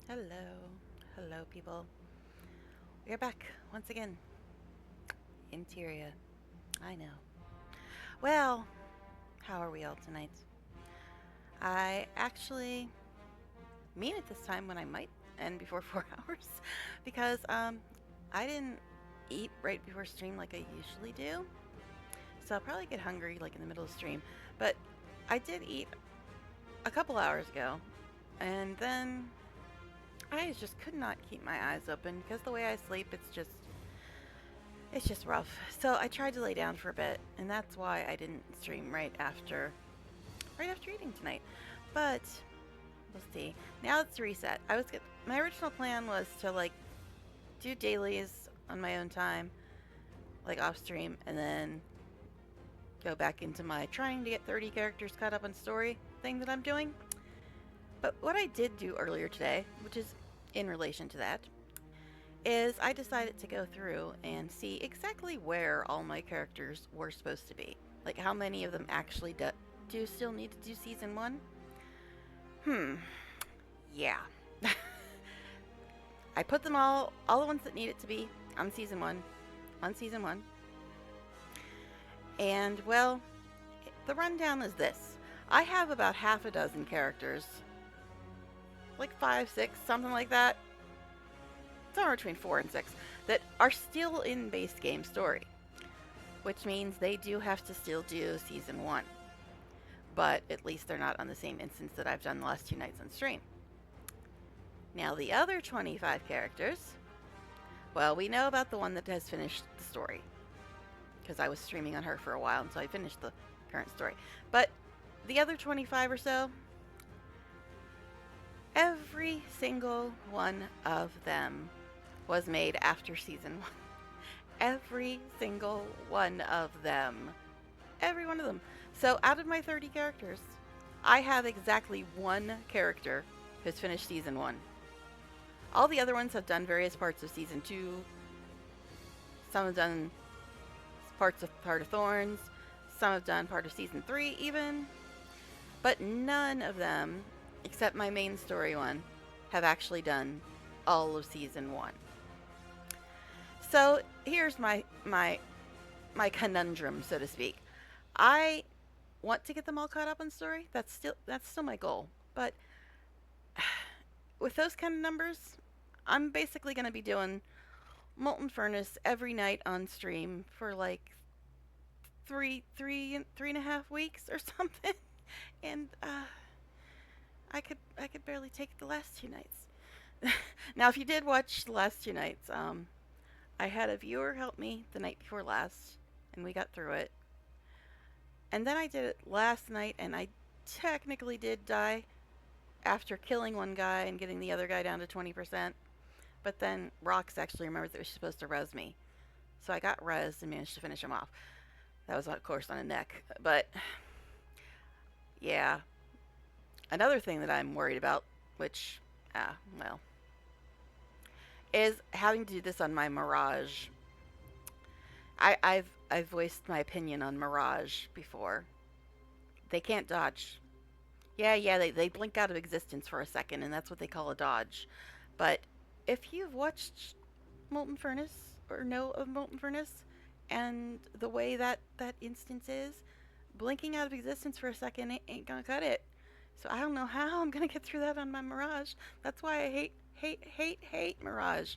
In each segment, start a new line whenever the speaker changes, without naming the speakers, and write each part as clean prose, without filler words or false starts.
Hello. Hello, people. We are back once again. Interior. I know. Well, how are we all tonight? I actually mean it this time when I might end before 4 hours because I didn't eat right before stream like I usually do. So I'll probably get hungry like in the middle of stream. But I did eat a couple hours ago, and then I just could not keep my eyes open because the way I sleep, it's just rough. So I tried to lay down for a bit, and that's why I didn't stream right after eating tonight. But we'll see. Now it's reset. My original plan was to do dailies on my own time, like off stream, and then go back into my trying to get 30 characters caught up on story thing that I'm doing. But what I did do earlier today, which is in relation to that, is I decided to go through and see exactly where all my characters were supposed to be. Like how many of them actually do still need to do season one. Yeah. I put them all the ones that needed to be on season one, on season one. And well, the rundown is this. I have about half a dozen characters, like 5, 6, something like that, somewhere between 4 and 6, that are still in base game story, which means they do have to still do season 1. But at least they're not on the same instance that I've done the last 2 nights on stream. Now, the other 25 characters, well, we know about the one that has finished the story, because I was streaming on her for a while until I finished the current story. But the other 25 or so, every single one of them was made after season 1. Every single one of them. Every one of them. So out of my 30 characters, I have exactly one character who's finished season 1. All the other ones have done various parts of season 2. Some have done parts of Heart of Thorns. Some have done part of season 3 even. But none of them, except my main story one, have actually done all of season 1. So here's my conundrum, so to speak. I want to get them all caught up on story. That's still my goal. But with those kind of numbers, I'm basically going to be doing Molten Furnace every night on stream for like three and a half weeks or something, and I could barely take the last 2 nights. Now, if you did watch the last 2 nights, I had a viewer help me the night before last, and we got through it. And then I did it last night, and I technically did die after killing one guy and getting the other guy down to 20%. But then Rox actually remembered that she was supposed to res me. So I got res and managed to finish him off. That was, of course, on a neck. But, yeah. Another thing that I'm worried about, which, well, is having to do this on my Mirage. I've voiced my opinion on Mirage before. They can't dodge. Yeah, they blink out of existence for a second, and that's what they call a dodge. But if you've watched Molten Furnace, or know of Molten Furnace, and the way that instance is, blinking out of existence for a second ain't gonna cut it. So I don't know how I'm gonna get through that on my Mirage. That's why I hate Mirage.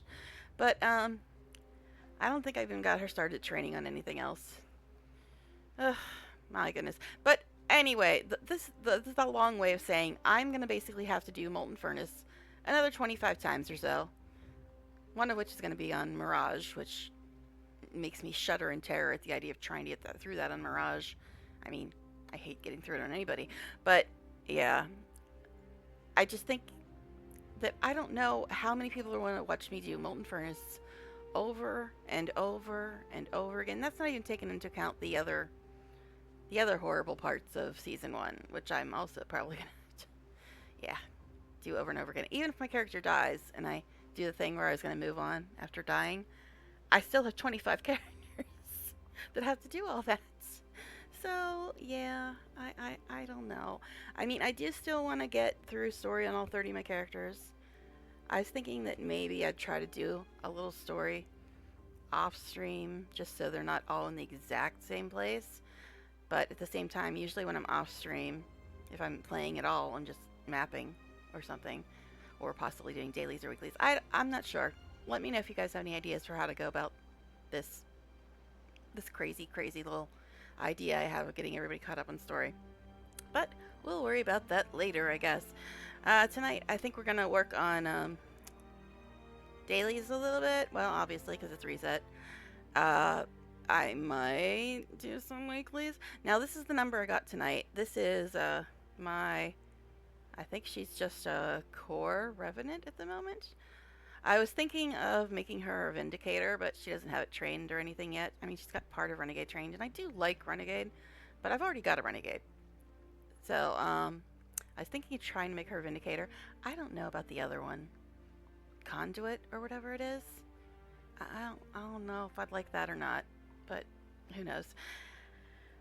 But I don't think I've even got her started training on anything else. Ugh, my goodness. But anyway, this is a long way of saying I'm gonna basically have to do Molten Furnace another 25 times or so. One of which is gonna be on Mirage, which makes me shudder in terror at the idea of trying to get through that on Mirage. I mean, I hate getting through it on anybody, but yeah, I just think that I don't know how many people are going to watch me do Molten Furnace over and over and over again. That's not even taking into account the other horrible parts of season 1, which I'm also probably gonna yeah, do over and over again. Even if my character dies and I do the thing where I was gonna move on after dying, I still have 25 characters that have to do all that. So yeah, I don't know. I mean, I do still want to get through story on all 30 of my characters. I was thinking that maybe I'd try to do a little story off stream just so they're not all in the exact same place. But at the same time, usually when I'm off stream, if I'm playing at all, I'm just mapping or something, or possibly doing dailies or weeklies. I'm not sure. Let me know if you guys have any ideas for how to go about this crazy, crazy little idea I have of getting everybody caught up on story. But we'll worry about that later, I guess. Tonight, I think we're gonna work on dailies a little bit. Well, obviously, because it's reset. Uh, I might do some weeklies. Now, this is the number I got tonight. This is my. I think she's just a core revenant at the moment. I was thinking of making her a Vindicator, but she doesn't have it trained or anything yet. I mean, she's got part of Renegade trained, and I do like Renegade, but I've already got a Renegade. So, I was thinking of trying to make her a Vindicator. I don't know about the other one. Conduit or whatever it is. I don't know if I'd like that or not, but who knows.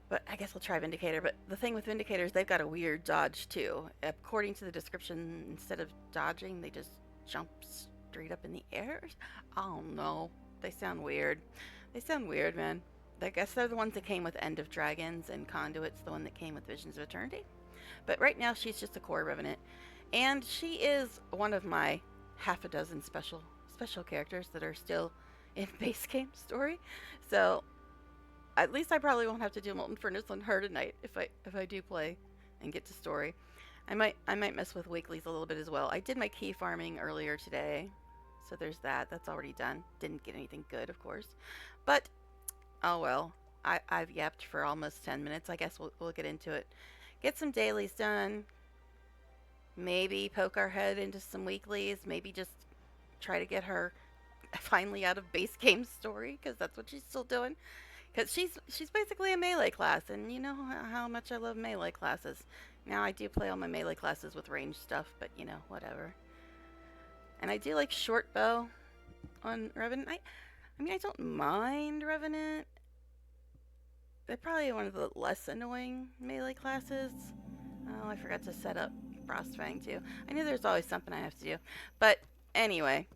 But I guess I'll try Vindicator. But the thing with Vindicators, they've got a weird dodge too. According to the description, instead of dodging, they just jump straight up in the air. I don't know. They sound weird. They sound weird, man. I guess they're the ones that came with End of Dragons, and Conduit's the one that came with Visions of Eternity. But right now, she's just a core revenant, and she is one of my half a dozen special characters that are still in base game story. So at least I probably won't have to do Molten Furnace on her tonight if I do play and get to story. I might mess with weeklies a little bit as well. I did my key farming earlier today, so there's that. That's already done. Didn't get anything good, of course, but oh well. I've yapped for almost 10 minutes. I guess we'll get into it. Get some dailies done. Maybe poke our head into some weeklies. Maybe just try to get her finally out of base game story, because that's what she's still doing. Because she's basically a melee class, and you know how much I love melee classes. Now I do play all my melee classes with ranged stuff, but you know, whatever. And I do like short bow on Revenant. I mean, I don't mind Revenant. They're probably one of the less annoying melee classes. Oh, I forgot to set up Frostfang too. I knew there's always something I have to do. But anyway,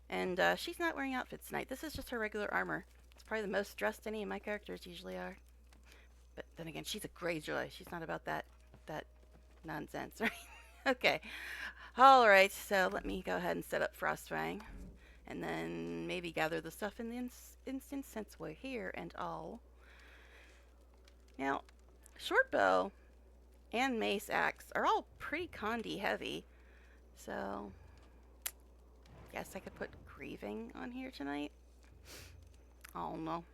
and she's not wearing outfits tonight. This is just her regular armor. It's probably the most dressed any of my characters usually are. But then again, she's a Greyjoy. She's not about that nonsense, right? Okay. All right. So let me go ahead and set up Frostfang, and then maybe gather the stuff in the instance since we're here and all. Now, short bow and mace axe are all pretty condi heavy, so guess I could put grieving on here tonight. I don't know,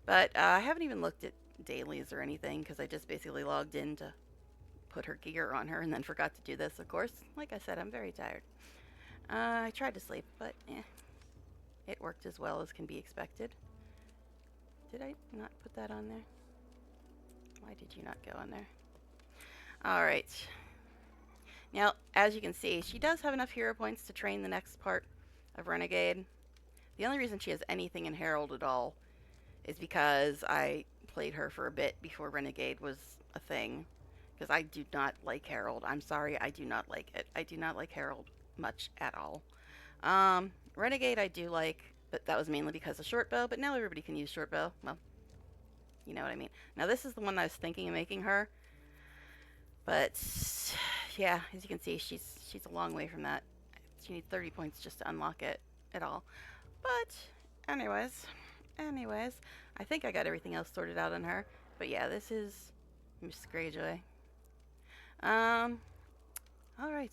but I haven't even looked at dailies or anything because I just basically logged in to put her gear on her and then forgot to do this. Of course, like I said, I'm very tired. I tried to sleep, but it worked as well as can be expected. Did I not put that on there? Why did you not go on there? Alright. Now, as you can see, she does have enough hero points to train the next part of Renegade. The only reason she has anything in Herald at all is because I played her for a bit before Renegade was a thing. Because I do not like Herald. I'm sorry, I do not like it. I do not like Herald much at all. Renegade I do like, but that was mainly because of short bow, but now everybody can use short bow. Well, you know what I mean. Now this is the one I was thinking of making her, but yeah, as you can see, she's a long way from that. She needs 30 points just to unlock it at all. But anyways, I think I got everything else sorted out on her. But yeah, this is Miss Greyjoy. All right,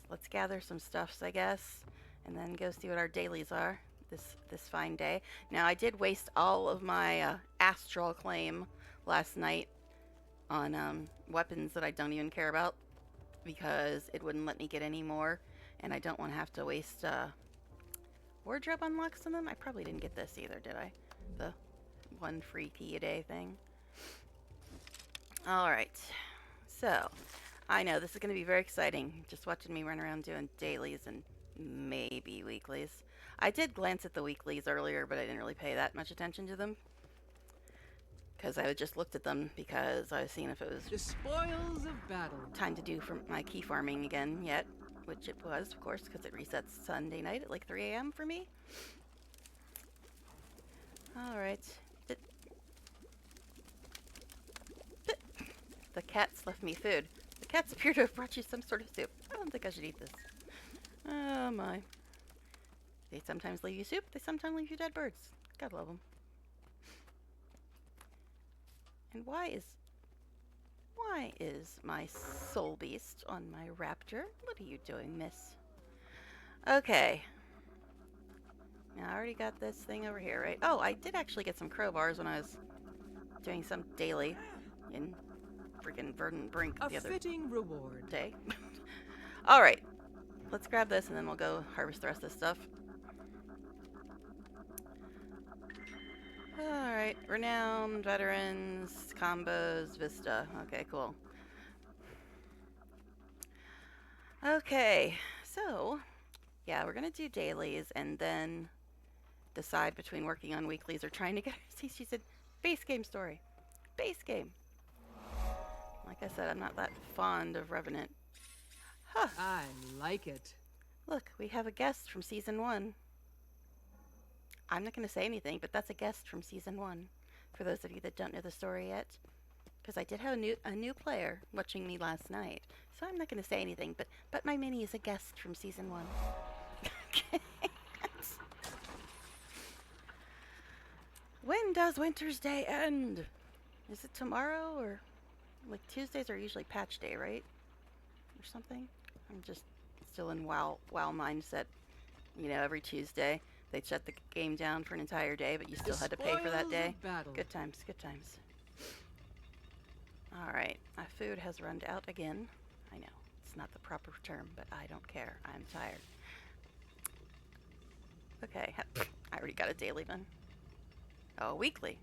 let's gather some stuffs, I guess, and then go see what our dailies are this fine day. Now, I did waste all of my astral claim last night on weapons that I don't even care about because it wouldn't let me get any more, and I don't want to have to waste wardrobe unlocks on them. I probably didn't get this either, did I? The one free key a day thing. All right, so I know this is going to be very exciting, just watching me run around doing dailies and maybe weeklies. I did glance at the weeklies earlier, but I didn't really pay that much attention to them because I just looked at them because I was seeing if it was
the spoils of battle.
Time to do for my key farming again yet. which it was, of course, because it resets Sunday night at like 3 a.m. for me. Alright. The cats left me food. The cats appear to have brought you some sort of soup. I don't think I should eat this. Oh my. They sometimes leave you soup, they sometimes leave you dead birds. God love them. And why is my soul beast on my raptor? What are you doing, miss? Okay. Now I already got this thing over here, right? Oh, I did actually get some crowbars when I was doing some daily in freaking Verdant Brink the other
fitting reward
day. Alright. Let's grab this and then we'll go harvest the rest of this stuff. Alright. Renowned, veterans, combos, Vista. Okay, cool. Okay. So, yeah, we're gonna do dailies and then decide between working on weeklies or trying to get her. See, she said base game story. Base game. Like I said, I'm not that fond of Revenant. Huh.
I like it.
Look, we have a guest from season 1. I'm not going to say anything, but that's a guest from season 1. For those of you that don't know the story yet, because I did have a new player watching me last night, so I'm not going to say anything. But my mini is a guest from season 1. When does Winter's Day end? Is it tomorrow or like Tuesdays are usually patch day, right? Or something? I'm just still in WoW mindset. You know, every Tuesday they'd shut the game down for an entire day, but you still had to pay for that day. Good times, good times. Alright, my food has run out again. I know, it's not the proper term, but I don't care. I'm tired. Okay, I already got a daily done. Oh, weekly.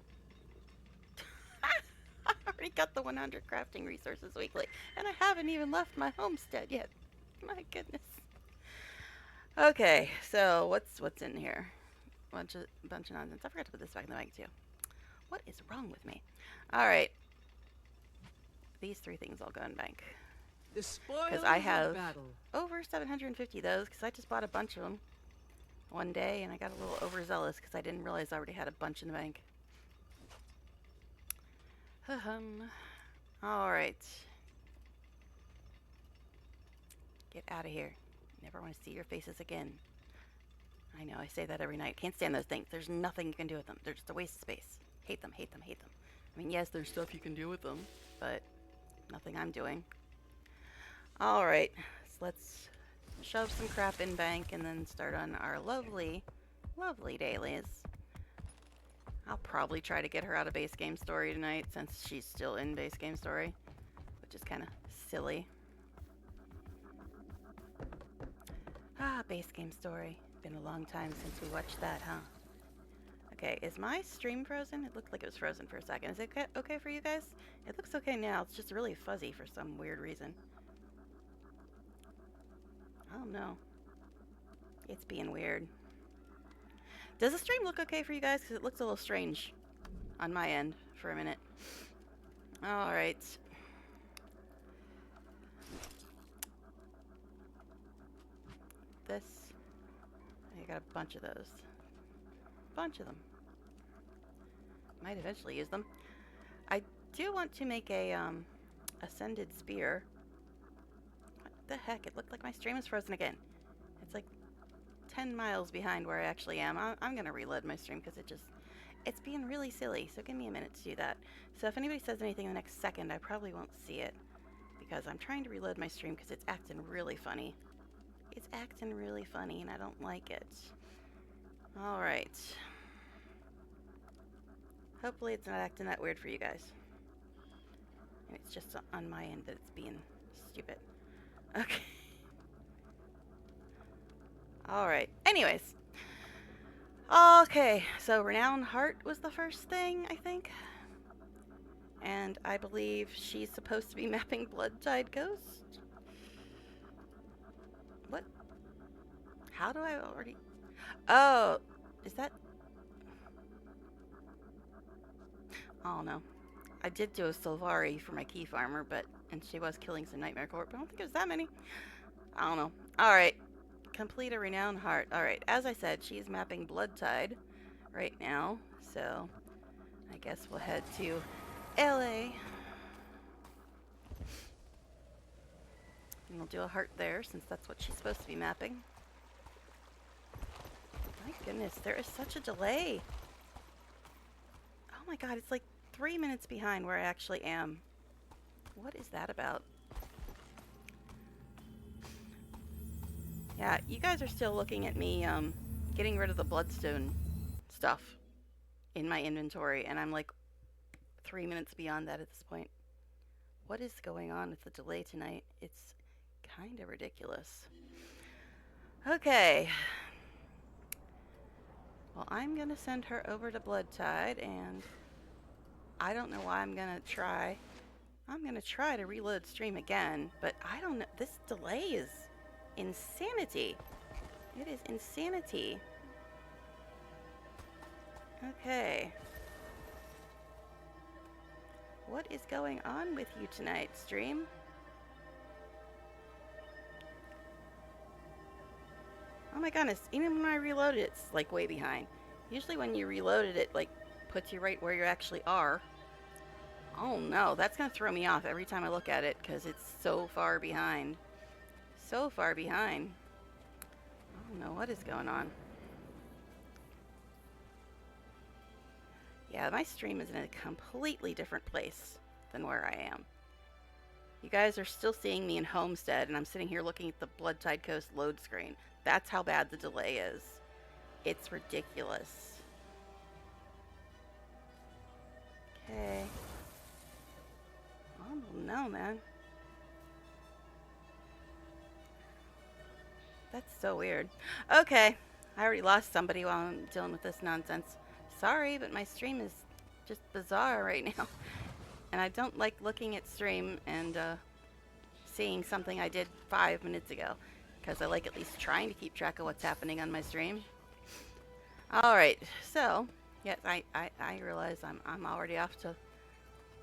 I already got the 100 crafting resources weekly, and I haven't even left my homestead yet. My goodness. Okay, so what's in here? Bunch of nonsense. I forgot to put this back in the bag too. What is wrong with me? All right, these 3 things I'll go in bank because I have over 750 of those because I just bought a bunch of them one day and I got a little overzealous because I didn't realize I already had a bunch in the bank. All right. Get out of here. Never want to see your faces again. I know, I say that every night. Can't stand those things. There's nothing you can do with them. They're just a waste of space. Hate them, hate them, hate them. I mean, yes, there's stuff you can do with them, but nothing I'm doing. Alright, so let's shove some crap in bank and then start on our lovely, lovely dailies. I'll probably try to get her out of base game story tonight since she's still in base game story, which is kind of silly. Ah, base game story. Been a long time since we watched that, huh? Okay, is my stream frozen? It looked like it was frozen for a second. Is it okay for you guys? It looks okay now. It's just really fuzzy for some weird reason. I don't know. It's being weird. Does the stream look okay for you guys? Because it looks a little strange on my end for a minute. Alright. This. I got a bunch of those. Bunch of them. Might eventually use them. I do want to make a ascended spear. What the heck? It looked like my stream is frozen again. It's like 10 miles behind where I actually am. I'm gonna reload my stream because it's being really silly. So give me a minute to do that. So if anybody says anything in the next second, I probably won't see it because I'm trying to reload my stream because it's acting really funny. It's acting really funny and I don't like it. All right. Hopefully it's not acting that weird for you guys. And it's just on my end that it's being stupid. Okay. Alright. Anyways. Okay. So Renowned Heart was the first thing, I think. And I believe she's supposed to be mapping Blood Tide Ghost. What? How do I already... Oh. Is that... Oh no. I did do a Sylvari for my key farmer, and she was killing some Nightmare Corp, but I don't think it was that many. I don't know. Alright. Complete a renowned heart. Alright, as I said, she's mapping Blood Tide right now. So, I guess we'll head to LA. And we'll do a heart there, since that's what she's supposed to be mapping. My goodness, there is such a delay. Oh my god, it's like 3 minutes behind where I actually am. What is that about? Yeah, you guys are still looking at me getting rid of the bloodstone stuff in my inventory, and I'm like 3 minutes beyond that at this point. What is going on with the delay tonight? It's kind of ridiculous. Okay. Well, I'm going to send her over to Blood Tide, and I don't know why I'm going to try. I'm going to try to reload stream again, but I don't know. This delay is insanity. It is insanity. Okay. What is going on with you tonight, stream? Oh my goodness, even when I reload it, it's like way behind. Usually when you reloaded it, like puts you right where you actually are. Oh no, that's gonna throw me off every time I look at it because it's so far behind. So far behind. I don't know what is going on. Yeah, my stream is in a completely different place than where I am. You guys are still seeing me in Homestead, and I'm sitting here looking at the Blood Tide Coast load screen. That's how bad the delay is. It's ridiculous. Okay. Oh no, man. That's so weird. Okay. I already lost somebody while I'm dealing with this nonsense. Sorry, but my stream is just bizarre right now. And I don't like looking at stream and seeing something I did 5 minutes ago. Because I like at least trying to keep track of what's happening on my stream. Alright, so, yes, I realize I'm already off to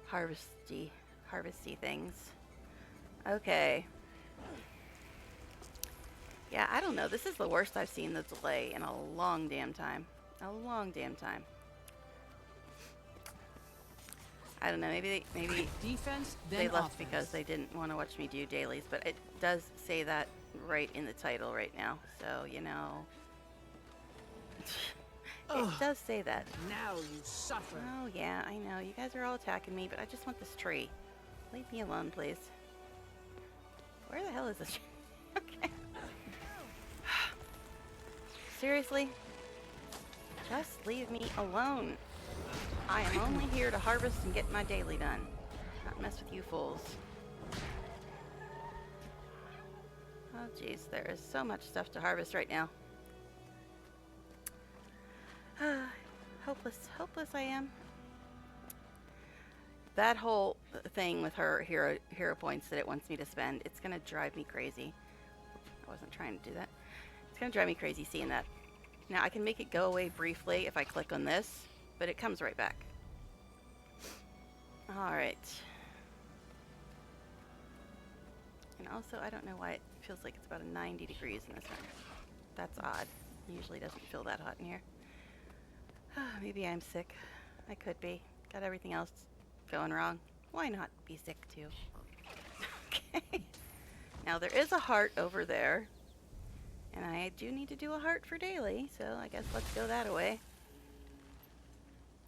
harvesty things. Okay. Yeah, I don't know. This is the worst I've seen the delay in a long damn time. A long damn time. I don't know. Maybe
Defense, then
they left
offense.
because they didn't want to watch me do dailies, but it does say that right in the title right now. So, you know. It does say that.
Now you suffer.
Oh, yeah, I know. You guys are all attacking me, but I just want this tree. Leave me alone, please. Where the hell is this tree? Okay. Seriously? Just leave me alone. I am only here to harvest and get my daily done. Not mess with you fools. Oh, jeez. There is so much stuff to harvest right now. Hopeless I am. That whole thing with her hero points that it wants me to spend, it's gonna drive me crazy. I wasn't trying to do that. It's gonna drive me crazy seeing that. Now I can make it go away briefly if I click on this, but it comes right back. Alright. And also, I don't know why it feels like it's about 90 degrees in this one. That's odd. It usually doesn't feel that hot in here. Maybe I'm sick. I could be. Got everything else going wrong. Why not be sick too? Okay. Now there is a heart over there. And I do need to do a heart for daily, so I guess let's go that away.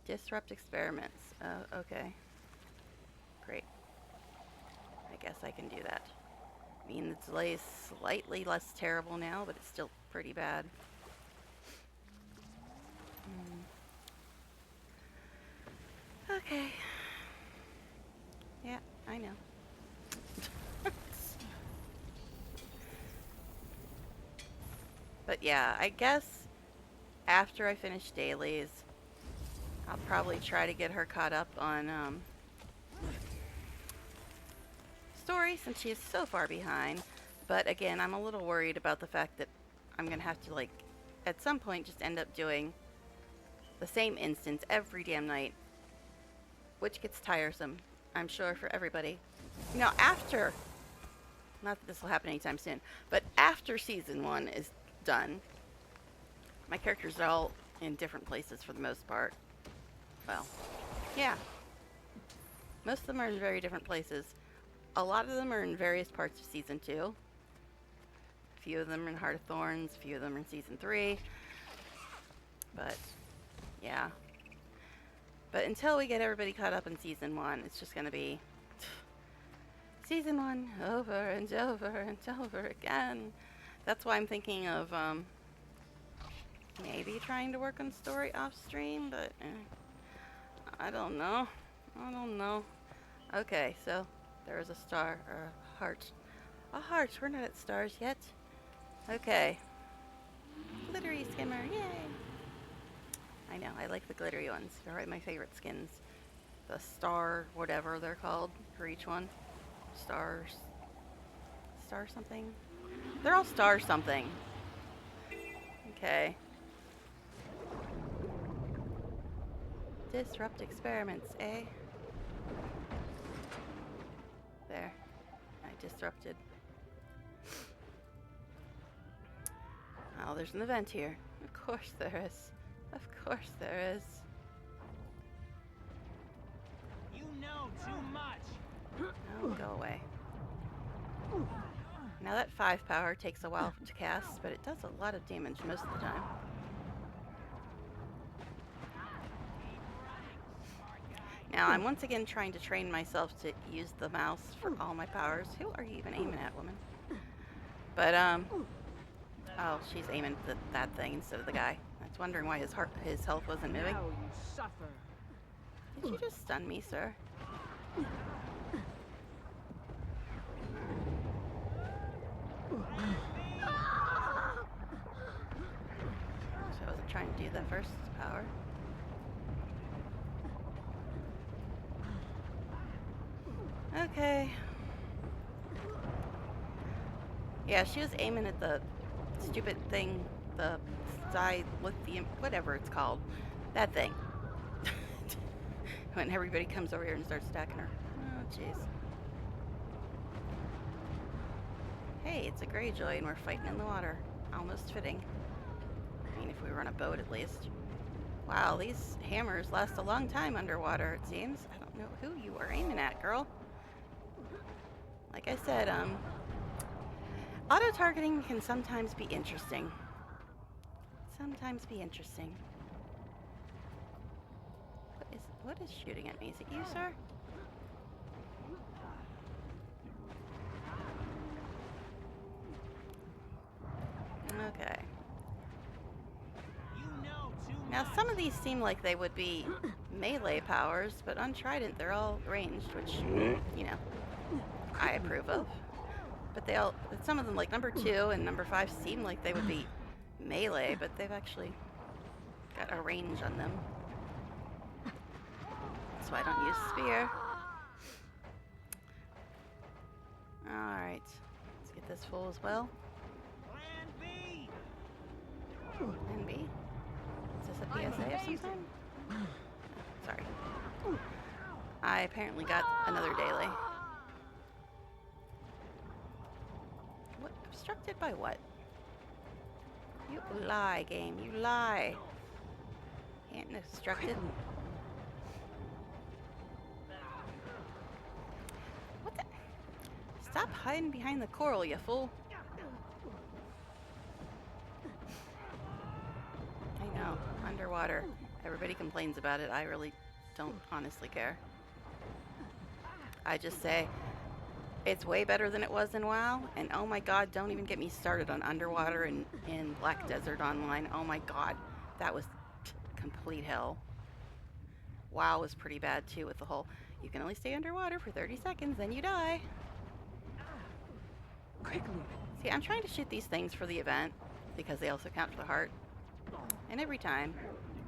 Disrupt experiments. Okay. Great. I guess I can do that. I mean, the delay is slightly less terrible now, but it's still pretty bad. Okay. Yeah, I know. But yeah, I guess after I finish dailies, I'll probably try to get her caught up on story since she is so far behind. But again, I'm a little worried about the fact that I'm going to have to, like, at some point just end up doing the same instance every damn night, which gets tiresome, I'm sure, for everybody. You know, after Not that this will happen anytime soon, but after season 1 is done, my characters are all in different places for the most part. Well, yeah, most of them are in very different places. A lot of them are in various parts of season 2. A few of them are in Heart of Thorns, a few of them are in season 3. But, yeah. But until we get everybody caught up in season 1, it's just going to be season 1 over and over and over again. That's why I'm thinking of maybe trying to work on story off stream, but I don't know. I don't know. Okay, so there is a star or a heart. A heart. We're not at stars yet. Okay. Glittery skimmer. Yay. I know. I like the glittery ones. They're my favorite skins. The star, whatever they're called for each one. Stars. Star something. They're all star something. Okay. Disrupt experiments, eh? There. I disrupted. Oh, there's an event here. Of course there is. Of course there is.
You know too much.
Oh, go away. Now that 5 power takes a while to cast, but it does a lot of damage most of the time. Now I'm once again trying to train myself to use the mouse for all my powers. Who are you even aiming at, woman? But oh, she's aiming at that thing instead of the guy. I was wondering why his health wasn't moving.
Now you suffer.
Did you just stun me, sir? So I wasn't trying to do that first power. Okay. Yeah, she was aiming at the stupid thing, the side lithium, whatever it's called. That thing. When everybody comes over here and starts stacking her. Oh, jeez. Hey, it's a Greyjoy and we're fighting in the water. Almost fitting. I mean, if we were on a boat at least. Wow, these hammers last a long time underwater, it seems. I don't know who you are aiming at, girl. Like I said, auto-targeting can sometimes be interesting. Sometimes be interesting. What is shooting at me? Is it you, sir? Okay. Now, some of these seem like they would be melee powers, but on Trident, they're all ranged, which, you know, I approve of. But some of them, like number 2 and number 5, seem like they would be melee, but they've actually got a range on them. That's why I don't use spear. Alright. Let's get this full as well.
Plan B.
Plan B? Is this a PSA of some kind? Sorry. I apparently got another daily. What? Obstructed by what? You lie, game. You lie. Ain't obstructed. What the? Stop hiding behind the coral, you fool. I know. Underwater. Everybody complains about it. I really don't honestly care. I just say, it's way better than it was in WoW, and oh my god, don't even get me started on underwater in Black Desert Online. Oh my god, that was complete hell. WoW was pretty bad too with the whole, you can only stay underwater for 30 seconds, then you die.
Quickly.
See, I'm trying to shoot these things for the event, because they also count for the heart. And every time,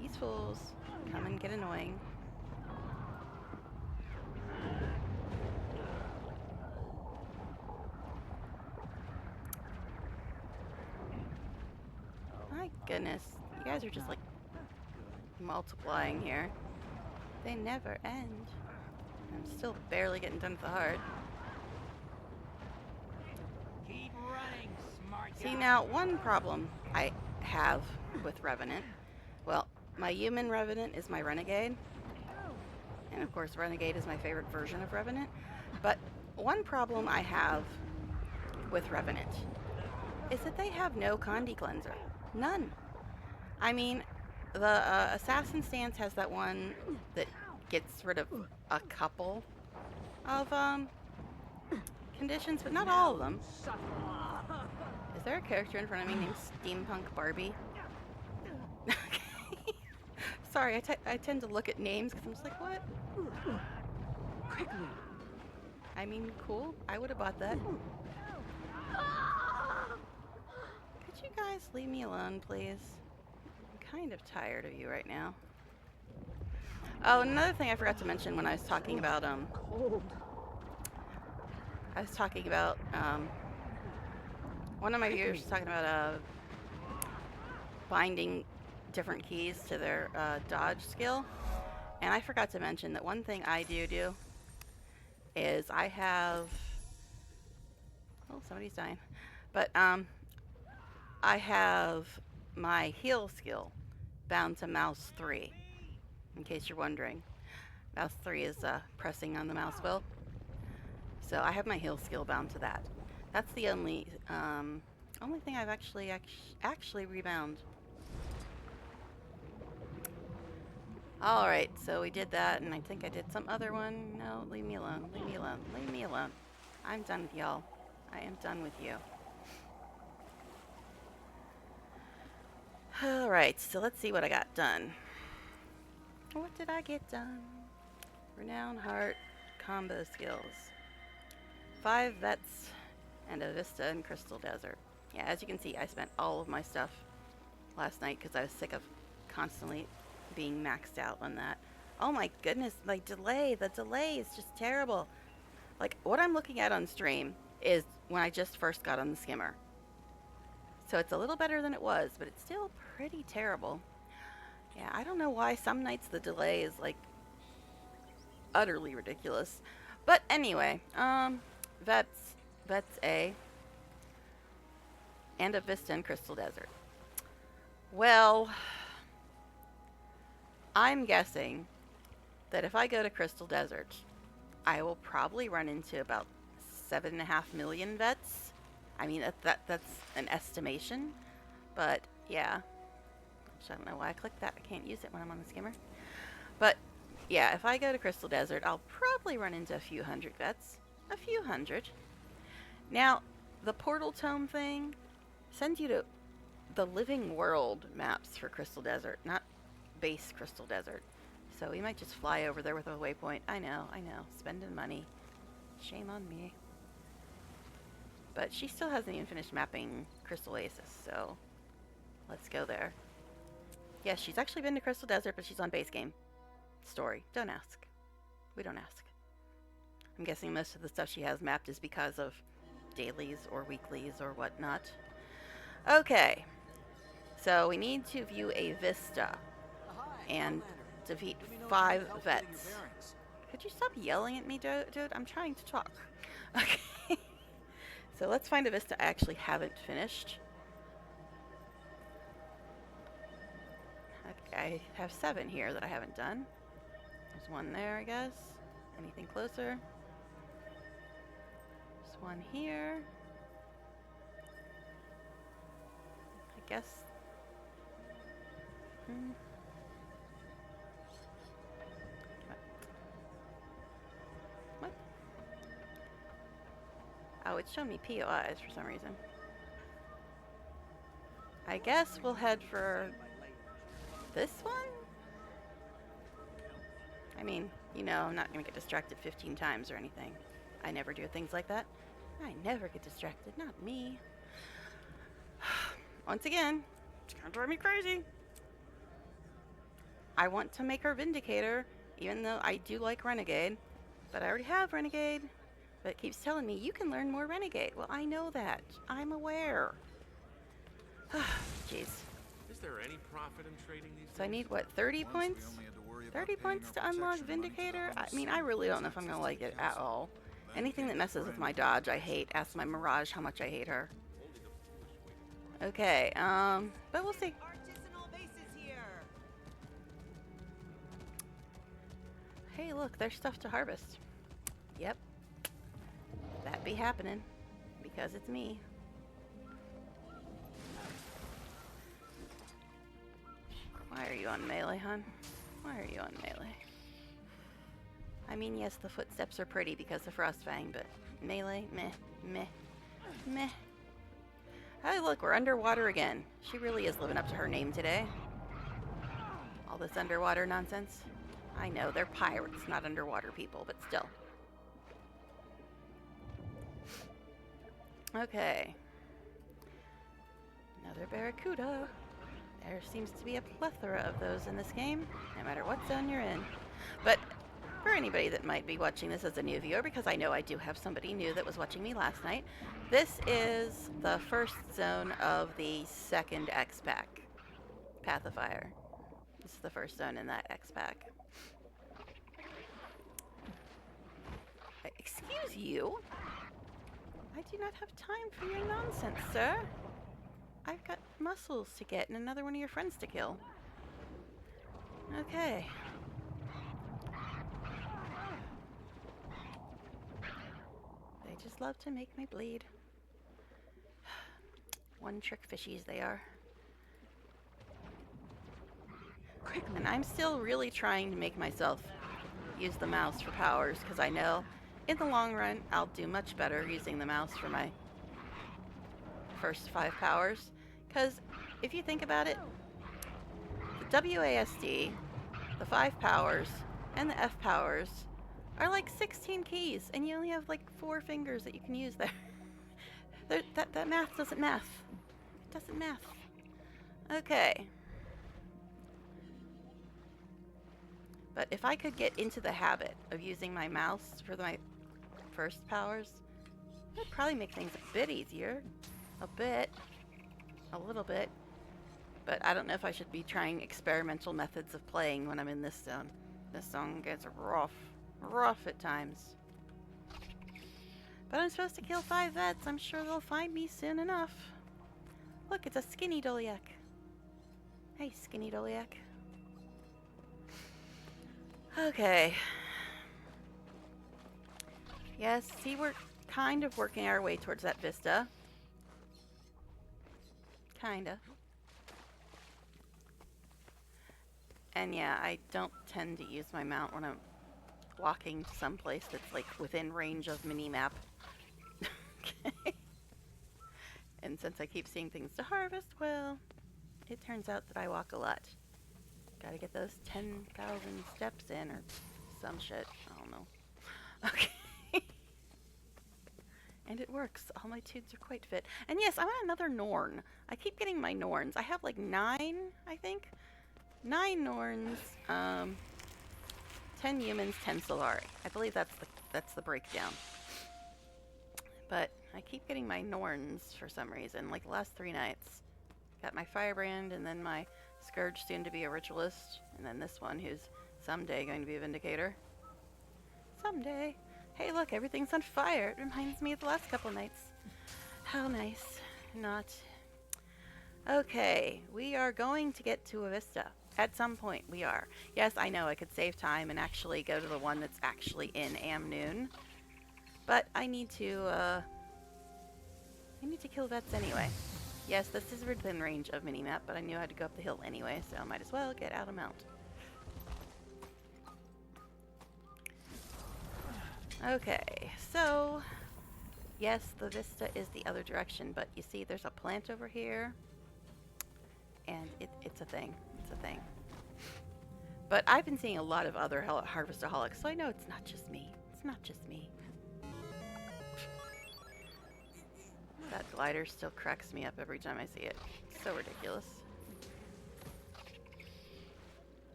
these fools come and get annoying. My goodness, you guys are just like multiplying here. They never end. I'm still barely getting done with the heart. See, now, one problem I have with Revenant, well, my human Revenant is my Renegade, and of course Renegade is my favorite version of Revenant, but one problem I have with Revenant is that they have no Condi Cleanser. None. I mean, the Assassin Stance has that one that gets rid of a couple of conditions, but not all of them. Is there a character in front of me named Steampunk Barbie? Okay. Sorry, I tend to look at names because I'm just like, what?
Quickly.
I mean, cool. I would have bought that. Could you guys leave me alone, please? I'm kind of tired of you right now. Oh, another thing I forgot to mention when I was talking about,
Cold.
I was talking about, one of my viewers was talking about, binding different keys to their, dodge skill. And I forgot to mention that one thing I do is I have, oh, somebody's dying. But, I have my heal skill bound to mouse 3, in case you're wondering. Mouse 3 is pressing on the mouse wheel. So I have my heal skill bound to that. That's the only thing I've actually rebound. Alright, so we did that, and I think I did some other one. No, leave me alone, leave me alone, leave me alone. I'm done with y'all. I am done with you. Alright, so let's see what I got done. What did I get done? Renown, Heart, combo skills. 5 vets, and a Vista in Crystal Desert. Yeah, as you can see, I spent all of my stuff last night because I was sick of constantly being maxed out on that. Oh my goodness, the delay is just terrible. Like, what I'm looking at on stream is when I just first got on the skimmer. So it's a little better than it was, but it's still pretty terrible. Yeah, I don't know why some nights the delay is, like, utterly ridiculous. But anyway, Vets A, and a Vista in Crystal Desert. Well, I'm guessing that if I go to Crystal Desert, I will probably run into about 7.5 million vets. I mean, that's an estimation, but yeah. I don't know why I clicked that. I can't use it when I'm on the skimmer. But yeah, if I go to Crystal Desert, I'll probably run into a few hundred vets. A few hundred. Now, the Portal Tome thing sends you to the Living World maps for Crystal Desert, not base Crystal Desert. So we might just fly over there with a waypoint. I know. Spending money. Shame on me. But she still hasn't even finished mapping Crystal Oasis, so let's go there. Yes, she's actually been to Crystal Desert, but she's on base game. Story. Don't ask. We don't ask. I'm guessing most of the stuff she has mapped is because of dailies or weeklies or whatnot. Okay. So we need to view a vista and defeat 5 vets. Could you stop yelling at me, dude? I'm trying to talk. Okay. So let's find a vista I actually haven't finished. Okay, I have 7 here that I haven't done. There's one there, I guess. Anything closer? There's one here. I guess. What? Oh, it's showing me POIs for some reason. I guess we'll head for this one? I mean, you know, I'm not gonna get distracted 15 times or anything. I never do things like that. I never get distracted, not me. Once again, it's gonna drive me crazy. I want to make her Vindicator, even though I do like Renegade. But I already have Renegade. But it keeps telling me, you can learn more Renegade. Well, I know that. I'm aware. Jeez.
Is there any profit in trading these
So I need, what, 30 points? 30 points to unlock Vindicator? I mean, I really don't know if I'm going to like it at all. Anything that messes with my dodge, I hate. Ask my Mirage how much I hate her. Okay, but we'll see.
Artisanal bases here.
Hey, look, there's stuff to harvest. Yep, that be happening because it's me. Why are you on melee, hon? Why are you on melee? I mean, yes, the footsteps are pretty because of Frostfang, but melee, meh, meh, meh. Hey, look, we're underwater again. She really is living up to her name today. All this underwater nonsense. I know, they're pirates, not underwater people, but still. Okay. Another barracuda. There seems to be a plethora of those in this game, no matter what zone you're in. But for anybody that might be watching this as a new viewer, because I know I do have somebody new that was watching me last night, this is the first zone of the second X pack, Path of Fire. This is the first zone in that X pack. Excuse you? I do not have time for your nonsense, sir. I've got muscles to get and another one of your friends to kill. Okay. They just love to make me bleed. One trick fishies they are.
Quickly.
And I'm still really trying to make myself use the mouse for powers, because I know in the long run I'll do much better using the mouse for my first 5 powers. Because if you think about it, the WASD, the 5 powers, and the F powers are like 16 keys, and you only have like 4 fingers that you can use there. that math doesn't math. It doesn't math. Okay. But if I could get into the habit of using my mouse for my first powers, it'd probably make things a bit easier. A bit. A little bit. But I don't know if I should be trying experimental methods of playing when I'm in this zone. This zone gets rough. Rough at times. But I'm supposed to kill 5 vets. I'm sure they'll find me soon enough. Look, it's a skinny Doliac. Hey, skinny Doliac. Okay. Yes, see, we're kind of working our way towards that vista. Kinda. And yeah, I don't tend to use my mount when I'm walking to some place that's like within range of minimap. Okay. And since I keep seeing things to harvest, well, it turns out that I walk a lot. Gotta get those 10,000 steps in or some shit. I don't know. Okay. And it works. All my tunes are quite fit. And yes, I want another Norn. I keep getting my Norns. I have like 9, I think. 9 Norns, 10 humans, 10 Solari. I believe that's the breakdown. But I keep getting my Norns for some reason, like the last 3 nights. Got my Firebrand, and then my Scourge, soon to be a Ritualist, and then this one who's someday going to be a Vindicator. Someday. Hey, look, everything's on fire. It reminds me of the last couple nights. How nice. Not. Okay, we are going to get to a vista. At some point, we are. Yes, I know I could save time and actually go to the one that's actually in Amnoon. But I need to kill vets anyway. Yes, this is within range of minimap, but I knew I had to go up the hill anyway, so I might as well get out of mount. Okay, so yes, the vista is the other direction, but you see there's a plant over here, and it's a thing. It's a thing. But I've been seeing a lot of other harvestaholics, so I know it's not just me. It's not just me. That glider still cracks me up every time I see it. It's so ridiculous.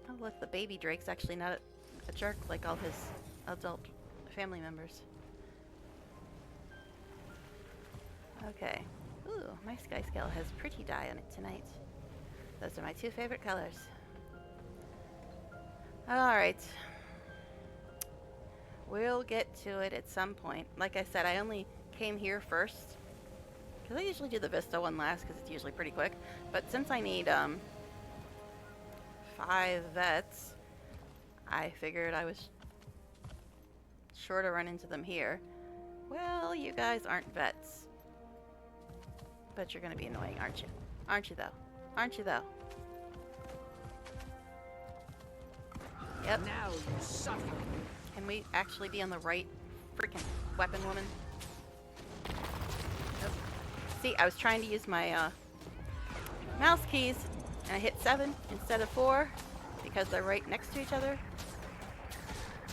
Oh look, the baby Drake's actually not a jerk like all his adult family members. Okay. Ooh, my Sky Scale has pretty dye on it tonight. Those are my 2 favorite colors. Alright. We'll get to it at some point. Like I said, I only came here first because Because I usually do the Vista one last because it's usually pretty quick. But since I need 5 vets, I figured I was sure to run into them here. Well, you guys aren't vets. But you're gonna be annoying, aren't you? Aren't you though? Aren't you though? Yep.
Now you suffer.
Can we actually be on the right freaking weapon, woman? Nope. See, I was trying to use my mouse keys, and I hit 7 instead of 4 because they're right next to each other.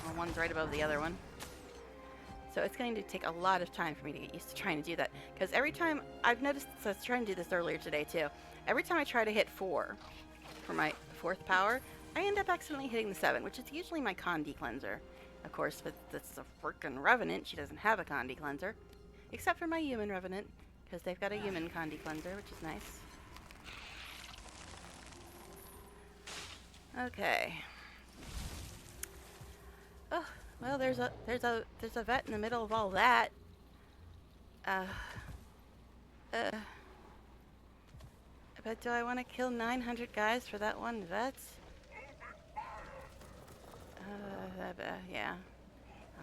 Well, one's right above the other one. So it's going to take a lot of time for me to get used to trying to do that. Because every time, I've noticed, so I was trying to do this earlier today too, every time I try to hit 4 for my 4th power, I end up accidentally hitting the 7, which is usually my con decleanser. Of course, if it's a freaking Revenant, she doesn't have a con decleanser. Except for my human Revenant, because they've got a human con decleanser, which is nice. Okay. Oh, well, there's a vet in the middle of all that. But do I want to kill 900 guys for that one vet? Yeah.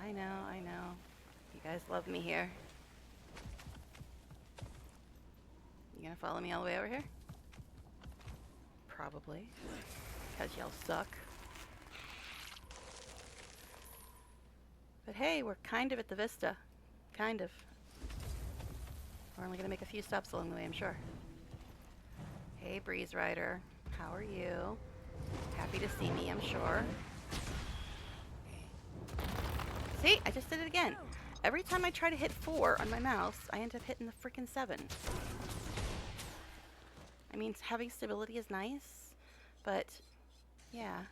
I know. You guys love me here. You gonna follow me all the way over here? Probably. Because y'all suck. But hey, we're kind of at the Vista. Kind of. We're only gonna make a few stops along the way, I'm sure. Hey, Breeze Rider. How are you? Happy to see me, I'm sure. See? I just did it again. Every time I try to hit 4 on my mouse, I end up hitting the freaking 7. I mean, having stability is nice, but yeah.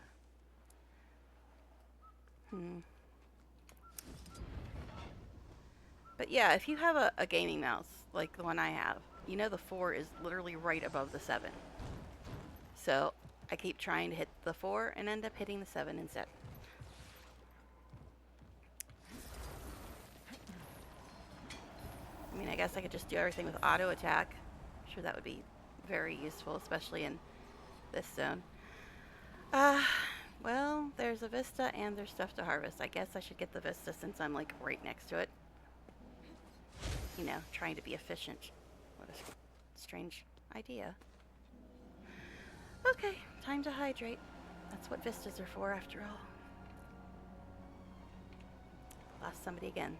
But yeah, if you have a gaming mouse, like the one I have, you know the 4 is literally right above the 7. So I keep trying to hit the 4 and end up hitting the 7 instead. I mean, I guess I could just do everything with auto attack. I'm sure that would be very useful, especially in this zone. Well, there's a Vista and there's stuff to harvest. I guess I should get the Vista since I'm like right next to it. You know, trying to be efficient. What a strange idea. Okay, time to hydrate. That's what Vistas are for, after all. Lost somebody again.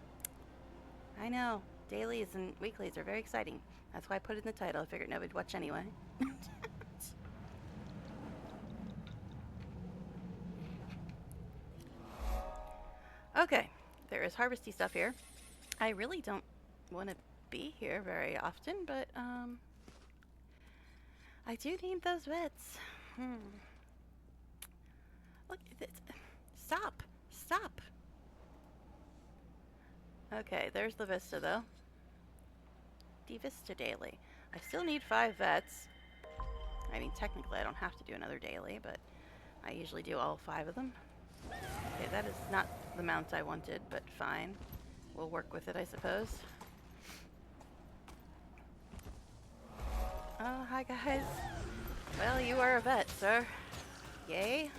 I know. Dailies and weeklies are very exciting. That's why I put it in the title. I figured nobody'd watch anyway. Okay, there is harvesty stuff here. I really don't want to be here very often, but I do need those vets. Look, stop! Stop! Okay, there's the Vista though. The Vista daily. I still need 5 vets. I mean, technically I don't have to do another daily, but I usually do all 5 of them. Okay, that is not the mount I wanted, but fine. We'll work with it, I suppose. Oh, hi guys. Well, you are a vet, sir. Yay.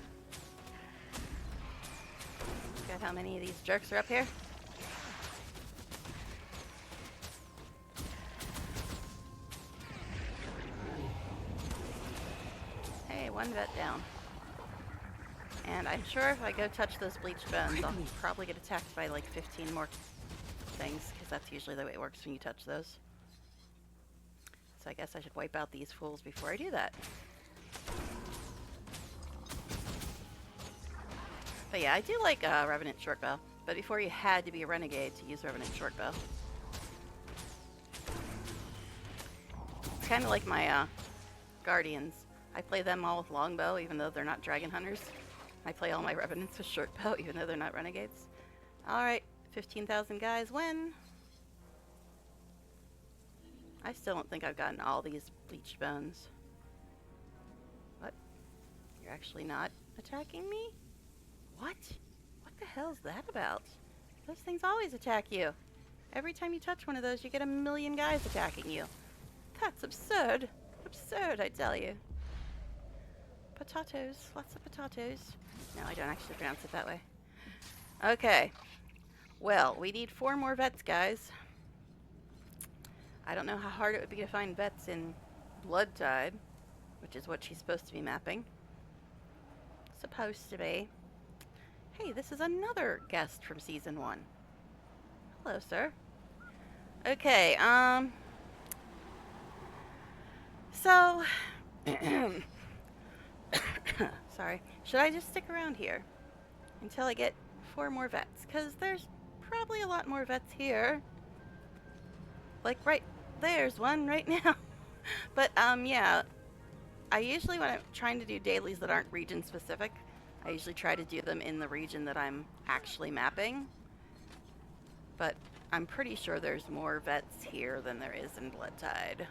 Look at how many of these jerks are up here. Hey, 1 vet down. And I'm sure if I go touch those bleached bones, I'll probably get attacked by like 15 more things, because that's usually the way it works when you touch those. So I guess I should wipe out these fools before I do that. But yeah, I do like Revenant Shortbow. But before you had to be a renegade to use Revenant Shortbow. It's kind of like my Guardians. I play them all with Longbow, even though they're not Dragon Hunters. I play all my Revenants with Shortbow, even though they're not Renegades. Alright, 15,000 guys win. I still don't think I've gotten all these bleached bones. What? You're actually not attacking me? What? What the hell is that about? Those things always attack you. Every time you touch one of those, you get a million guys attacking you. That's absurd. Absurd, I tell you. Potatoes. Lots of potatoes. No, I don't actually pronounce it that way. Okay. Well, we need 4 more vets, guys. I don't know how hard it would be to find vets in Blood Tide, which is what she's supposed to be mapping. Supposed to be. Hey, this is another guest from season 1. Hello, sir. Okay, so, sorry. Should I just stick around here until I get 4 more vets? Because there's probably a lot more vets here. Like, right there's one right now. But, yeah. I usually, when I'm trying to do dailies that aren't region specific, I usually try to do them in the region that I'm actually mapping. But I'm pretty sure there's more vets here than there is in Blood Tide.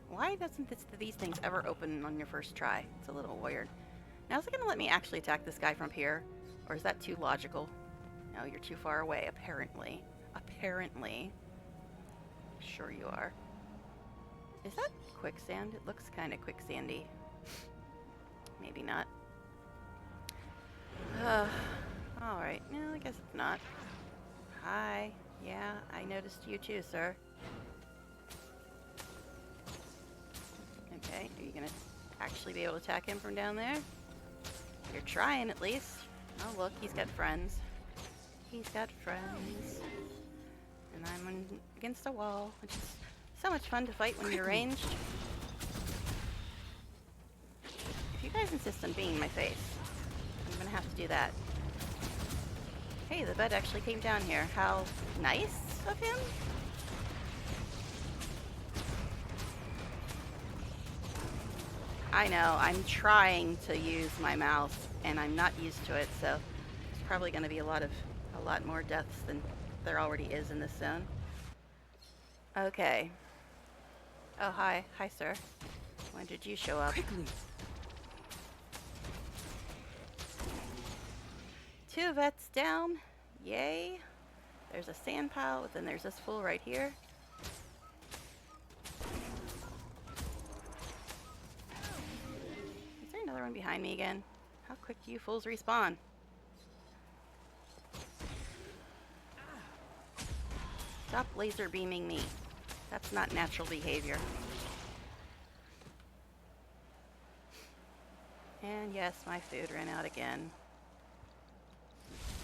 Why doesn't these things ever open on your first try? It's a little weird. Now, is it going to let me actually attack this guy from here? Or is that too logical? No, you're too far away, apparently. Apparently. Sure you are. Is that quicksand? It looks kind of quicksandy. Maybe not. Alright. No, I guess it's not. Hi. Yeah, I noticed you too, sir. Okay, are you gonna actually be able to attack him from down there? You're trying, at least. Oh, look, he's got friends. He's got friends. And I'm against a wall, which is so much fun to fight when you're ranged. If you guys insist on being in my face, I'm gonna have to do that. Hey, the bed actually came down here. How nice of him. I know, I'm trying to use my mouse, and I'm not used to it, so there's probably going to be a lot more deaths than there already is in this zone. Okay. Oh, hi. Hi, sir. When did you show up?
Quickly.
2 vets down. Yay. There's a sand pile, but then there's this fool right here. Is there another one behind me again? How quick do you fools respawn? Stop laser beaming me. That's not natural behavior. And yes, my food ran out again.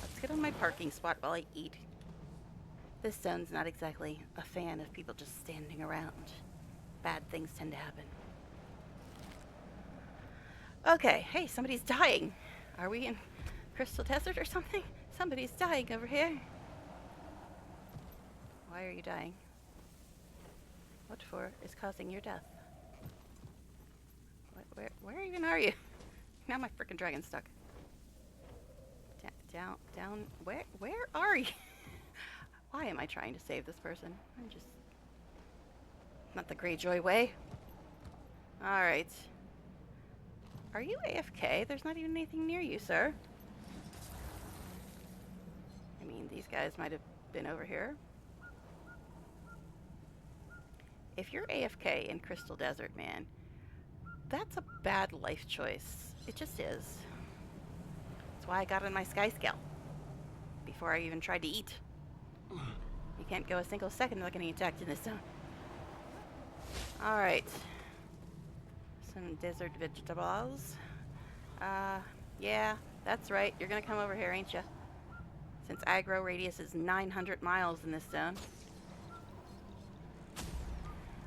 Let's get on my parking spot while I eat. This zone's not exactly a fan of people just standing around. Bad things tend to happen. Okay, hey, somebody's dying. Are we in Crystal Desert or something? Somebody's dying over here. Why are you dying? What for is causing your death? Where even are you? Now my frickin' dragon's stuck. Down. Where are you? Why am I trying to save this person? I'm just not the Greyjoy way. All right. Are you AFK? There's not even anything near you, sir. I mean, these guys might have been over here. If you're AFK in Crystal Desert, man, that's a bad life choice. It just is. That's why I got on my sky scale before I even tried to eat. You can't go a single second without getting attacked in this zone. Alright. Some desert vegetables. Yeah, that's right. You're gonna come over here, ain't ya? Since aggro radius is 900 miles in this zone.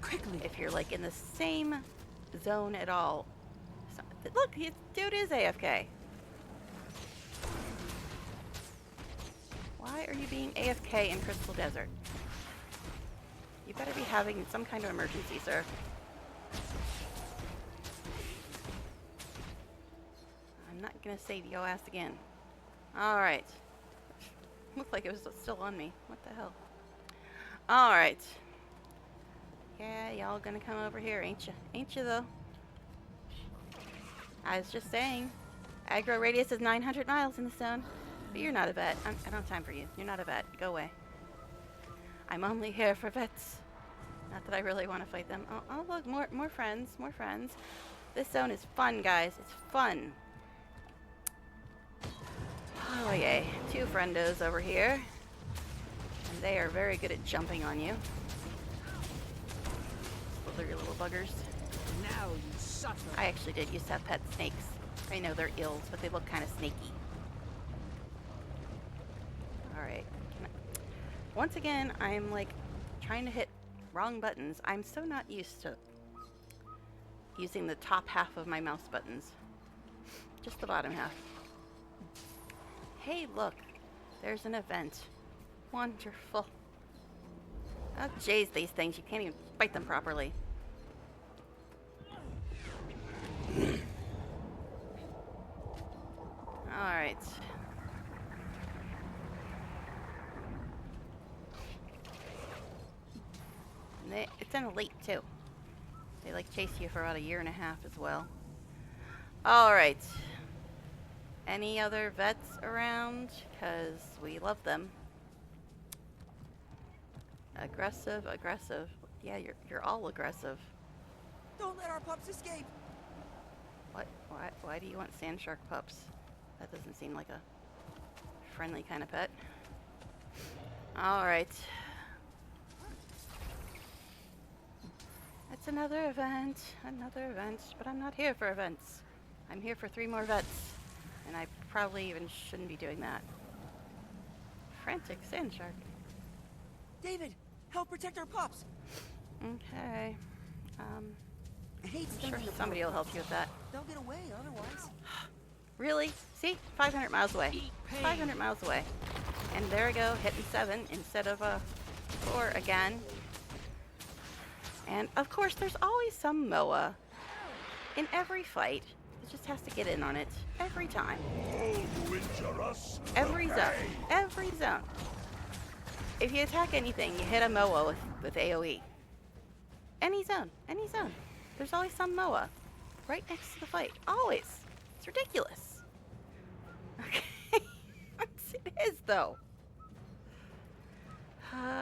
Quickly.
If you're like in the same zone at all. Look, dude is AFK. Why are you being AFK in Crystal Desert? You better be having some kind of emergency, sir. I'm not gonna save your ass again. Alright. Looked like it was still on me. What the hell? Alright. Yeah, y'all gonna come over here, ain't ya? Ain't ya, though? I was just saying. Aggro radius is 900 miles in the zone. But you're not a vet. I don't have time for you. You're not a vet. Go away. I'm only here for vets. Not that I really want to fight them. Oh, oh look, more friends, more friends. This zone is fun, guys. It's fun. Oh, yay. Two friendos over here. And they are very good at jumping on you. Slithery little buggers.
Now you suffer.
I actually did used to have pet snakes. I know they're ills, but they look kind of snaky. Alright. Once again, I'm like trying to hit wrong buttons. I'm so not used to using the top half of my mouse buttons. Just the bottom half. Hey, look. There's an event. Wonderful. Oh, jeez, these things. You can't even fight them properly. Alright. It's an elite, too. They, like, chase you for about a year and a half as well. Alright. Any other vets around? Because we love them. Aggressive, aggressive. Yeah, you're all aggressive.
Don't let our pups escape.
What? Why do you want sand shark pups? That doesn't seem like a friendly kind of pet. Alright. It's another event, but I'm not here for events. I'm here for 3 more vets, and I probably even shouldn't be doing that. Frantic sand shark.
David, help protect our pups.
Okay.
I hate
I'm sure
stunning the
somebody
poor
will help
pups.
you with that.
They'll get away otherwise.
Really? See? 500 miles away. 500 miles away. And there I go, hitting 7 instead of 4 again. And of course, there's always some MOA in every fight. It just has to get in on it every time. Every zone. Every zone. If you attack anything, you hit a MOA with AoE. Any zone. Any zone. There's always some MOA right next to the fight. Always. It's ridiculous. Okay. It is, though.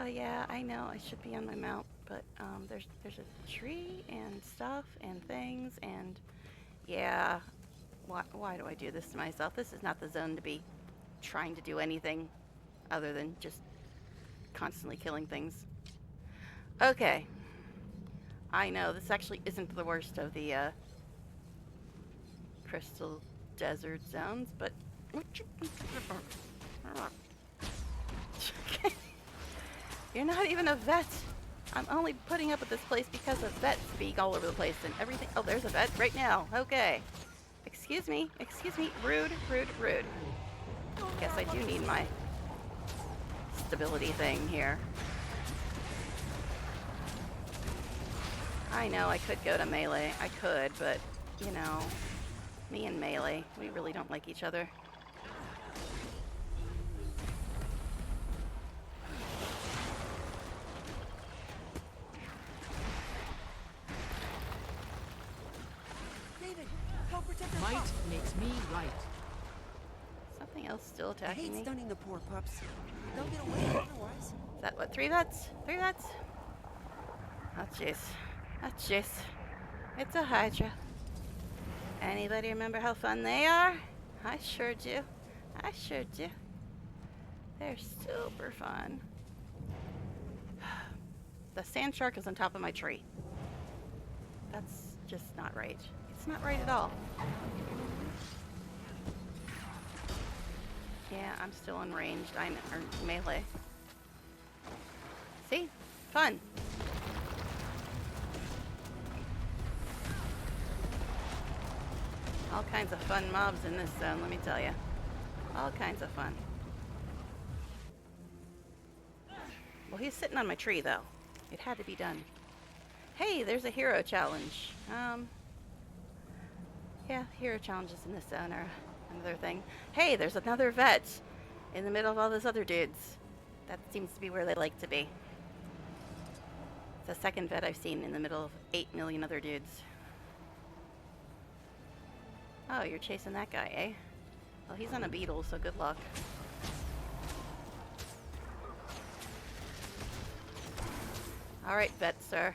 Yeah, I know. I should be on my mount, but there's a tree and stuff and things, and yeah. Why do I do this to myself? This is not the zone to be trying to do anything other than just constantly killing things. Okay. I know, this actually isn't the worst of the crystal desert zones, but you're not even a vet. I'm only putting up with this place because of vets being all over the place and everything. Oh, there's a vet right now. Okay. Excuse me. Excuse me. Rude, rude, rude. Guess I do need my stability thing here. I know I could go to melee. I could, but, you know, me and melee, we really don't like each other.
David, help protect our
Might
pups.
makes me right.
Something else still
I
attacking
hate
me? Is
stunning the poor pups. They'll get away otherwise.
that what, 3 vets? 3 vets? Oh, jeez. Oh, jeez. It's a Hydra. Anybody remember how fun they are? I sure do. I sure do. They're super fun. The sand shark is on top of my tree. That's just not right. It's not right at all. Yeah, I'm still unranged. Or melee. See? Fun. All kinds of fun mobs in this zone, let me tell you. All kinds of fun. Well, he's sitting on my tree, though. It had to be done. Hey, there's a hero challenge. Yeah, hero challenges in this zone are another thing. Hey, there's another vet in the middle of all those other dudes. That seems to be where they like to be. It's the second vet I've seen in the middle of 8 million other dudes. Oh, you're chasing that guy, eh? Well, he's on a beetle, so good luck. Alright, vet sir.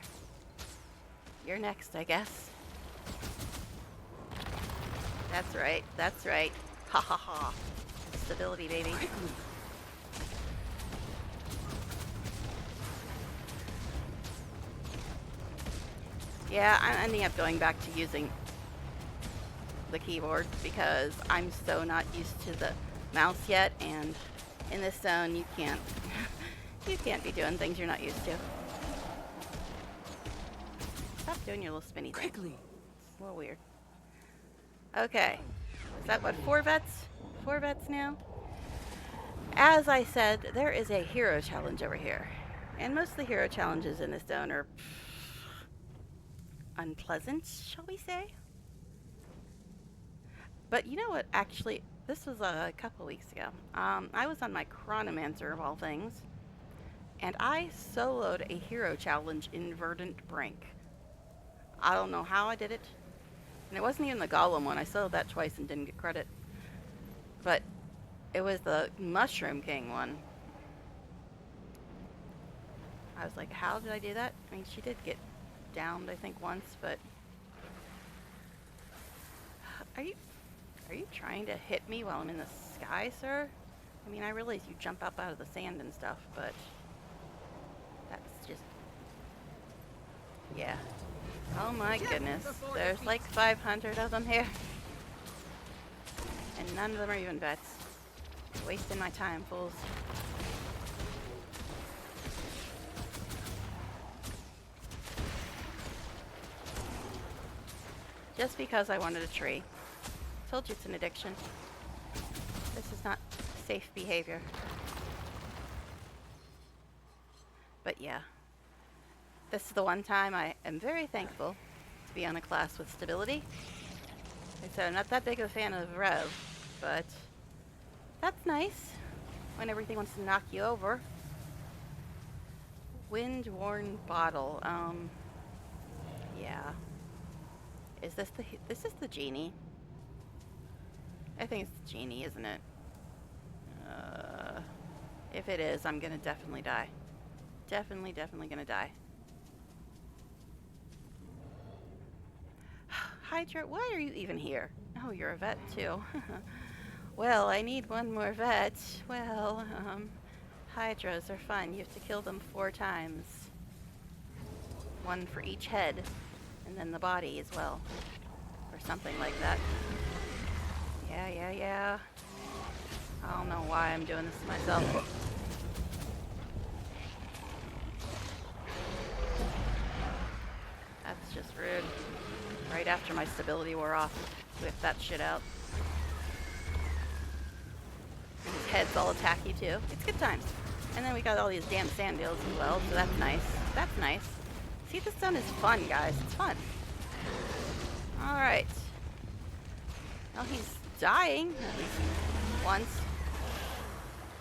You're next, I guess. That's right, that's right. Ha ha ha. Stability, baby. Yeah, I'm ending up going back to using the keyboard because I'm so not used to the mouse yet, and in this zone you can't you can't be doing things you're not used to. Stop doing your little spinny thing.
Quickly.
It's a little weird. Okay. Is that what, 4 vets? 4 vets now? As I said, there is a hero challenge over here. And most of the hero challenges in this zone are unpleasant, shall we say? But you know what, actually, this was a couple weeks ago. I was on my Chronomancer of all things, and I soloed a hero challenge in Verdant Brink. I don't know how I did it. And it wasn't even the Golem one. I soloed that twice and didn't get credit. But it was the Mushroom King one. I was like, how did I do that? I mean, she did get downed, I think, once, but... Are you trying to hit me while I'm in the sky, sir? I mean, I realize you jump up out of the sand and stuff, but... That's just... Yeah. Oh my goodness. There's like 500 of them here. And none of them are even vets. Wasting my time, fools. Just because I wanted a tree. Told you it's an addiction. This is not safe behavior. But yeah. This is the one time I am very thankful to be on a class with stability. And so I'm not that big of a fan of Rev, but that's nice when everything wants to knock you over. Wind-worn bottle. Yeah. Is this the genie? I think it's the genie, isn't it? If it is, I'm gonna definitely die. Definitely gonna die. Hydra, why are you even here? Oh, you're a vet too. Well, I need one more vet. Well, Hydras are fun. You have to kill them 4 times. 1 for each head, and then the body as well. Or something like that. Yeah. I don't know why I'm doing this to myself. That's just rude. Right after my stability wore off. Whip that shit out. And his heads all attack you too. It's good times. And then we got all these damn sand deals as well, so that's nice. That's nice. See, this zone is fun, guys. It's fun. Alright. Well, he's dying. At least once.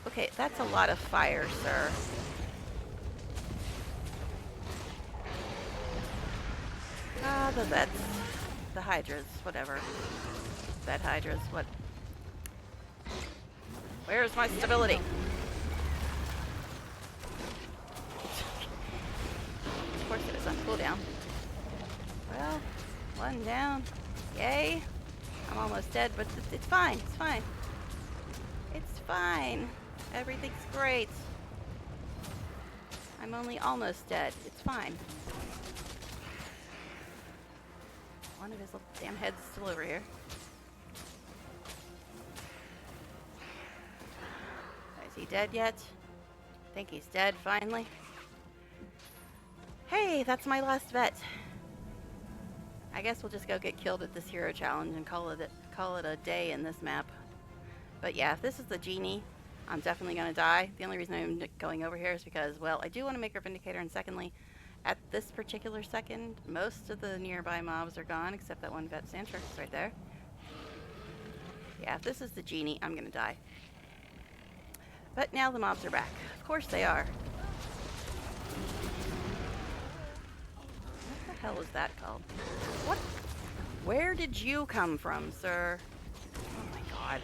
Okay, that's a lot of fire, sir. The vets. The hydras, whatever. Vet hydras, what? Where's my stability? Of course it was on cooldown. Well, 1 down. Yay. I'm almost dead, but it's fine. It's fine. It's fine. Everything's great. I'm only almost dead. It's fine. One of his little damn heads is still over here. Is he dead yet? I think he's dead, finally. Hey, that's my last vet. I guess we'll just go get killed at this hero challenge and call it a day in this map. But yeah, if this is the genie, I'm definitely going to die. The only reason I'm going over here is because, well, I do want to make her Vindicator, and secondly, at this particular second, most of the nearby mobs are gone, except that one vet Santrix right there. Yeah, if this is the genie, I'm going to die. But now the mobs are back. Of course they are. What the hell is that called? What? Where did you come from, sir? Oh my god.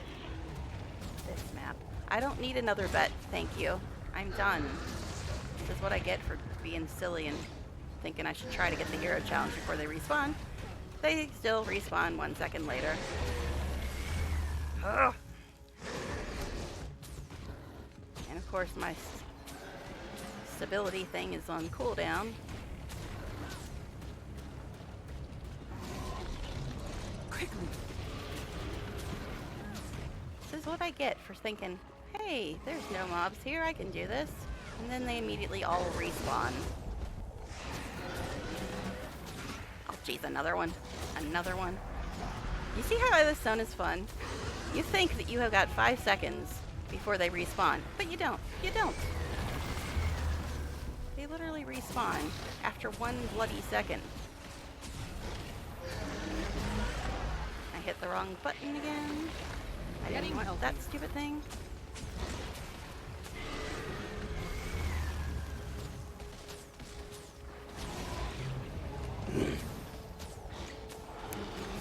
This map. I don't need another vet, thank you. I'm done. This is what I get for being silly and thinking I should try to get the hero challenge before they respawn. They still respawn 1 second later. Ugh. And of course my stability thing is on cooldown.
Quickly.
This is what I get for thinking, hey, there's no mobs here, I can do this. And then they immediately all respawn. Oh jeez, another one. Another one. You see how this zone is fun? You think that you have got 5 seconds before they respawn, but you don't. You don't. They literally respawn after 1 bloody second. I hit the wrong button again. I didn't want that stupid thing.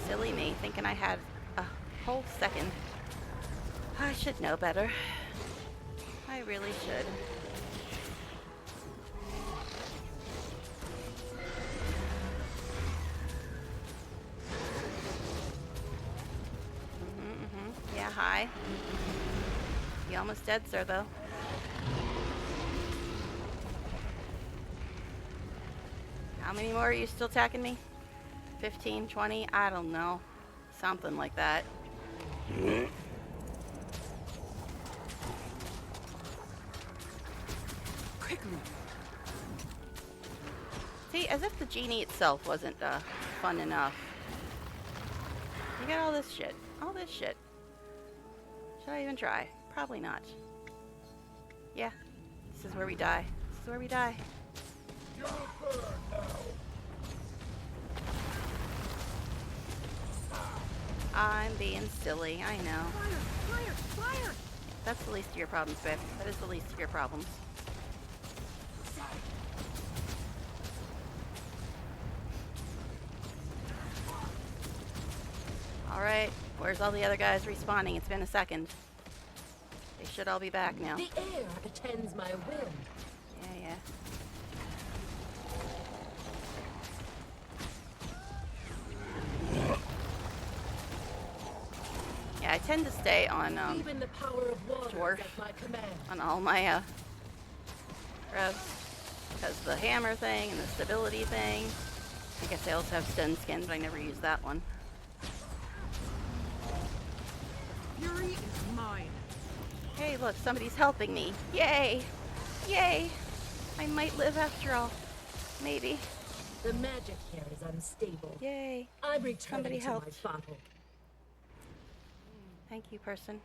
Silly me, thinking I had a whole second. I should know better. I really should. Yeah, hi. You almost dead, sir, though. How many more are you still attacking me? 15, 20? I don't know. Something like that.
Quickly.
See, as if the genie itself wasn't fun enough. You got all this shit. All this shit. Should I even try? Probably not. Yeah. This is where we die. This is where we die. I'm being silly, I know.
Fire! Fire! Fire!
That's the least of your problems, babe. That is the least of your problems. Alright, where's all the other guys respawning? It's been a second. They should all be back now.
The air attends my will.
Yeah. Yeah, I tend to stay on
Even the power of water
dwarf.
is at my command.
on all my revs, because the hammer thing and the stability thing. I guess I also have stun skin, but I never use that one.
Fury is mine.
Hey, look, somebody's helping me. Yay! Yay! I might live after all. Maybe.
The magic here is unstable.
Yay!
I'm returning
Somebody
to my
helped.
bottle.
Thank you, person.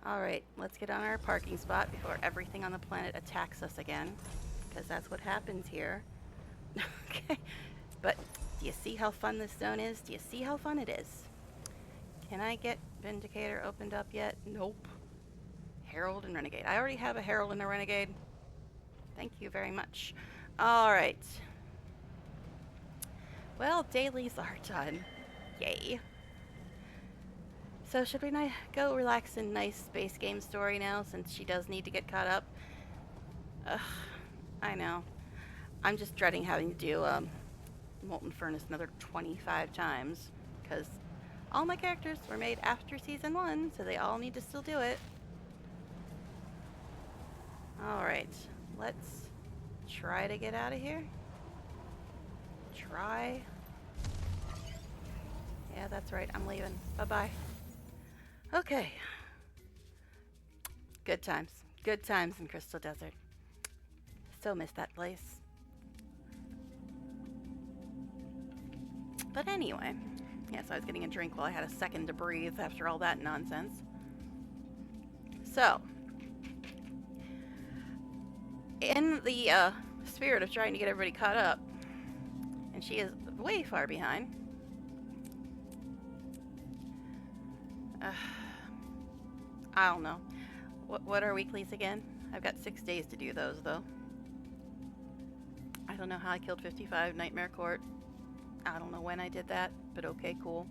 Alright, let's get on our parking spot before everything on the planet attacks us again. Because that's what happens here. Okay. But, do you see how fun this zone is? Do you see how fun it is? Can I get Vindicator opened up yet? Nope. Herald and Renegade. I already have a Herald and a Renegade. Thank you very much. Alright. Well, dailies are done. Yay. So should we go relax in nice space game story now, since she does need to get caught up? Ugh, I know. I'm just dreading having to do Molten Furnace another 25 times, because all my characters were made after Season 1, so they all need to still do it. Alright, let's try to get out of here. Try. Yeah, that's right, I'm leaving. Bye-bye. Okay. Good times. Good times in Crystal Desert. Still miss that place. But anyway. Yes, I was getting a drink while I had a second to breathe after all that nonsense. So. In the spirit of trying to get everybody caught up, and she is way far behind. I don't know. What are weeklies again? I've got 6 days to do those, though. I don't know how I killed 55 Nightmare Court. I don't know when I did that, but okay, cool.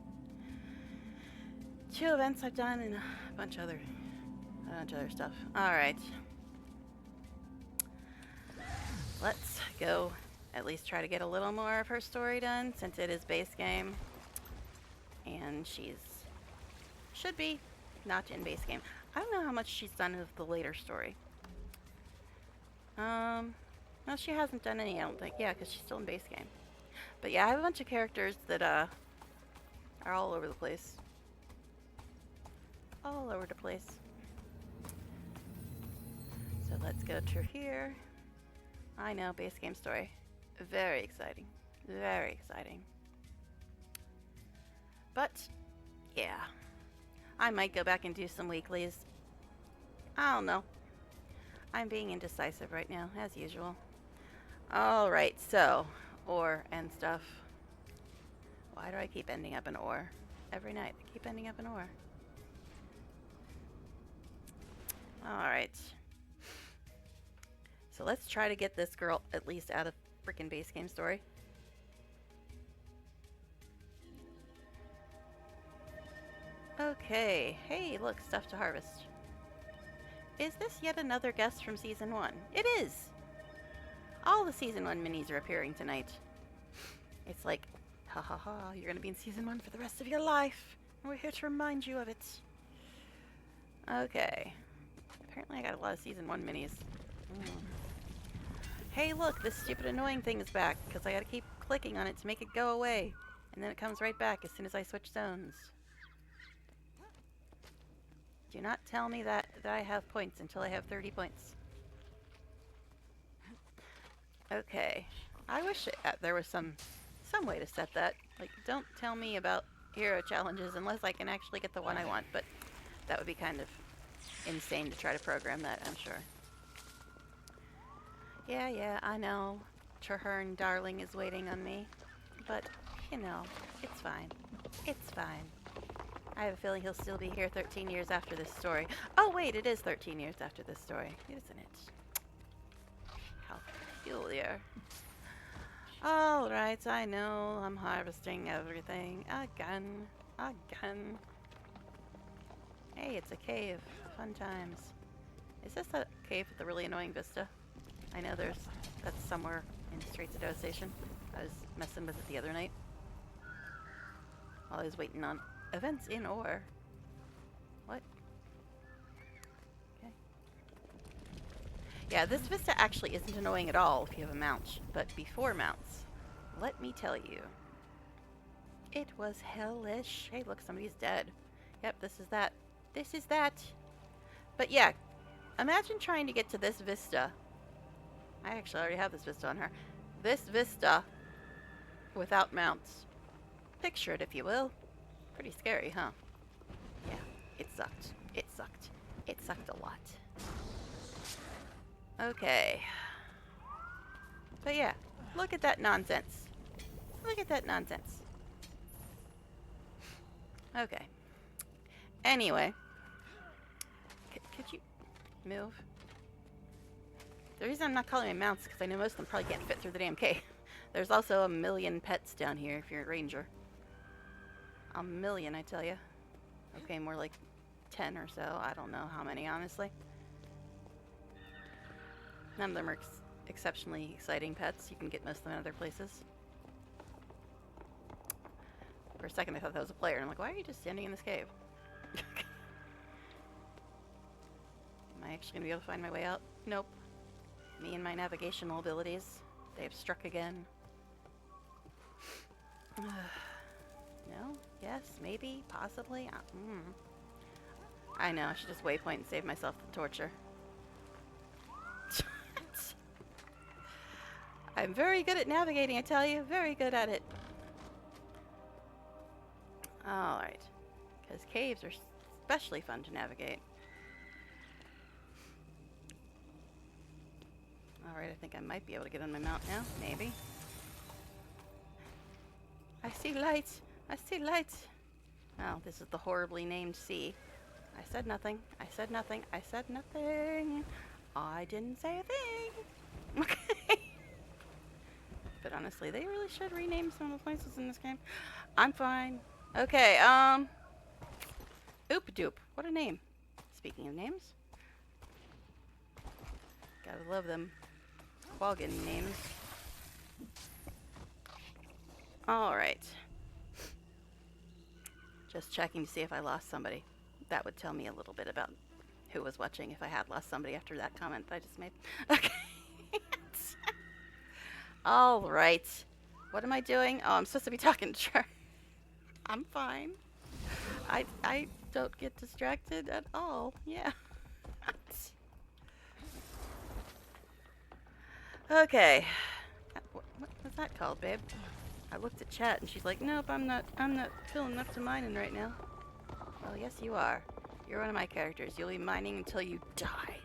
2 events I've done and a bunch of other stuff. Alright. Let's go at least try to get a little more of her story done since it is base game. And should be not in base game. I don't know how much she's done of the later story. No, she hasn't done any, I don't think. Yeah, because she's still in base game. But yeah, I have a bunch of characters that are all over the place. All over the place. So let's go to here. I know, base game story. Very exciting. Very exciting. But, yeah. I might go back and do some weeklies. I don't know. I'm being indecisive right now, as usual. Alright, so, ore and stuff. Why do I keep ending up in ore? Every night, I keep ending up in ore. Alright. So let's try to get this girl at least out of freaking base game story. Okay. Hey, look, stuff to harvest. Is this yet another guest from Season 1? It is! All the Season 1 minis are appearing tonight. It's like, ha ha ha, you're gonna be in Season 1 for the rest of your life. And we're here to remind you of it. Okay. Apparently I got a lot of Season 1 minis. Hey look, this stupid annoying thing is back, because I gotta keep clicking on it to make it go away. And then it comes right back as soon as I switch zones. Do not tell me that I have points until I have 30 points. Okay. I wish there was some way to set that. Like, don't tell me about hero challenges unless I can actually get the one I want, but that would be kind of insane to try to program that, I'm sure. Yeah, I know. Traherne Darling is waiting on me. But, you know, it's fine. It's fine. I have a feeling he'll still be here 13 years after this story. Oh, wait, it is 13 years after this story, isn't it? How peculiar. Alright, I know. I'm harvesting everything. Again. Hey, it's a cave. Fun times. Is this a cave with a really annoying vista? I know that's somewhere in Streets of Devastation. I was messing with it the other night while I was waiting on events in ore. What? Okay. Yeah, this vista actually isn't annoying at all if you have a mount, but before mounts, let me tell you, it was hellish. Hey, look, somebody's dead. Yep, this is that. This is that. But yeah, imagine trying to get to this vista. I actually already have this vista on her. This vista without mounts. Picture it, if you will. Pretty scary, huh? Yeah, it sucked. It sucked. It sucked a lot. Okay. But yeah, look at that nonsense. Look at that nonsense. Okay. Anyway. Could you move? The reason I'm not calling them mounts is because I know most of them probably can't fit through the damn cave. There's also a million pets down here if you're a ranger. A million, I tell you. Okay, more like 10 or so. I don't know how many, honestly. None of them are exceptionally exciting pets. You can get most of them in other places. For a second, I thought that was a player. And I'm like, why are you just standing in this cave? Am I actually going to be able to find my way out? Nope. Me and my navigational abilities. They have struck again. No? Yes? Maybe? Possibly? I know. I should just waypoint and save myself the torture. I'm very good at navigating, I tell you. Very good at it. Alright. Because caves are especially fun to navigate. Alright, I think I might be able to get on my mount now. Maybe. I see lights! I see lights! Oh, this is the horribly named sea. I said nothing. I said nothing. I said nothing. I didn't say a thing. Okay. But honestly, they really should rename some of the places in this game. I'm fine. Okay, Oop-doop. What a name. Speaking of names. Gotta love them. while getting names. Alright. Just checking to see if I lost somebody. That would tell me a little bit about who was watching if I had lost somebody after that comment that I just made. Okay. Alright. What am I doing? Oh, I'm supposed to be talking to her. I'm fine. I don't get distracted at all. Yeah. Okay. What's that called, babe? I looked at chat and she's like, nope, I'm not feeling up to mining right now. Well, yes you are. You're one of my characters. You'll be mining until you die.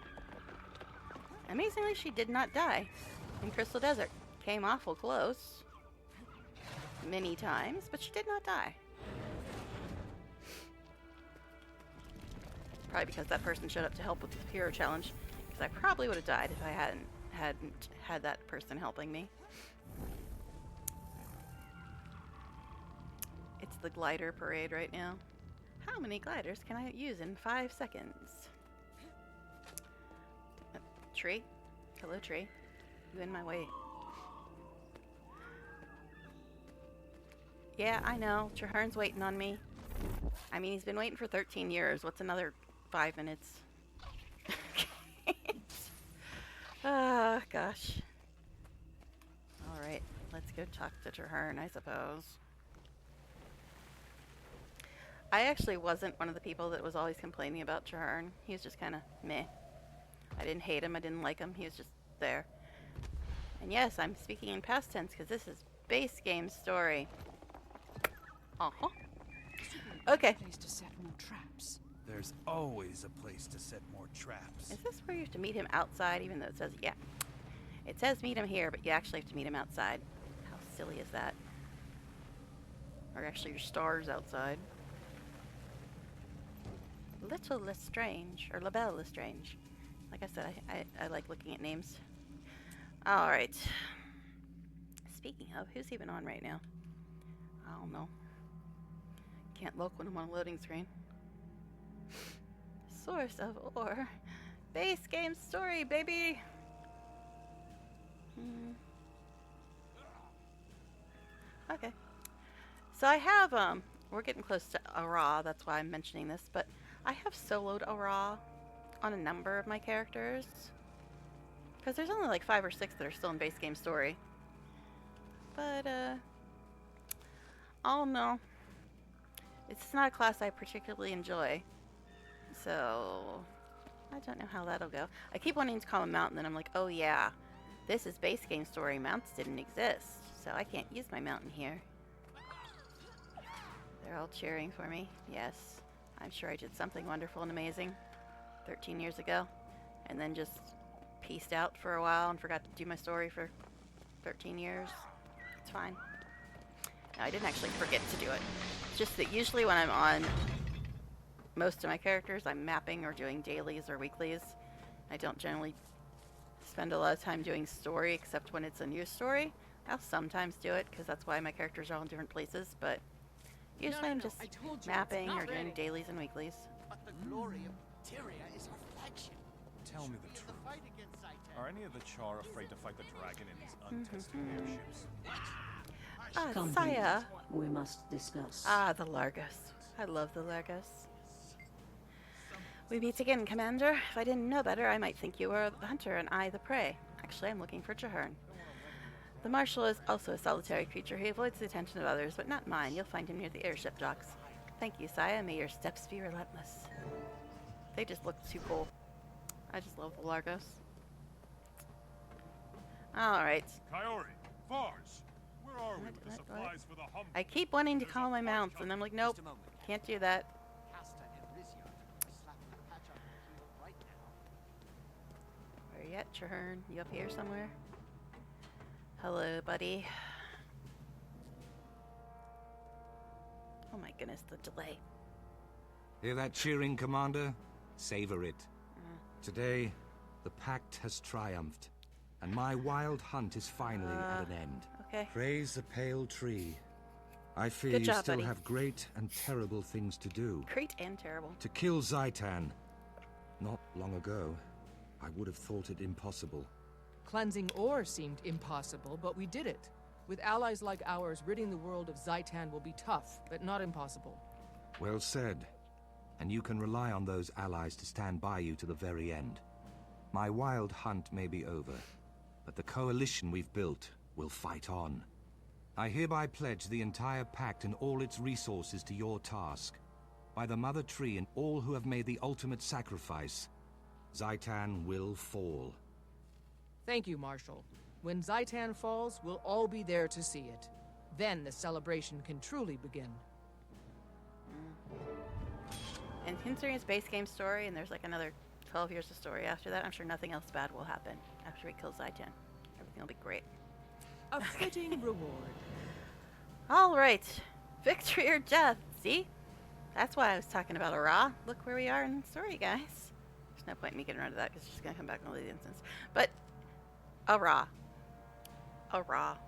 Amazingly, she did not die in Crystal Desert. Came awful close. Many times, but she did not die. Probably because that person showed up to help with the hero challenge. Because I probably would have died if I hadn't had that person helping me. It's the glider parade right now. How many gliders can I use in 5 seconds? Tree? Hello, tree. You in my way. Yeah, I know. Trahern's waiting on me. I mean, he's been waiting for 13 years. What's another 5 minutes? Ah, gosh. Alright, let's go talk to Trahern, I suppose. I actually wasn't one of the people that was always complaining about Trahern. He was just kind of meh. I didn't hate him, I didn't like him, he was just there. And yes, I'm speaking in past tense because this is base game story. Uh-huh. Okay.
Place to set more traps.
There's always a place to set more traps.
Is this where you have to meet him outside, even though it says, yeah. It says meet him here, but you actually have to meet him outside. How silly is that? Or actually your star's outside. Little Lestrange, or LaBelle Lestrange. Like I said, I like looking at names. Alright. Speaking of, who's even on right now? I don't know. Can't look when I'm on a loading screen. Source of ore. Base game story, baby! Okay. So I have, we're getting close to Ara, that's why I'm mentioning this, but I have soloed Ara on a number of my characters. Because there's only like 5 or 6 that are still in base game story. But, I don't know. It's not a class I particularly enjoy. So, I don't know how that'll go. I keep wanting to call him Mountain, and then I'm like, oh yeah, this is base game story. Mounts didn't exist, so I can't use my Mountain here. They're all cheering for me. Yes, I'm sure I did something wonderful and amazing 13 years ago, and then just peaced out for a while and forgot to do my story for 13 years. It's fine. No, I didn't actually forget to do it. It's just that usually when I'm on most of my characters, I'm mapping or doing dailies or weeklies. I don't generally spend a lot of time doing story, except when it's a new story. I'll sometimes do it, because that's why my characters are all in different places, but usually I'm just mapping or doing dailies and weeklies.
But the glory of Tyria is our flagship.
Tell me the truth. Are any of the Char afraid to fight the dragon in these untested airships?
Ah,
Come,
Saya.
we must discuss.
Ah, the Largos. I love the Largos. We meet again, Commander. If I didn't know better, I might think you were the hunter and I the prey. Actually, I'm looking for Trahern. The Marshal is also a solitary creature. He avoids the attention of others, but not mine. You'll find him near the airship docks. Thank you, Saya. May your steps be relentless. They just look too cool. I just love the Largos. Alright.
Coyote, Vars, where are we with the supplies for the hum?
I keep wanting to call my mounts, and I'm like, nope, can't do that. Where you at, Trahern? You up here somewhere? Hello, buddy. Oh my goodness, the delay.
Hear that cheering, Commander? Savor it. Today, the Pact has triumphed, and my wild hunt is finally at an end.
Okay.
Praise the pale tree. I fear
Good
you
job,
still
buddy.
have great and terrible things to do.
Great and terrible.
To kill Zaitan. Not long ago, I would have thought it impossible.
Cleansing ore seemed impossible, but we did it. With allies like ours, ridding the world of Zaitan will be tough, but not impossible.
Well said. And you can rely on those allies to stand by you to the very end. My wild hunt may be over, but the coalition we've built will fight on. I hereby pledge the entire pact and all its resources to your task. By the Mother Tree and all who have made the ultimate sacrifice, Zaitan will fall.
Thank you, Marshal. When Zaitan falls, we'll all be there to see it. Then the celebration can truly begin.
And considering it's base game story, and there's like another 12 years of story after that, I'm sure nothing else bad will happen after he kills Zaitan. Everything will be great.
A fitting reward.
Alright. Victory or death. See? That's why I was talking about Ara. Look where we are in the story, guys. There's no point in me getting rid of that because she's going to come back in all the instance. But, Ara. Ara.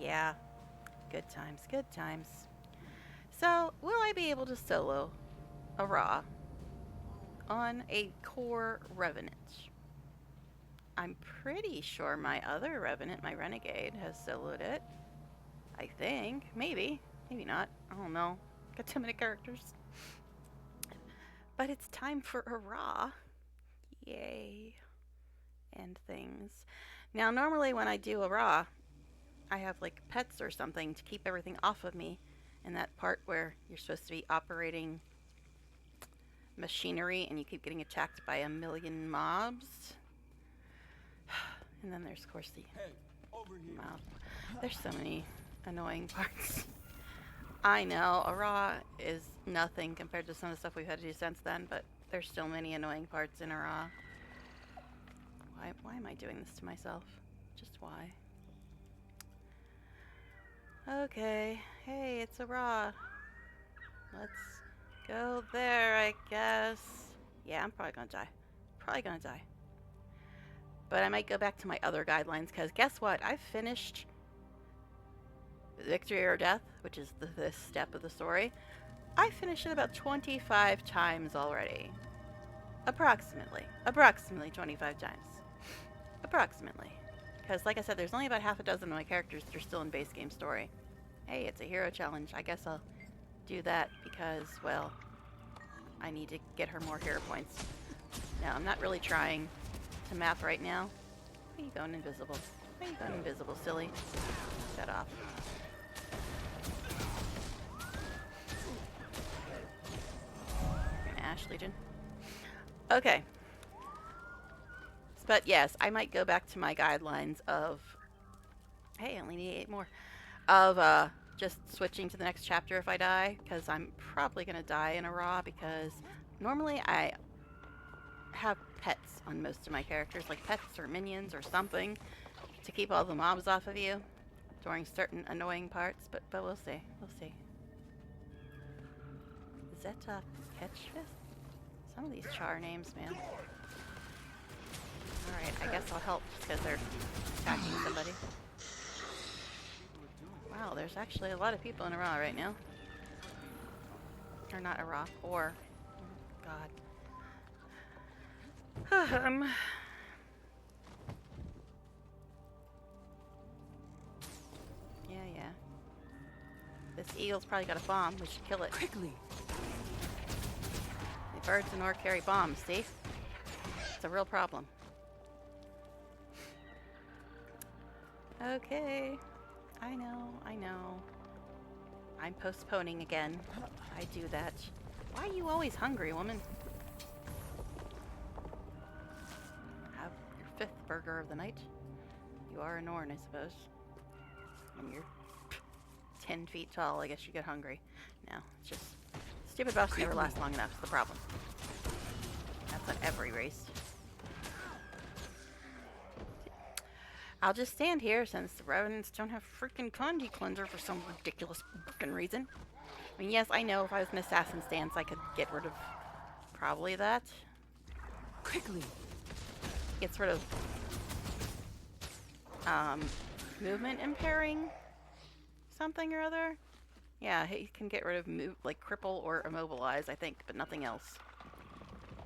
Yeah. Good times, good times. So, will I be able to solo Ara on a core Revenant? I'm pretty sure my other Revenant, my Renegade, has soloed it. I think. Maybe. Maybe not. I don't know. Got too many characters. But it's time for Ara. Yay. And things. Now, normally when I do Ara, I have like pets or something to keep everything off of me. In that part where you're supposed to be operating machinery and you keep getting attacked by a million mobs. And then there's, of course, the mob. There's so many annoying parts. I know, Ara is nothing compared to some of the stuff we've had to do since then, but there's still many annoying parts in Ara. Why am I doing this to myself? Just why? Okay, hey, it's Ara. Let's go there, I guess. Yeah, I'm probably gonna die. Probably gonna die. But I might go back to my other guidelines, because guess what? I've finished Victory or Death, which is this step of the story. I finished it about 25 times already. Approximately. Approximately 25 times. Approximately. Because, like I said, there's only about half a dozen of my characters that are still in base game story. Hey, it's a hero challenge. I guess I'll do that because, well, I need to get her more hero points. Now, I'm not really trying to map right now. Why are you going invisible? Why are you going invisible, silly? Shut off. Ash Legion. Okay. But yes, I might go back to my guidelines of, hey, I only need 8 more, of just switching to the next chapter if I die, because I'm probably going to die in Ara, because normally I have pets on most of my characters, like pets or minions or something, to keep all the mobs off of you during certain annoying parts, but we'll see, we'll see. Is that Catchfist? Some of these char names, man. Alright, I guess I'll help just because they're attacking somebody. Wow, there's actually a lot of people in Ara right now. Or not Ara, or... Oh, God. Yeah. This eagle's probably got a bomb. We should kill it.
Quickly!
The birds in Or carry bombs, see? It's a real problem. Okay. I know. I'm postponing again. I do that. Why are you always hungry, woman? Have your 5th burger of the night. You are a Norn, I suppose. When you're 10 feet tall, I guess you get hungry. No, it's just... Stupid buffs never last long enough, is the problem. That's on every race. I'll just stand here since the Revenants don't have freaking Condi Cleanser for some ridiculous freaking reason. I mean, yes, I know if I was an assassin stance, I could get rid of probably that.
Quickly!
Gets rid of movement impairing something or other. Yeah, he can get rid of like cripple or immobilize, I think, but nothing else.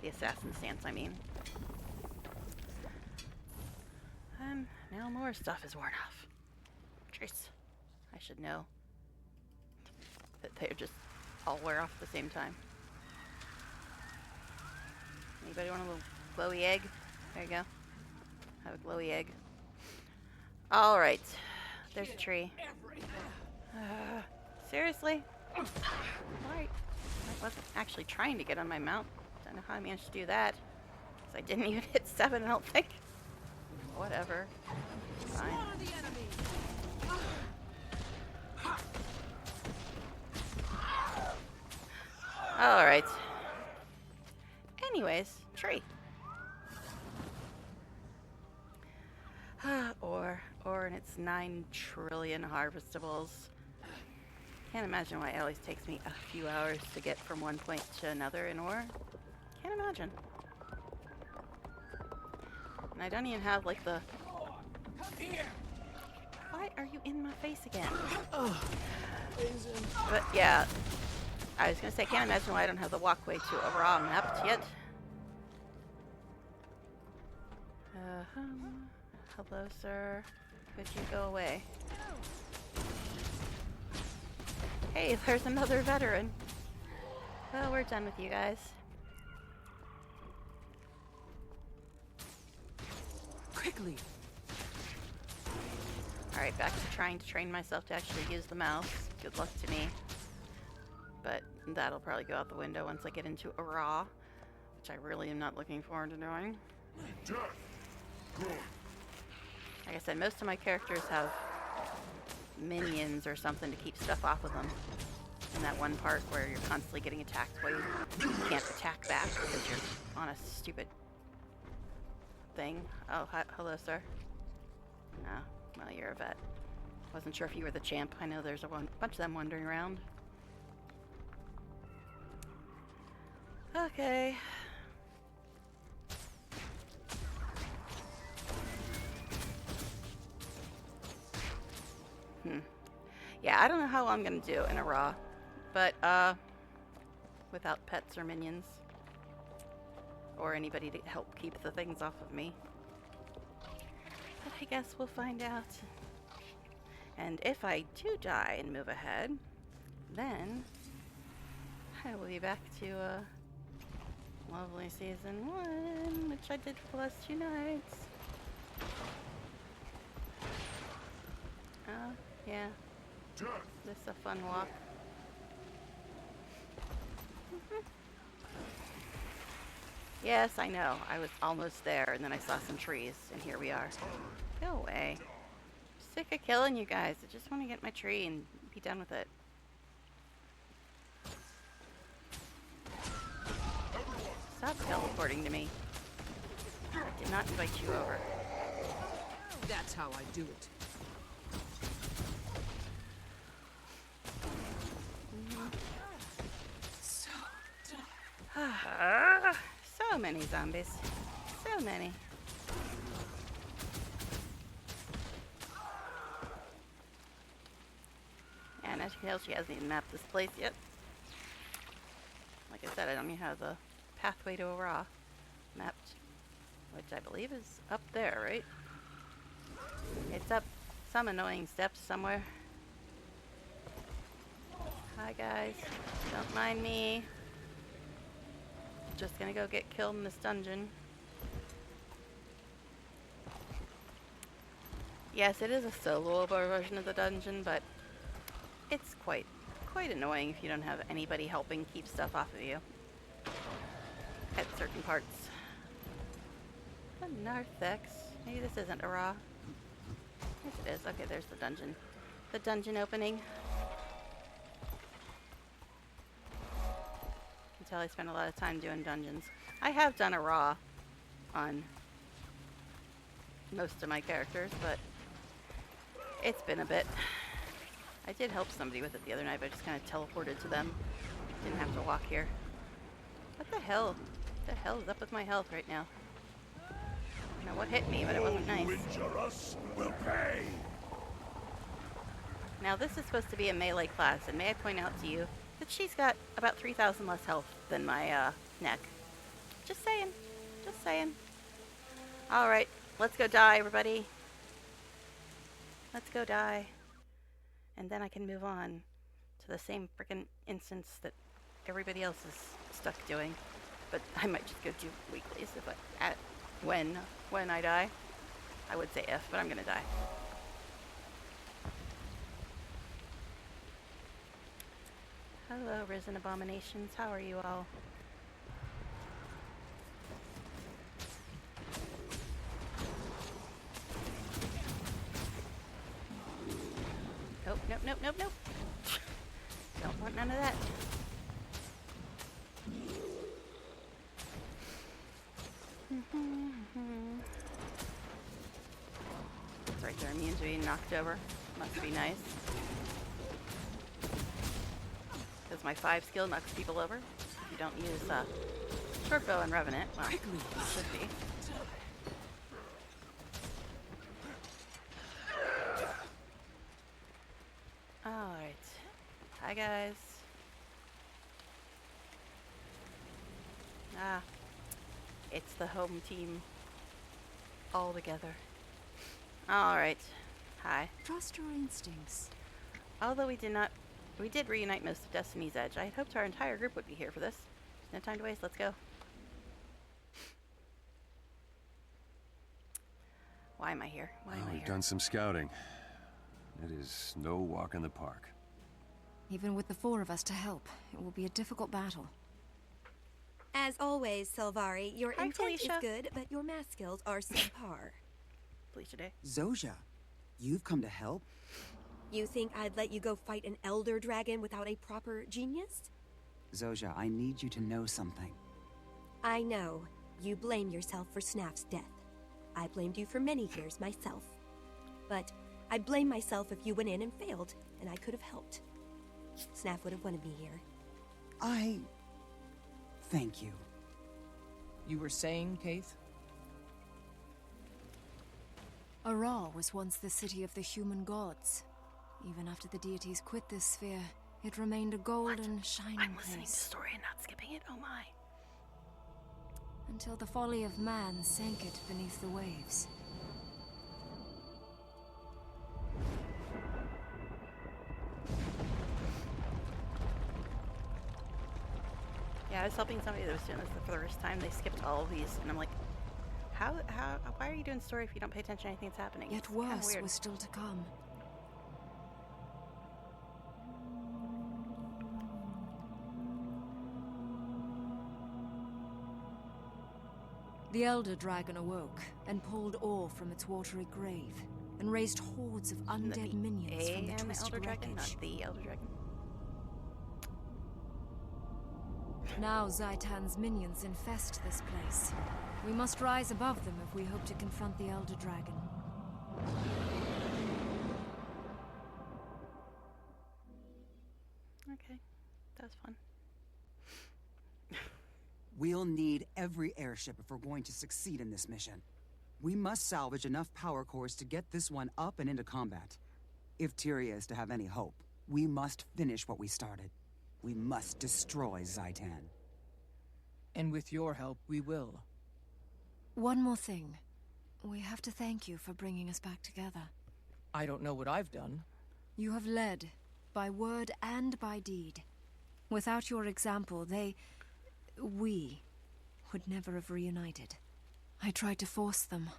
The assassin stance, I mean. And now more stuff is worn off. Jeez. I should know that they just all wear off at the same time. Anybody want a little glowy egg? There you go. Have a glowy egg. Alright. There's a tree. Seriously? Why? I wasn't actually trying to get on my mount. Don't know how I managed to do that. Because I didn't even hit 7, I don't think. Whatever. Fine. Alright. Anyways, tree. Ore and its 9 trillion harvestables. Can't imagine why it always takes me a few hours to get from one point to another in ore. Can't imagine. And I don't even have like the... Why are you in my face again? But yeah, I was gonna say, can't imagine why I don't have the walkway to a raw mapped yet. Hello, sir. Could you go away? Hey, there's another veteran. Well, we're done with you guys.
Quickly.
Alright, back to trying to train myself to actually use the mouse. Good luck to me. But that'll probably go out the window once I get into a raw, which I really am not looking forward to doing. Like I said, most of my characters have minions or something to keep stuff off of them. In that one part where you're constantly getting attacked while you can't attack back because you're on a stupid thing. Oh, hello, sir. Oh, well, you're a vet. Wasn't sure if you were the champ. I know there's a bunch of them wandering around. Okay. Yeah, I don't know how I'm gonna do in a raw, but without pets or minions or anybody to help keep the things off of me. But I guess we'll find out. And if I do die and move ahead, then I will be back to lovely season 1, which I did for the last 2 nights. Oh, yeah. This is a fun walk. Yes, I know. I was almost there, and then I saw some trees, and here we are. Go away. Sick of killing you guys. I just want to get my tree and be done with it. Stop teleporting to me. I did not invite you over.
That's how I do it.
So many zombies. So many. And as you can tell, she hasn't even mapped this place yet. Like I said, I don't even have the pathway to a raw mapped, which I believe is up there, right? It's up some annoying steps somewhere. Hi guys, don't mind me. Just gonna go get killed in this dungeon. Yes, it is a soloable version of the dungeon, but it's quite annoying if you don't have anybody helping keep stuff off of you at certain parts. A narthex. Maybe this isn't a raw. Yes, it is. Okay, there's the dungeon. The dungeon opening. Until I spend a lot of time doing dungeons. I have done a raw on most of my characters, but it's been a bit. I did help somebody with it the other night, but I just kind of teleported to them. Didn't have to walk here. What the hell? What the hell is up with my health right now? I don't know what hit me, but it wasn't nice.
Will pay.
Now this is supposed to be a melee class, and may I point out to you that she's got about 3,000 less health than my neck. Just saying. Just saying. Alright, let's go die, everybody. Let's go die. And then I can move on to the same freaking instance that everybody else is stuck doing. But I might just go do weeklies if when I die. I would say if, but I'm gonna die. Hello, Risen Abominations. How are you all? Nope, nope, nope, nope, nope. Don't want none of that. That's right, they're immune to being knocked over. Must be nice. Because my 5 skill knocks people over. If you don't use short bow and revenant, well, it should be. Alright. Hi, guys. Ah. It's the home team all together. Alright. Hi.
Trust your instincts.
Although we did reunite most of Destiny's Edge. I had hoped our entire group would be here for this. No time to waste, let's go. Why am I here? Why am I
We've
here?
done some scouting. It is no walk in the park.
Even with the 4 of us to help, it will be a difficult battle.
As always, Selvari, your
Hi,
intent
Felicia.
is good, but your math skills are subpar.
Felicia Day.
Zoja, you've come to help?
You think I'd let you go fight an elder dragon without a proper genius?
Zoja, I need you to know something.
I know. You blame yourself for Snaf's death. I blamed you for many years myself. But I'd blame myself if you went in and failed, and I could have helped. Snaf would have wanted me here.
Thank you.
You were saying, Kaith?
Ara was once the city of the human gods. Even after the deities quit this sphere, it remained a golden, shining
I'm listening to
place.
story and not skipping it. Oh my.
Until the folly of man sank it beneath the waves.
Yeah, I was helping somebody that was doing this for the first time. They skipped all of these, and I'm like, why are you doing story if you don't pay attention to anything that's happening?
Yet
It's kinda
worse
weird.
was still to come. The Elder Dragon awoke and pulled ore from its watery grave, and raised hordes of
Isn't that
undead
the
minions
A
from the
and the
twisted
Elder Dragon,
wreckage.
not the Elder Dragon.
Now Zaitan's minions infest this place. We must rise above them if we hope to confront the Elder Dragon.
Okay, that was fun.
We'll need every airship if we're going to succeed in this mission. We must salvage enough power cores to get this one up and into combat. If Tyria is to have any hope, we must finish what we started. We must destroy Zaitan.
And with your help, we will.
One more thing. We have to thank you for bringing us back together.
I don't know what I've done.
You have led, by word and by deed. Without your example, we would never have reunited. I tried to force them.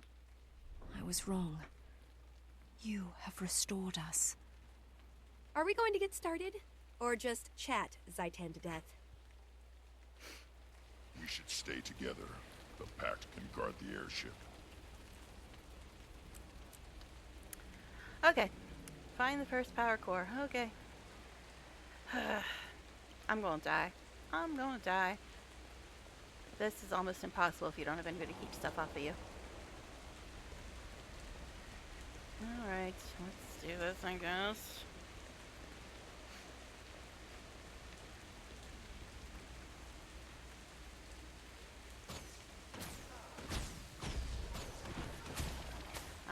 I was wrong. You have restored us.
Are we going to get started? Or just chat Zaitan to death?
We should stay together. The Pact can guard the airship.
Okay, find the first power core. Okay. I'm gonna die. I'm gonna die. This is almost impossible if you don't have anybody to keep stuff off of you. Alright, let's do this, I guess.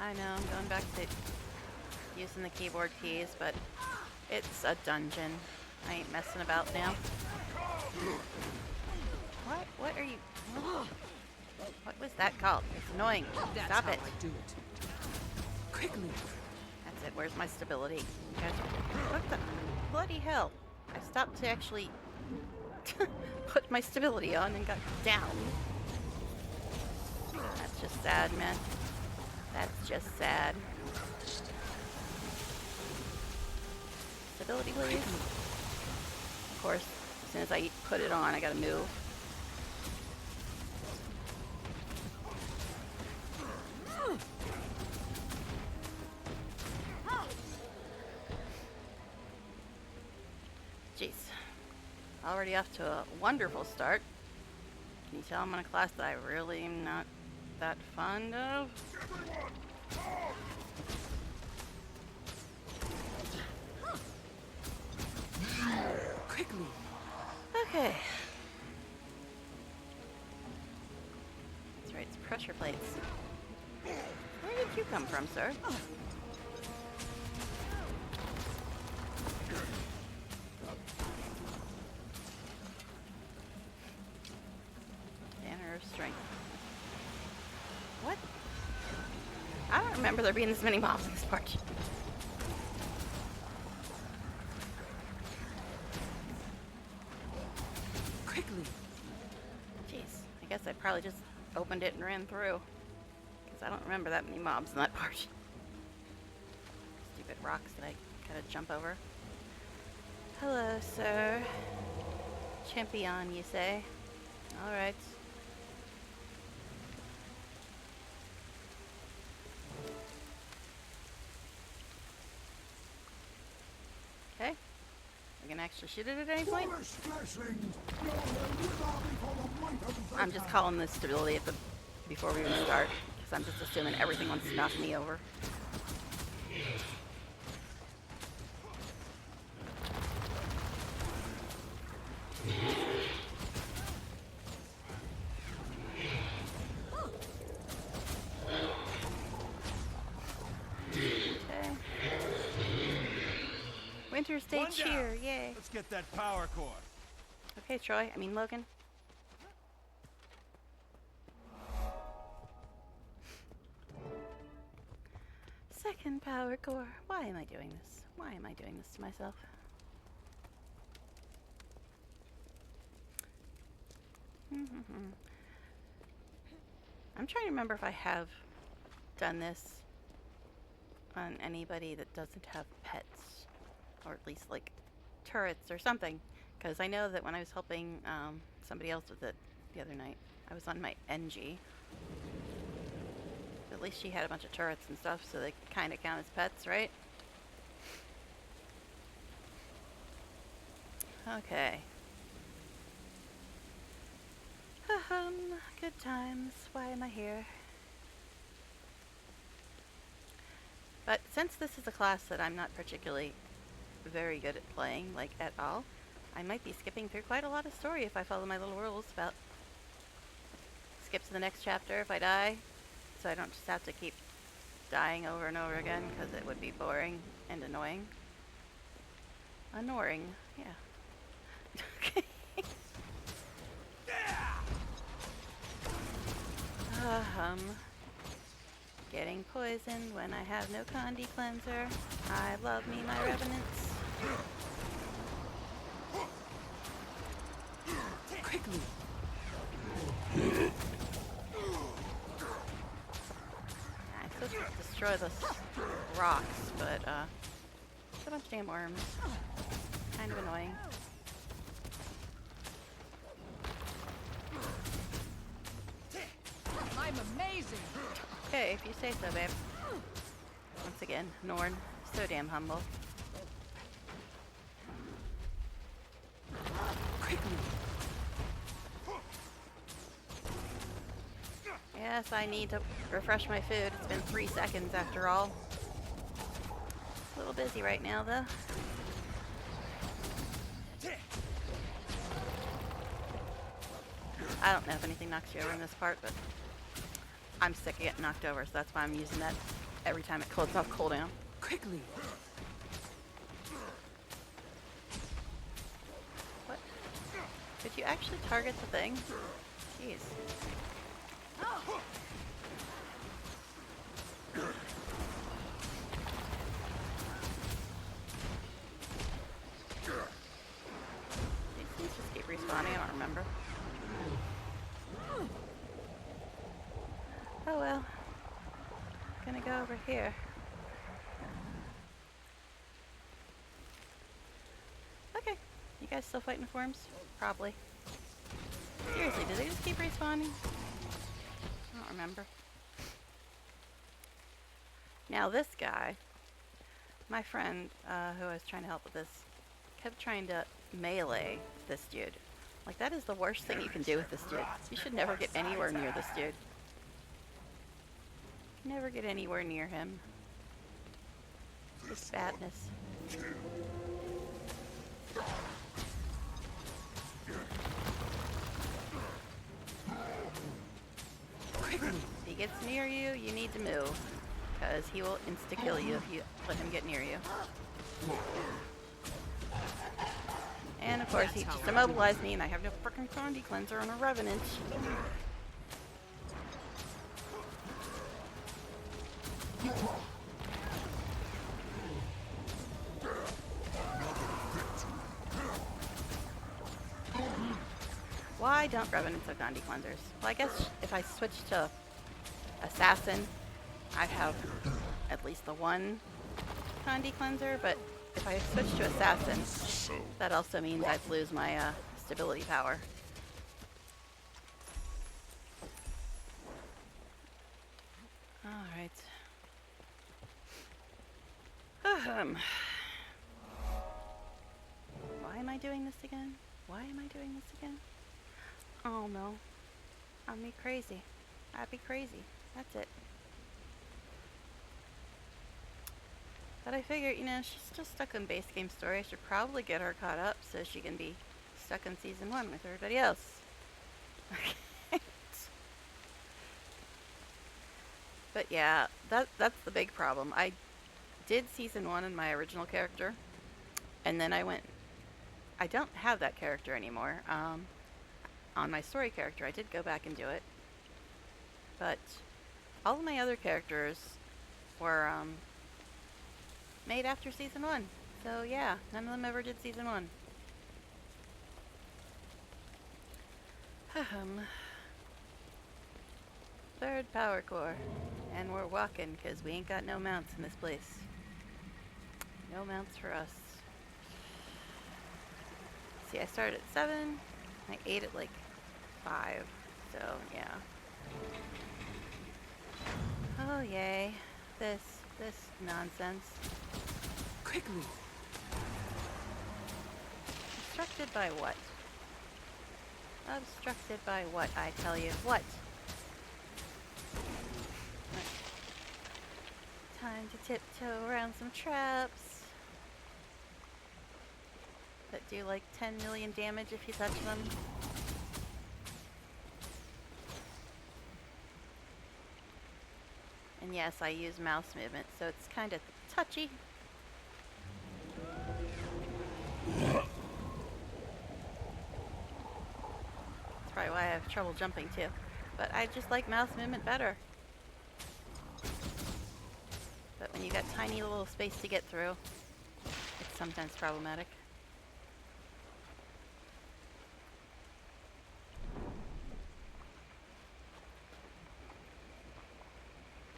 I know, I'm going back to using the keyboard keys, but it's a dungeon. I ain't messing about now. What? What are you... What was that called? It's annoying.
That's
Stop
how
it.
I do it. Quickly.
That's That's it. Where's my stability? Guys, what the bloody hell? I stopped to actually put my stability on and got down. That's just sad, man. That's just sad. Stability, please. Of course, as soon as I put it on, I gotta move. Jeez. Already off to a wonderful start. Can you tell I'm in a class that I really am not that fond of?
Quickly.
Okay. That's right, it's pressure plates. Where did you come from, sir? Banner of strength. What? I don't remember there being this many mobs in this part.
Quickly.
Jeez, I guess I probably just opened it and ran through. Because I don't remember that many mobs in that part. Stupid rocks that I gotta jump over. Hello, sir. Champion, you say? Alright. Okay. We can actually shoot it at any point? I'm just calling this stability at the before we even start, because I'm just assuming everything wants to knock me over. Okay. Winter Day cheer, yay.
Let's get that power core.
Okay, Troy, I mean Logan. Second power core. Why am I doing this? Why am I doing this to myself? I'm trying to remember if I have done this on anybody that doesn't have pets, or at least like turrets or something, because I know that when I was helping somebody else with it the other night, I was on my NG. At least she had a bunch of turrets and stuff, so they kind of count as pets, right? Okay. Good times. Why am I here? But since this is a class that I'm not particularly very good at playing, like at all, I might be skipping through quite a lot of story if I follow my little rules about skip to the next chapter if I die, so I don't just have to keep dying over and over again, because it would be boring and annoying. Annoying, yeah. Okay. Getting poisoned when I have no Condi cleanser. I love me my revenants.
Quickly.
I'm supposed to destroy those rocks, but it's a bunch of damn worms. Kind of annoying.
I'm amazing.
Okay, if you say so, babe. Once again, Norn, so damn humble.
Quickly.
Yes, I need to refresh my food. It's been 3 seconds after all. A little busy right now, though. I don't know if anything knocks you over in this part, but I'm sick of getting knocked over, so that's why I'm using that every time it comes off cooldown.
Quickly.
What? Did you actually target the thing? Jeez. respawning? I don't remember. Oh well. Gonna go over here. Okay. You guys still fighting forms? Probably. Seriously, do they just keep respawning? I don't remember. Now this guy, my friend who I was trying to help with this, kept trying to melee this dude. Like, that is the worst thing you can do with this dude. You should never get anywhere near this dude. Never get anywhere near him. It's badness. If he gets near you, you need to move. Because he will insta-kill you if you let him get near you. And of course, he just immobilized me, and I have no frickin' Condi Cleanser on a Revenant. Why don't Revenants have Condi Cleansers? Well, I guess if I switch to Assassin, I'd have at least the one Condi Cleanser, but if I switch to Assassin, that also means I'd lose my stability power. Alright. Why am I doing this again? Why am I doing this again? Oh no. I'd be crazy. I'd be crazy. That's it. But I figured, you know, she's still stuck on base game story. I should probably get her caught up so she can be stuck in season 1 with everybody else. But yeah, that's the big problem. I did season 1 in my original character, and then I don't have that character anymore. On my story character, I did go back and do it, but all of my other characters were made after season 1. So yeah, none of them ever did season 1. Third power core. And we're walking because we ain't got no mounts in this place. No mounts for us. See, I started at 7. I ate at like 5. So yeah. Oh yay. This nonsense.
Quickly!
Obstructed by what? Obstructed by what, I tell you? What? Time to tiptoe around some traps that do like 10 million damage if you touch them. And yes, I use mouse movement, so it's kind of touchy. That's probably why I have trouble jumping too. But I just like mouse movement better. But when you got tiny little space to get through, it's sometimes problematic.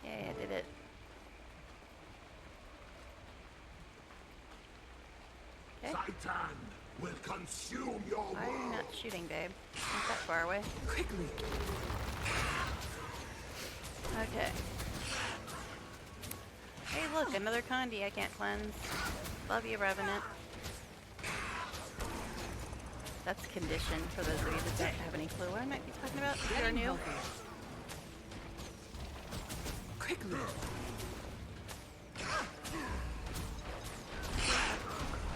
Yay, I did it. Okay.
Titan will consume your
Why are you
world.
not shooting, babe? Not that far away.
Quickly!
Okay. Hey, look, another Condi I can't cleanse. Love you, Revenant. That's condition for those of you that don't have any clue what I might be talking about. If you're new.
Quickly!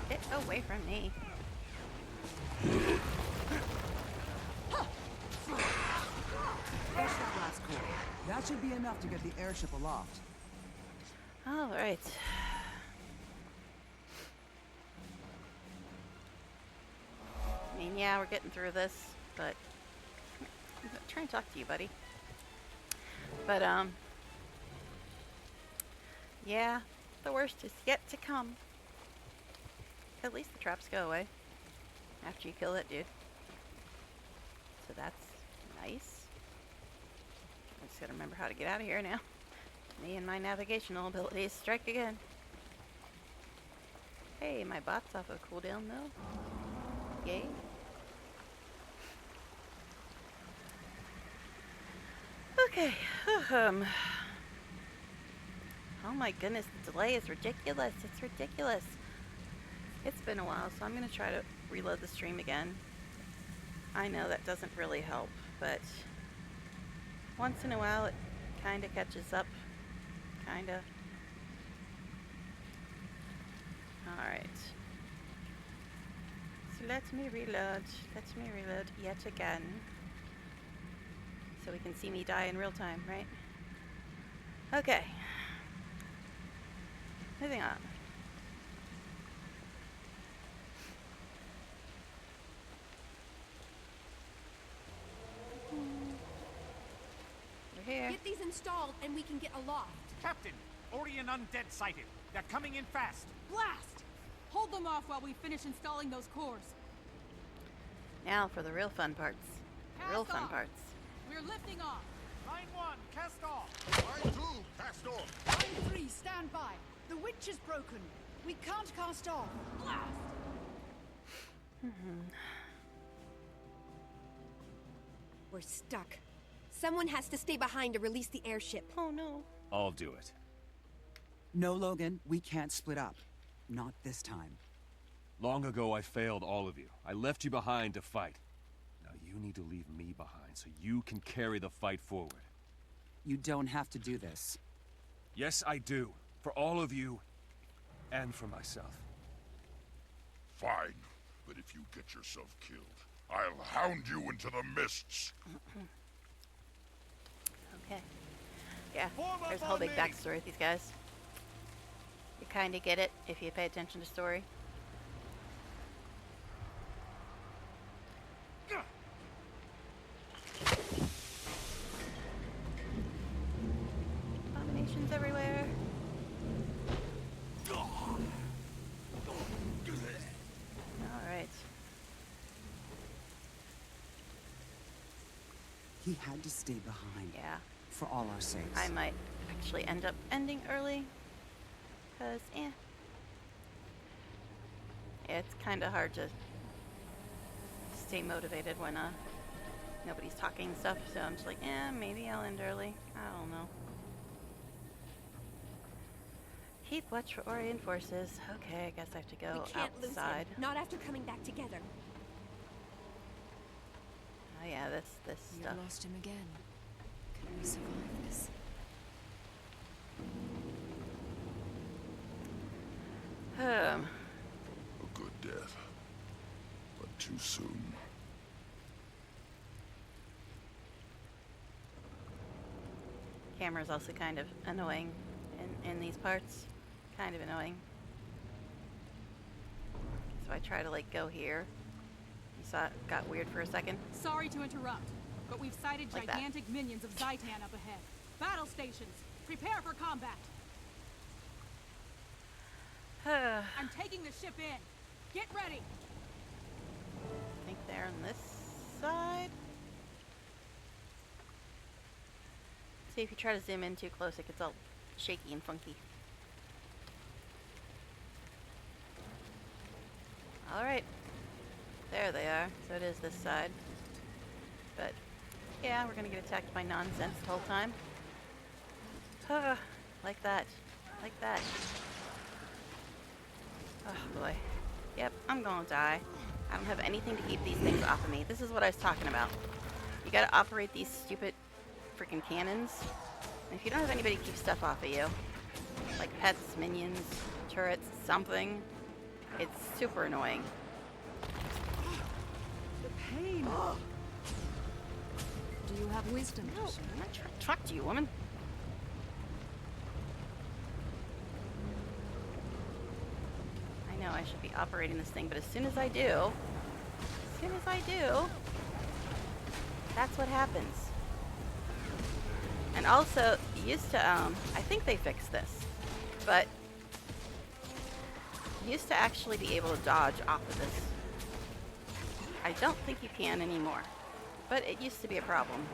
Get away from me.
Airship blast core. That should be enough to get the airship aloft.
Alright. I mean, yeah, we're getting through this, but I'm trying to talk to you, buddy. But, yeah, the worst is yet to come. At least the traps go away after you kill that dude. So that's nice. I just gotta remember how to get out of here now. Me and my navigational abilities strike again. Hey, my bot's off a cooldown though. Yay. Okay. Oh my goodness, the delay is ridiculous. It's ridiculous. It's been a while, so I'm gonna try to reload the stream again. I know that doesn't really help, but once in a while it kinda catches up. Kinda. Alright. So let me reload. Let me reload yet again. So we can see me die in real time, right? Okay. Moving on. We're here.
Get these installed and we can get aloft.
Captain, Orient undead sighted. They're coming in fast.
Blast! Hold them off while we finish installing those cores.
Now for the real fun parts. Real
Cast
fun
off.
parts.
We're lifting off.
Line 1, cast off.
Line 2, cast off.
Line 3, stand by. The witch is broken. We can't cast off. Blast!
We're stuck. Someone has to stay behind to release the airship.
Oh no.
I'll do it.
No, Logan, we can't split up. Not this time.
Long ago, I failed all of you. I left you behind to fight. Now you need to leave me behind so you can carry the fight forward.
You don't have to do this.
Yes, I do. For all of you, and for myself.
Fine, but if you get yourself killed, I'll hound you into the mists.
Okay. Yeah, there's a whole big backstory with these guys. You kinda get it if you pay attention to story. Abominations everywhere. Alright.
He had to stay behind.
Yeah.
For all our sakes.
I might actually end up ending early. Because, yeah, it's kind of hard to stay motivated when nobody's talking and stuff. So I'm just like, maybe I'll end early. I don't know. Keep watch for Orient forces. Okay, I guess I have to go
We can't
outside.
lose him. Not after coming back together.
Oh yeah, this
You've
stuff.
lost him again. Can we survive this?
A good death, but too soon.
Camera's also kind of annoying in these parts. Kind of annoying. So I try to like go here. You saw it got weird for a second.
Sorry to interrupt, but we've sighted
Like that.
gigantic minions of Zaitan up ahead. Battle stations, prepare for combat. I'm taking the ship in. Get ready.
I think they're on this side. See, if you try to zoom in too close, it gets all shaky and funky. Alright. There they are. So it is this side. But, yeah, we're gonna get attacked by nonsense the whole time. Like that. Like that. Oh boy. Yep, I'm gonna die. I don't have anything to keep these things off of me. This is what I was talking about. You gotta operate these stupid freaking cannons. And if you don't have anybody to keep stuff off of you, like pets, minions, turrets, something, it's super annoying.
The pain. Do you have wisdom?
No, I'm not trying to talk to you, woman. I know I should be operating this thing, but as soon as I do, that's what happens. And also, you used to, I think they fixed this, but you used to actually be able to dodge off of this. I don't think you can anymore. But it used to be a problem.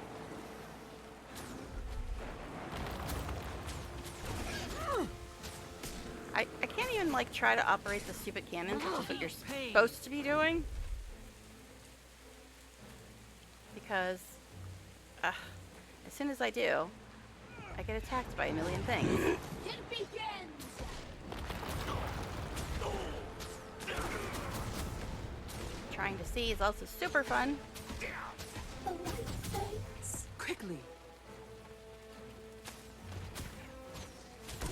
I can't even, like, try to operate the stupid cannons, which is what you're supposed to be doing. Because, as soon as I do, I get attacked by a million things.
It begins!
Trying to see is also super fun.
Quickly.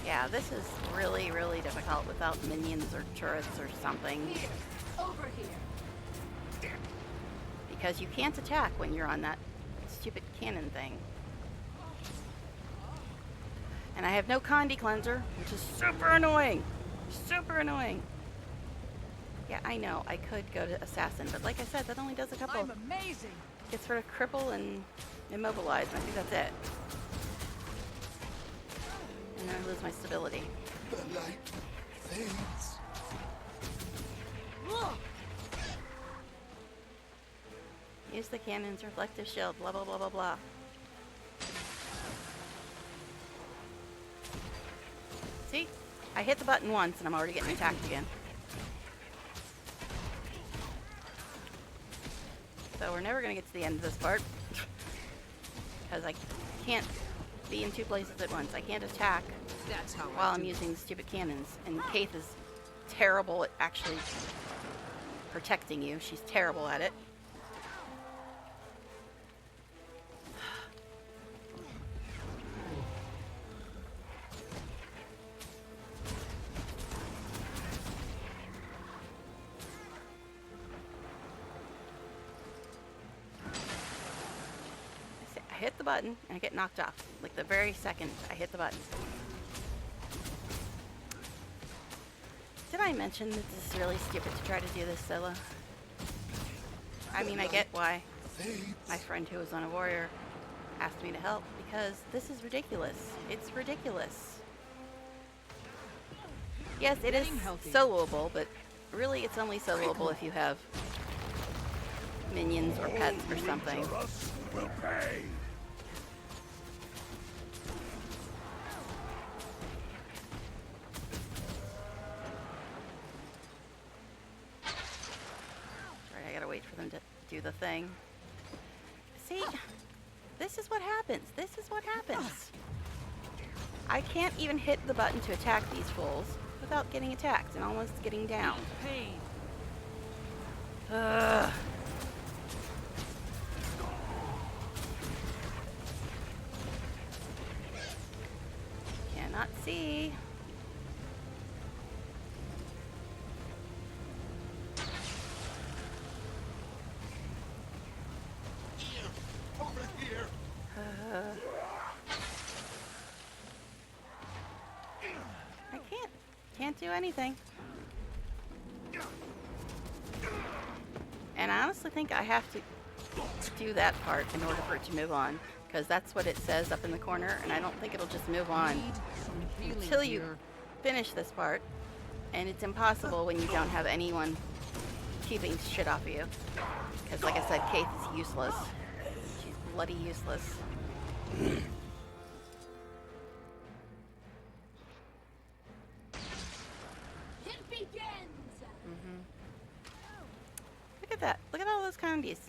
Yeah, this is really, really difficult without minions or turrets or something.
Here, over here.
Because you can't attack when you're on that stupid cannon thing. And I have no Condi cleanser, which is super annoying. Super annoying. Yeah, I know, I could go to Assassin, but like I said, that only does a couple.
I'm amazing.
Gets rid of cripple and immobilize, and I think that's it. And then I lose my stability.
The light fades.
Use the cannon's reflective shield, blah blah blah blah blah. See? I hit the button once and I'm already getting attacked again. So we're never gonna get to the end of this part. Because I can't be in two places at once. I can't attack while I'm using the stupid cannons. And Kaith is terrible at actually protecting you. She's terrible at it. I hit the button and I get knocked off. Like the very second I hit the button. Did I mention that this is really stupid to try to do this solo? I mean, I get why my friend who was on a warrior asked me to help, because this is ridiculous. It's ridiculous. Yes, it is soloable, but really it's only soloable if you have minions or pets or something.
Will pay.
Right, I gotta wait for them to do the thing. See, this is what happens. This is what happens. I can't even hit the button to attack these fools without getting attacked and almost getting down. Ugh. Cannot see.
Over here.
I can't do anything. And I honestly think I have to do that part in order for it to move on, because that's what it says up in the corner, and I don't think it'll just move on until you finish this part, and it's impossible when you don't have anyone keeping shit off of you, because like I said, Kaith is useless. She's bloody useless.
It begins!
Look at that. Look at all those condies.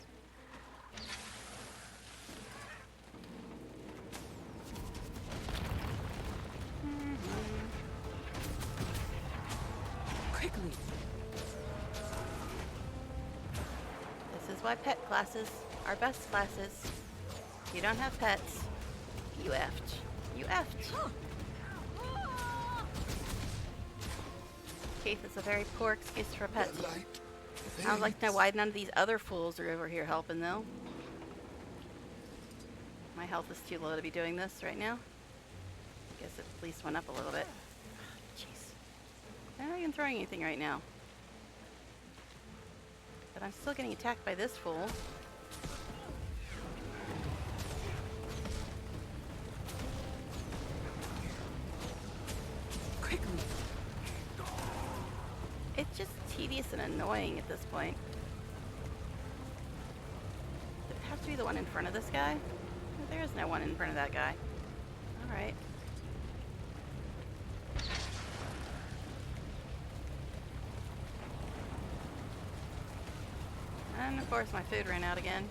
Quickly.
This is why pet classes are best classes. If you don't have pets, you effed. You effed. Kaith is a very poor excuse for a pet. I would like to know why none of these other fools are over here helping, though. My health is too low to be doing this right now. Guess it at least went up a little bit. Jeez. I'm not even throwing anything right now. But I'm still getting attacked by this fool.
Quickly.
It's just tedious and annoying at this point. To have have to be the one in front of this guy? There is no one in front of that guy. Alright. And of course my food ran out again.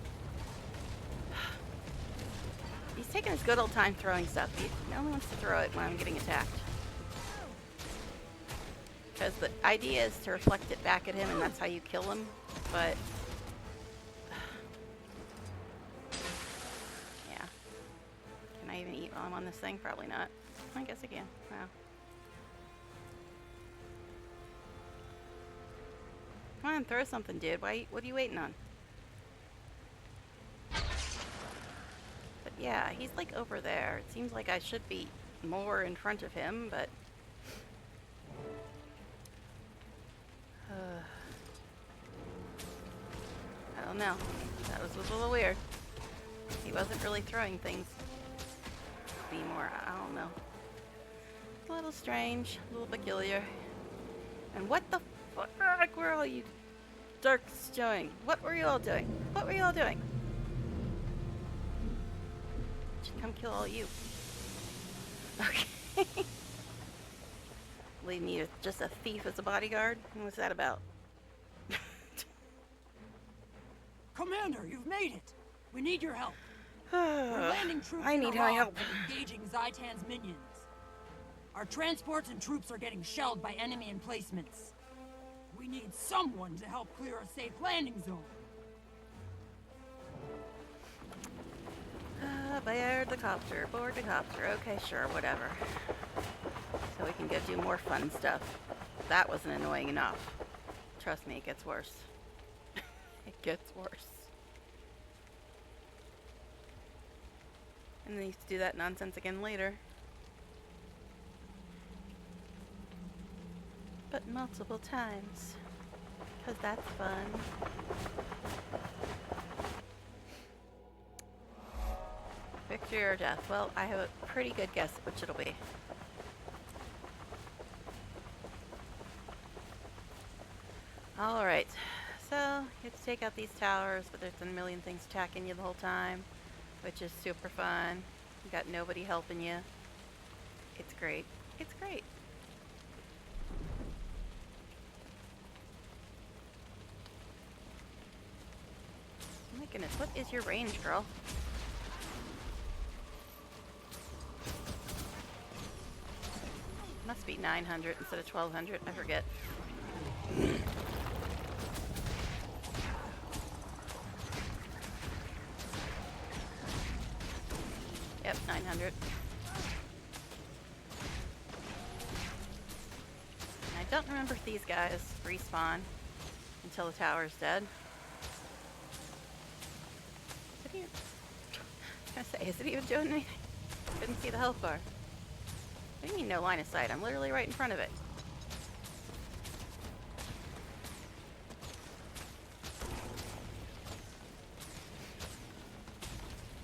He's taking his good old time throwing stuff. He only wants to throw it when I'm getting attacked. Because the idea is to reflect it back at him and that's how you kill him. But... yeah. Can I even eat while I'm on this thing? Probably not. I guess I can. Wow. Come on, throw something, dude. What are you waiting on? But yeah, he's like over there. It seems like I should be more in front of him, but... I don't know. That was a little weird. He wasn't really throwing things. Be more, I don't know. A little strange, a little peculiar. And what the fuck were all you darks doing? What were you all doing? What were you all doing? Should come kill all you. Okay. Leave me with just a thief as a bodyguard? What's that about?
Commander, you've made it! We need your help. We're landing troops
I
in
need
Iran
help.
and engaging Zaitan's minions. Our transports and troops are getting shelled by enemy emplacements. We need someone to help clear a safe landing zone.
Board the copter, board the copter. Okay, sure, whatever. So we can go do more fun stuff. That wasn't annoying enough. Trust me, it gets worse. It gets worse. And then you have to do that nonsense again later. But multiple times. Because that's fun. Victory or death? Well, I have a pretty good guess at which it'll be. Alright. So, you have to take out these towers, but there's a million things attacking you the whole time. Which is super fun. You got nobody helping you. It's great. It's great. Oh my goodness, what is your range, girl? Must be 900 instead of 1200. I forget. Yep, 900. I don't remember if these guys respawn until the tower's dead. Is it even... I was gonna say, is it even doing anything? Couldn't see the health bar. What do you mean no line of sight? I'm literally right in front of it.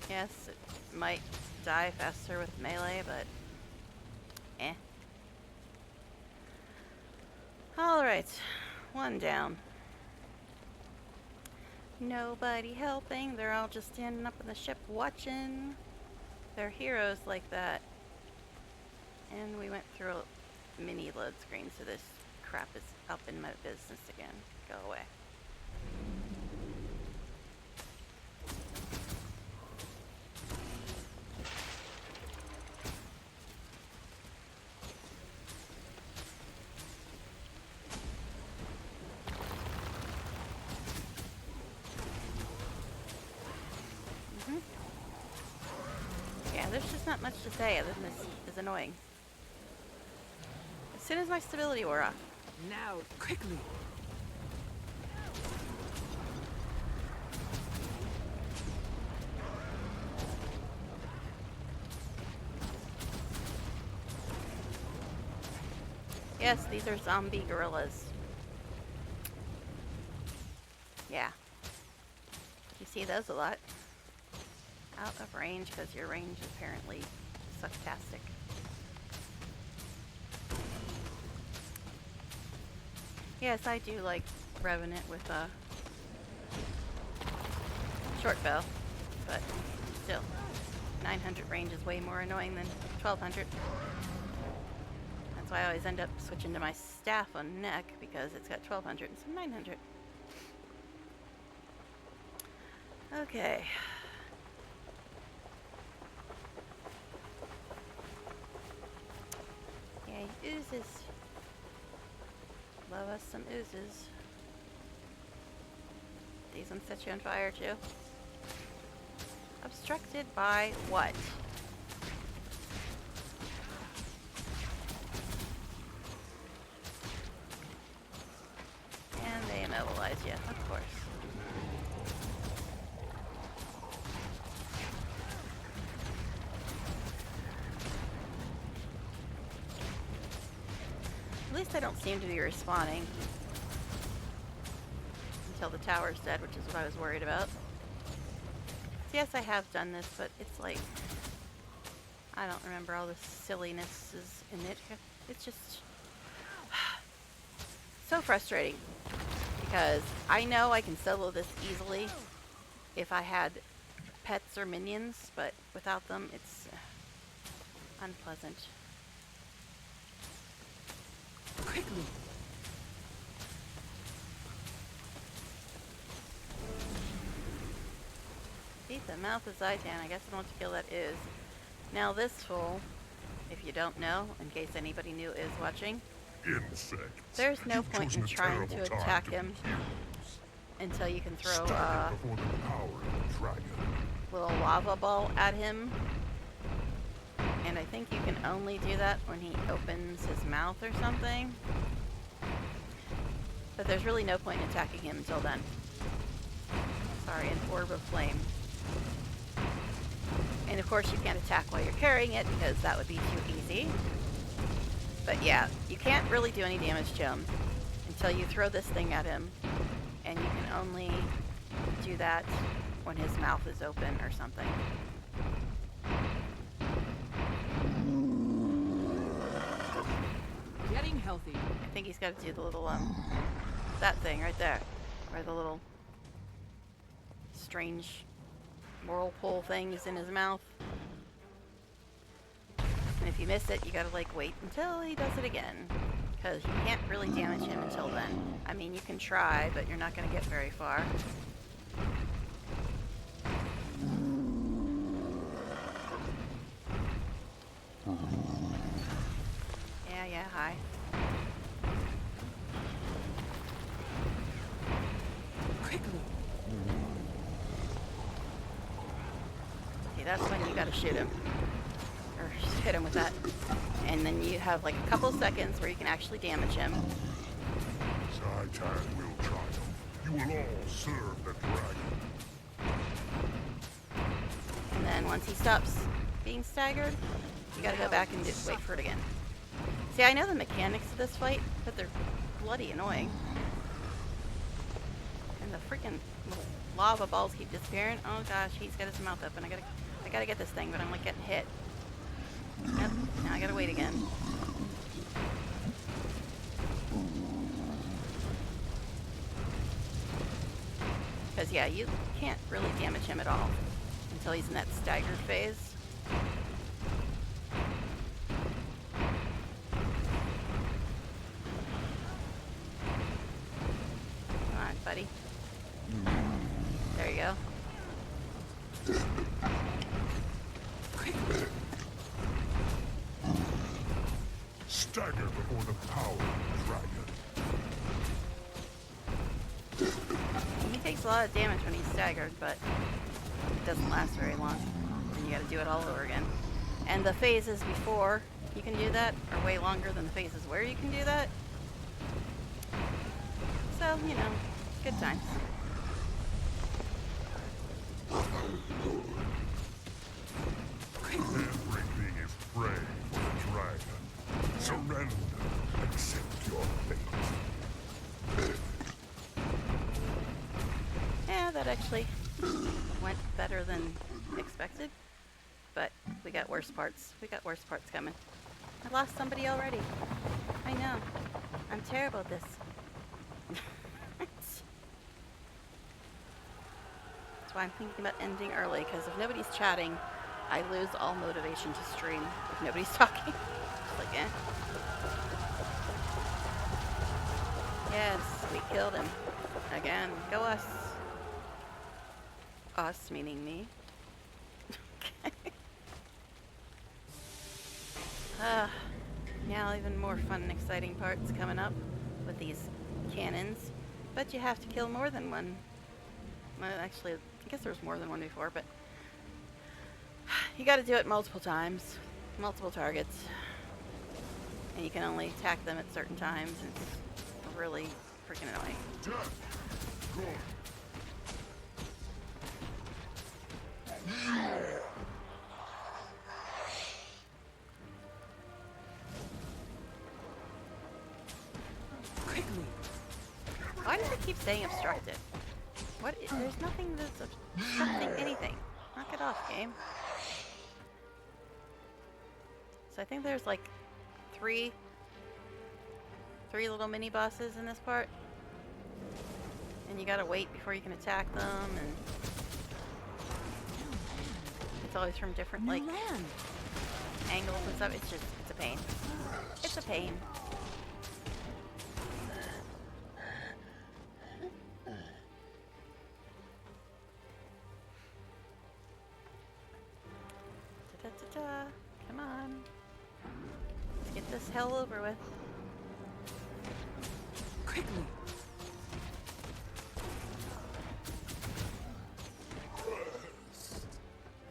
Yes, it might die faster with melee, but eh. Alright, one down. Nobody helping, they're all just standing up in the ship watching. They're heroes like that. And we went through a mini load screen, so this crap is up in my business again. Go away. Yeah, there's just not much to say other than this is annoying. As soon as my stability wore off.
Now, quickly!
Yes, these are zombie gorillas. Yeah. You see those a lot. Out of range because your range is apparently sucktastic. Yes, I do like Revenant with a short bow. but still, 900 range is way more annoying than 1200. That's why I always end up switching to my staff on neck, because it's got 1200 and some 900. Okay. Yay, oozes. Love us some oozes. These ones set you on fire too. Obstructed by what? And they immobilize you, of course. At least I don't seem to be respawning until the tower's dead, which is what I was worried about. So yes, I have done this, but it's like, I don't remember all the sillinesses in it. It's just so frustrating, because I know I can solo this easily if I had pets or minions, but without them, it's unpleasant.
Quickly.
See, the mouth of Zaitan. I guess I know what skill that is. Now this fool, if you don't know, in case anybody new is watching,
Insects.
there's no
You've
point
chosen
in
a
trying
terrible
to
time
attack
to
him
confuse.
until you can throw
Stagger
a
before the power of the dragon.
little lava ball at him. And I think you can only do that when he opens his mouth or something. But there's really no point in attacking him until then. Sorry, an orb of flame. And of course you can't attack while you're carrying it, because that would be too easy. But yeah, you can't really do any damage to him until you throw this thing at him. And you can only do that when his mouth is open or something.
Getting healthy.
I think he's got to do the little, that thing right there. Or the little strange whirlpool thing is in his mouth. And if you miss it, you gotta like wait until he does it again, because you can't really damage him until then. I mean, you can try, but you're not gonna get very far. Yeah, hi.
Quickly.
See, that's when you gotta shoot him. Or hit him with that. And then you have like a couple seconds where you can actually damage him.
Zaitan will triumph. You will all serve the dragon.
And then once he stops being staggered, you gotta go back and just wait for it again. See, I know the mechanics of this fight, but they're bloody annoying. And the freaking lava balls keep disappearing. Oh gosh, he's got his mouth open. I gotta get this thing, but I'm like getting hit. Yep, now I gotta wait again. Because yeah, you can't really damage him at all until he's in that staggered phase. Come on, buddy. There you go.
Stagger before the power of the dragon.
He takes a lot of damage when he's staggered, but it doesn't last very long. And you gotta do it all over again. And the phases before you can do that are way longer than the phases where you can do that. So, you know, good times.
Everything is prey for the dragon. Surrender. Accept your fate.
Yeah, that actually went better than expected. But we got worse parts. We got worse parts coming. I lost somebody already. I know. I'm terrible at this. That's why I'm thinking about ending early, because if nobody's chatting, I lose all motivation to stream if nobody's talking. Just like, eh. Yes, we killed him. Again. Go us. Us meaning me. Okay. Now even more fun and exciting parts coming up with these cannons. But you have to kill more than one. Well, actually, I guess there was more than one before, but you gotta do it multiple times. Multiple targets. And you can only attack them at certain times. It's really freaking annoying. Why does it keep saying obstructed? What? There's nothing that's obstructing anything. Knock it off, game. So I think there's like three little mini bosses in this part, and you gotta wait before you can attack them, and it's always from different like angles and stuff. It's a pain. It's a pain. Da-da-da-da. Come on. Let's get this hell over with.
Quickly.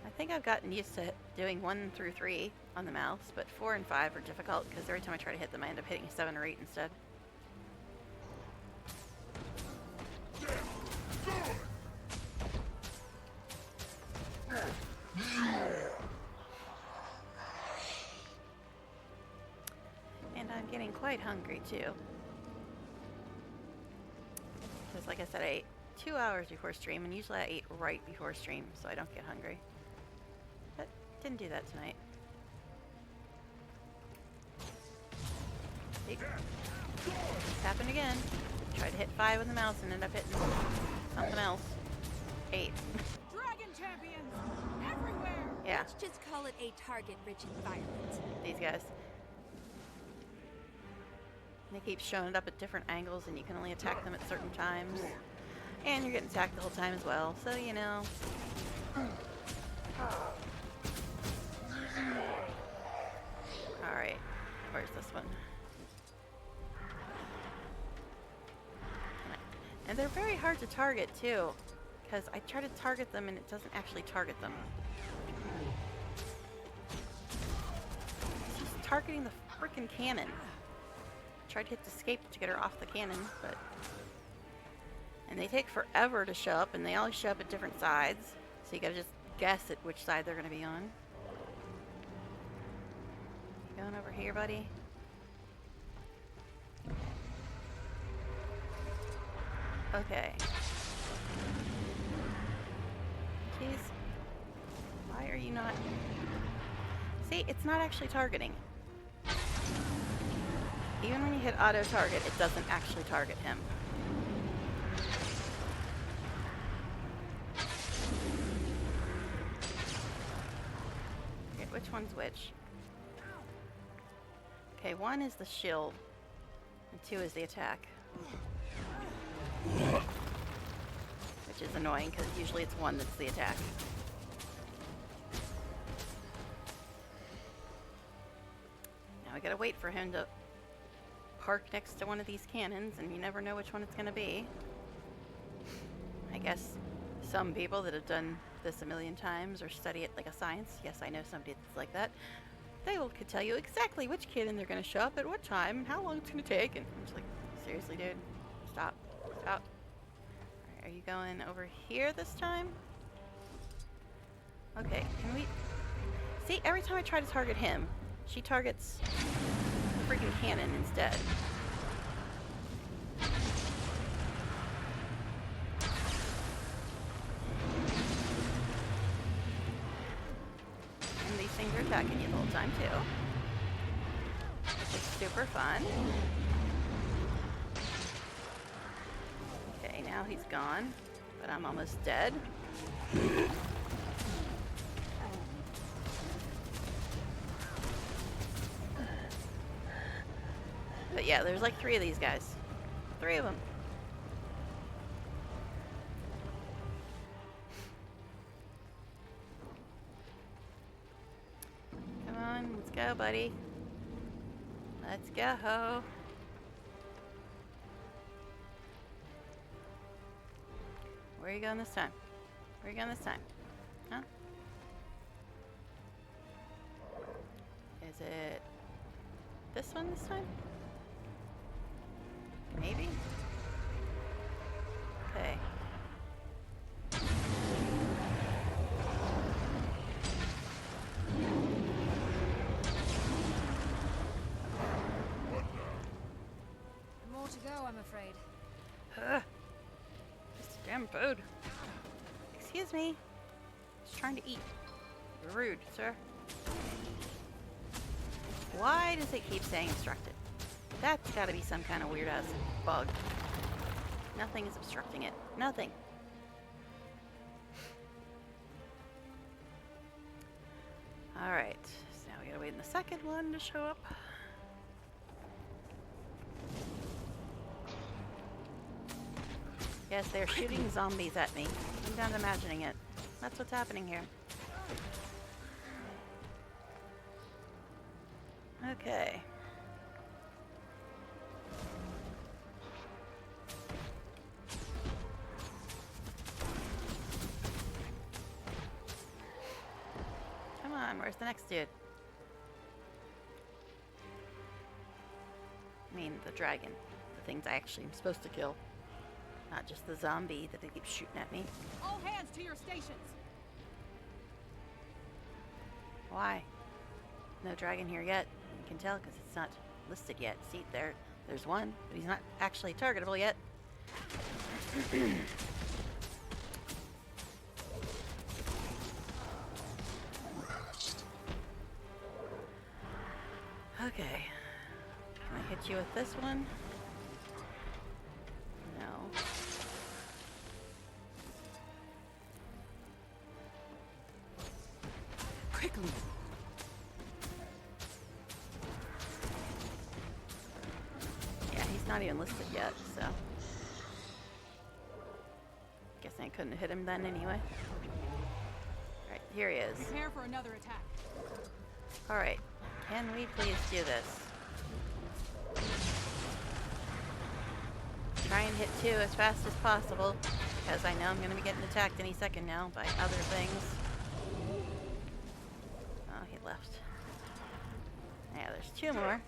I think I've gotten used to doing 1 through 3 on the mouse, but 4 and 5 are difficult because every time I try to hit them, I end up hitting 7 or 8 instead. And I'm getting quite hungry too. Because like I said, I ate 2 hours before stream, and usually I eat right before stream so I don't get hungry. But didn't do that tonight. See? This happened again. Tried to hit 5 with the mouse and ended up hitting something else. 8.
Dragon champions everywhere.
Yeah.
Let's just call it a target-rich environment.
These guys. They keep showing it up at different angles, and you can only attack them at certain times. And you're getting attacked the whole time as well, so you know. Alright, where's this one? And they're very hard to target too, because I try to target them and it doesn't actually target them. It's just targeting the freaking cannon. Tried to hit escape to get her off the cannon, but... And they take forever to show up, and they always show up at different sides, so you gotta just guess at which side they're gonna be on. You going over here, buddy? Okay. Jeez. Why are you not... See, it's not actually targeting. Even when you hit auto target, it doesn't actually target him. Okay, which one's which? Okay, 1 is the shield, and 2 is the attack. Which is annoying, because usually it's 1 that's the attack. Now we gotta wait for him to park next to one of these cannons, and you never know which one it's gonna be. I guess some people that have done this a million times or study it like a science, yes, I know somebody that's like that, could tell you exactly which cannon they're gonna show up at what time and how long it's gonna take, and I'm just like, seriously, dude, stop. Stop. Alright, are you going over here this time? Okay, can we... See, every time I try to target him, she targets the freaking cannon instead. And these things are attacking you the whole time, too. Which is super fun. Okay, now he's gone. But I'm almost dead. But yeah, there's like 3 of these guys. 3 of them. Come on, let's go, buddy. Let's go. Where are you going this time? Where are you going this time? Huh? Is it this one this time? Maybe? Okay.
More to go, I'm afraid.
Just damn food. Excuse me. Just trying to eat. You're rude, sir. Why does it keep saying obstructed? That's gotta be some kind of weird ass bug. Nothing is obstructing it. Nothing. Alright. So now we gotta wait in the second one to show up. Yes, they're shooting zombies at me. I'm done imagining it. That's what's happening here. Okay. Come on, where's the next dude? I mean, the dragon. The things I actually am supposed to kill. Not just the zombie that they keep shooting at me.
All hands to your stations.
Why? No dragon here yet. You can tell because it's not listed yet. See, there's one, but he's not actually targetable yet. Okay. Can I hit you with this one? No.
Quickly!
Yeah, he's not even listed yet, so. Guessing I couldn't hit him then anyway. Alright, here he is.
Prepare for another attack.
Alright, can we please do this? Try and hit 2 as fast as possible, because I know I'm going to be getting attacked any second now by other things. Oh, he left. Yeah, there's 2 more.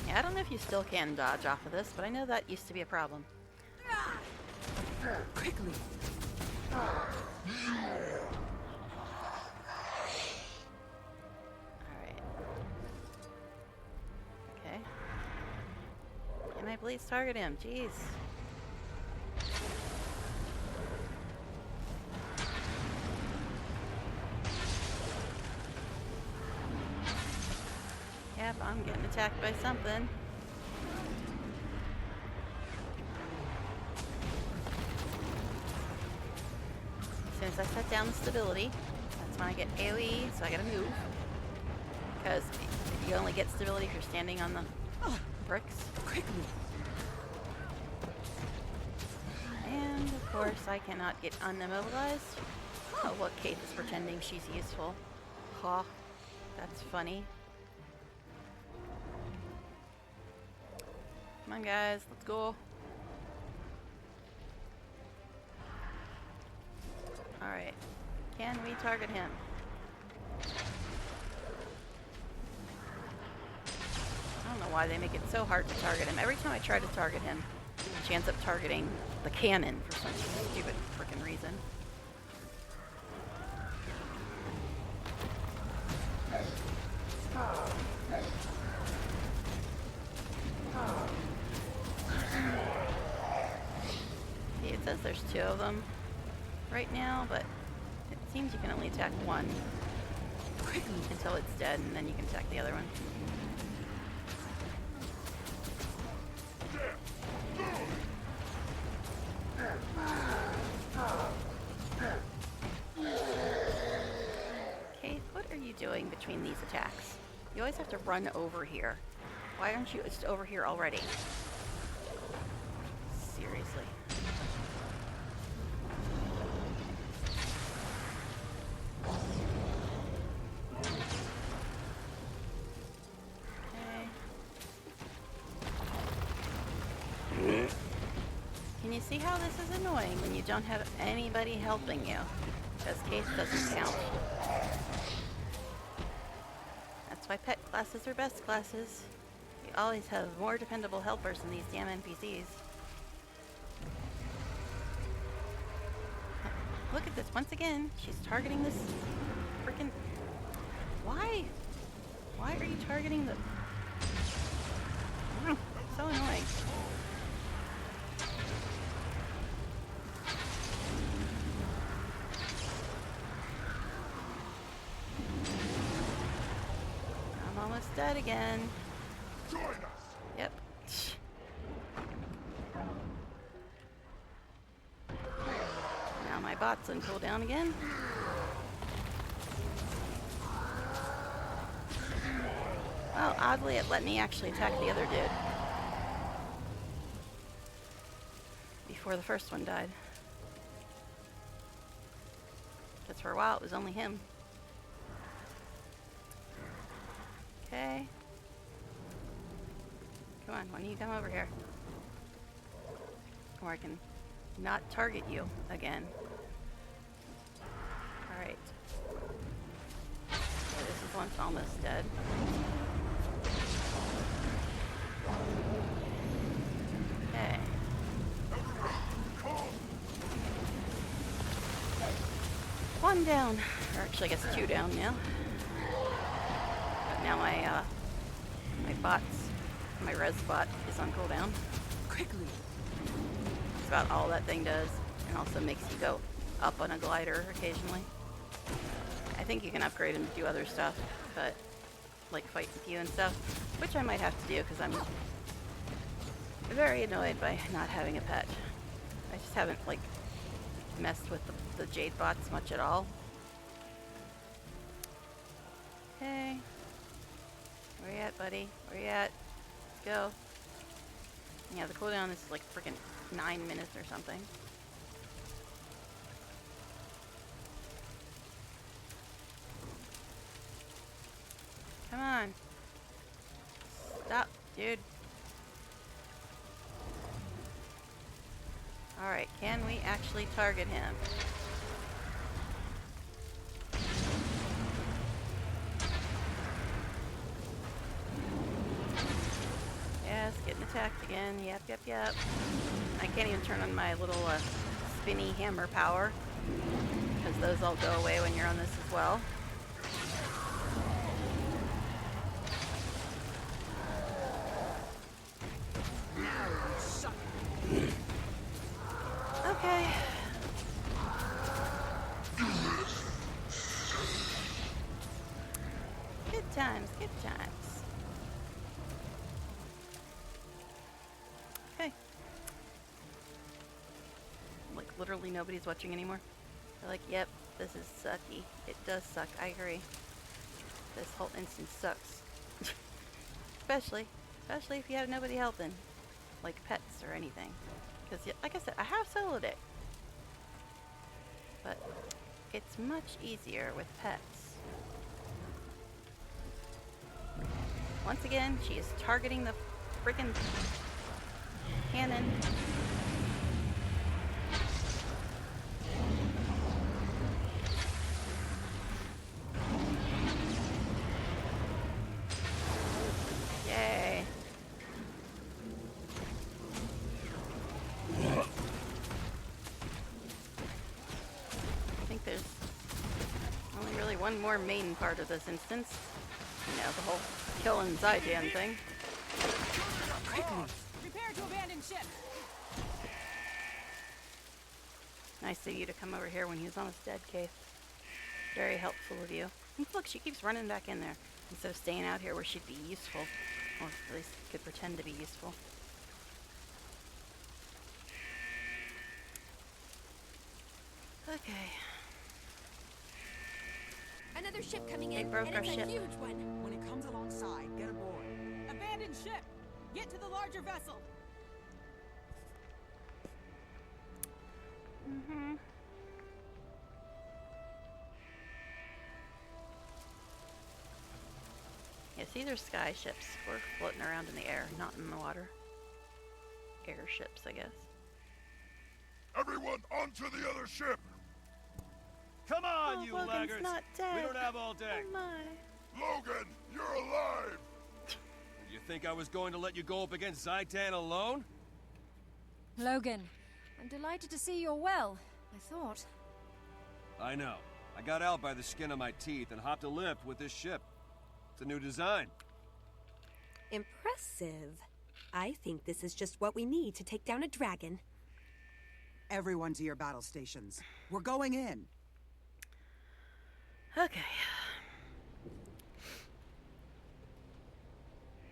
Yeah, I don't know if you still can dodge off of this, but I know that used to be a problem.
Quickly!
Alright. Okay. Can I please target him? Jeez. Yep, I'm getting attacked by something. As soon as I set down the stability, that's when I get AoE, so I gotta move. Because you only get stability if you're standing on the bricks.
Quickly!
And of course, I cannot get unimmobilized. Oh, look, Kate is pretending she's useful. Ha, that's funny. Come on, guys, let's go. Alright, can we target him? I don't know why they make it so hard to target him. Every time I try to target him, she ends up targeting the cannon for some stupid freaking reason. See, it says there's two of them right now, but it seems you can only attack one until it's dead, and then you can attack the other one. Okay, what are you doing between these attacks? You always have to run over here. Why aren't you just over here already? Seriously. Okay. Can you see how this is annoying when you don't have anybody helping you? Because case doesn't count. That's why pet classes are best classes. You always have more dependable helpers than these damn NPCs. Look at this, once again, she's targeting this frickin'... Why? Why are you targeting the... So annoying. I'm almost dead again.
Join us.
Yep. Now my bot's on cooldown again. Well, oddly it let me actually attack the other dude before the first one died. Because for a while it was only him. Okay. Come on, why don't you come over here? Or I can not target you again. Alright. So this is one's almost dead. Okay. One down. Or actually I guess two down now. But now my bots, my res bot is on cooldown.
Quickly.
That's about all that thing does. And also makes you go up on a glider occasionally. I think you can upgrade him to do other stuff, but like fight with you and stuff, which I might have to do because I'm very annoyed by not having a pet. I just haven't like messed with the Jade bots much at all. Okay. Where you at, buddy? Where you at? Let's go. Yeah, the cooldown is like freaking 9 minutes or something. Come on. Stop, dude. Alright, can we actually target him? Yes, getting attacked again. Yep, yep, yep. I can't even turn on my little spinny hammer power, because those all go away when you're on this as well. Okay. Good times, good times. Okay. Like, literally nobody's watching anymore. They're like, yep, this is sucky. It does suck, I agree. This whole instance sucks. Especially if you have nobody helping. Like pets or anything. Because, like I said, I have soloed it. But it's much easier with pets. Once again, she is targeting the freaking cannon. Yay. I think there's only really one more main part of this instance. You know, the whole killing Zytan thing.
Quickly. Prepare to abandon ship.
Nice of you to come over here when he was on his dead case. Very helpful of you. And look, she keeps running back in there instead of staying out here where she'd be useful. Or at least could pretend to be useful. Okay.
Another ship coming in,
broke
and
our
it's
ship.
a huge one.
When it comes alongside, get aboard.
Abandoned ship! Get to the larger vessel!
Mm-hmm. Yeah, see, they're sky ships. We're floating around in the air, not in the water. Airships, I guess.
Everyone onto the other ship!
Come on,
Oh,
you
Logan's
laggards!
not dead.
We don't have all day.
Oh my.
Logan, you're alive!
You think I was going to let you go up against Zaitan alone?
Logan, I'm delighted to see you're well. I thought.
I know. I got out by the skin of my teeth and hopped a lift with this ship. It's a new design.
Impressive. I think this is just what we need to take down a dragon.
Everyone to your battle stations. We're going in.
Okay.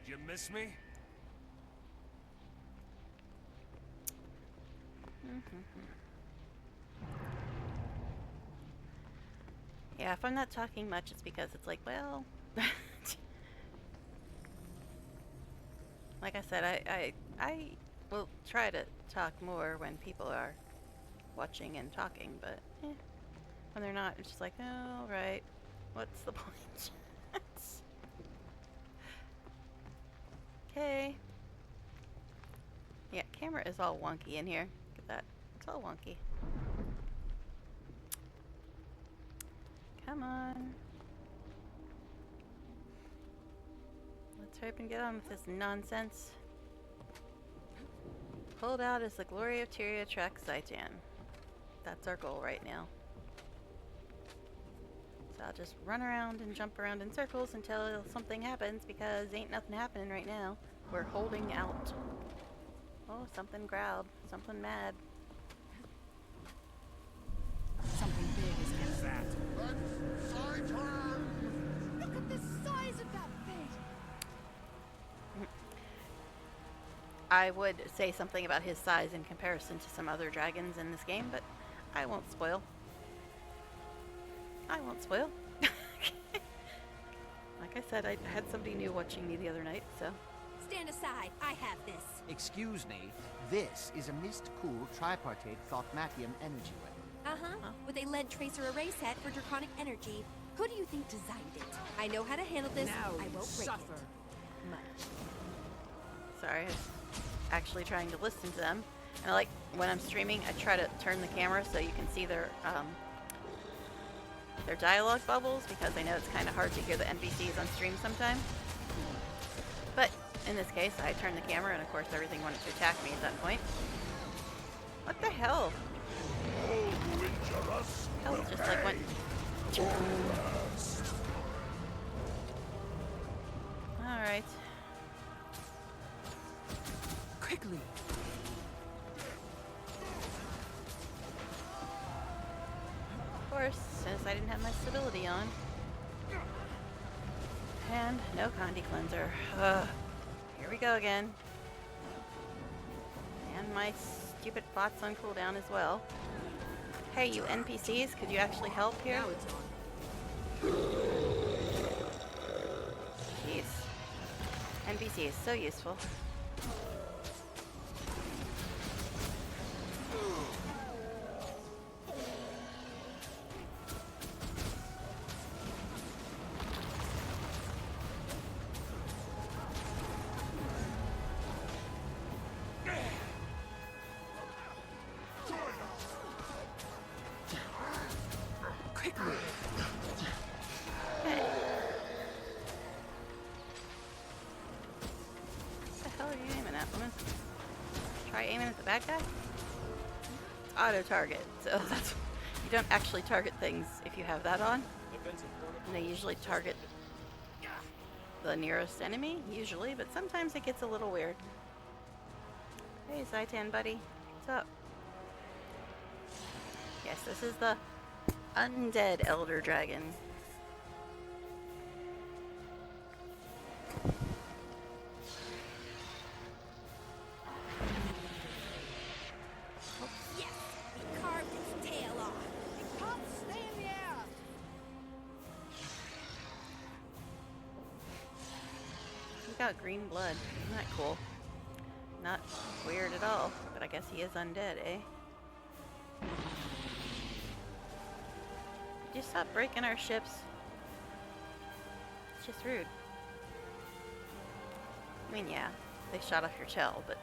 Did you miss me?
Yeah, if I'm not talking much, it's because it's like, well... Like I said, I will try to talk more when people are watching and talking, but when they're not, it's just like, oh, right, what's the point? Okay. Yeah, camera is all wonky in here. Look at that. It's all wonky. Come on. Let's hurry up and get on with this nonsense. Hold out as the glory of Tyria tracks Zaitan. That's our goal right now. So I'll just run around and jump around in circles until something happens, because ain't nothing happening right now. We're holding out. Oh, something growled. Something mad.
Something big is
What's that?
That's Zaitan!
Look at the size of that thing!
I would say something about his size in comparison to some other dragons in this game, but I won't spoil. I won't spoil. Like I said, I had somebody new watching me the other night, so...
Stand aside. I have this.
Excuse me, this is a mist-cooled tripartite thaumatic energy ray.
Uh-huh. With a lead tracer array set for draconic energy. Who do you think designed it? I know how to handle this.
Now
I
you
won't break
suffer.
it. Much.
Sorry, I was actually trying to listen to them. And like, when I'm streaming, I try to turn the camera so you can see their dialogue bubbles, because I know it's kind of hard to hear the NPCs on stream sometimes. But in this case, I turned the camera, and of course everything wanted to attack me at that point. What the hell? Hell, it just like went... Alright.
Quickly.
Of course, since I didn't have my stability on. And no Condi cleanser. Here we go again. And my stupid bots on cooldown as well. Hey, you NPCs, could you actually help here?
Now it's on.
Jeez. NPC is so useful.
Quickly.
Okay. What the hell are you aiming at, woman? Try aiming at the bad guy? Auto target, so that's... You don't actually target things if you have that on. And they usually target the nearest enemy, usually, but sometimes it gets a little weird. Hey, Zaitan, buddy. What's up? Yes, this is the undead elder dragon.
Yes! We carved its tail off.
It can't stay in the air.
He got green blood. Isn't that cool? Not weird at all, but I guess he is undead, eh? Could you stop breaking our ships? It's just rude. I mean, yeah, they shot off your tail, but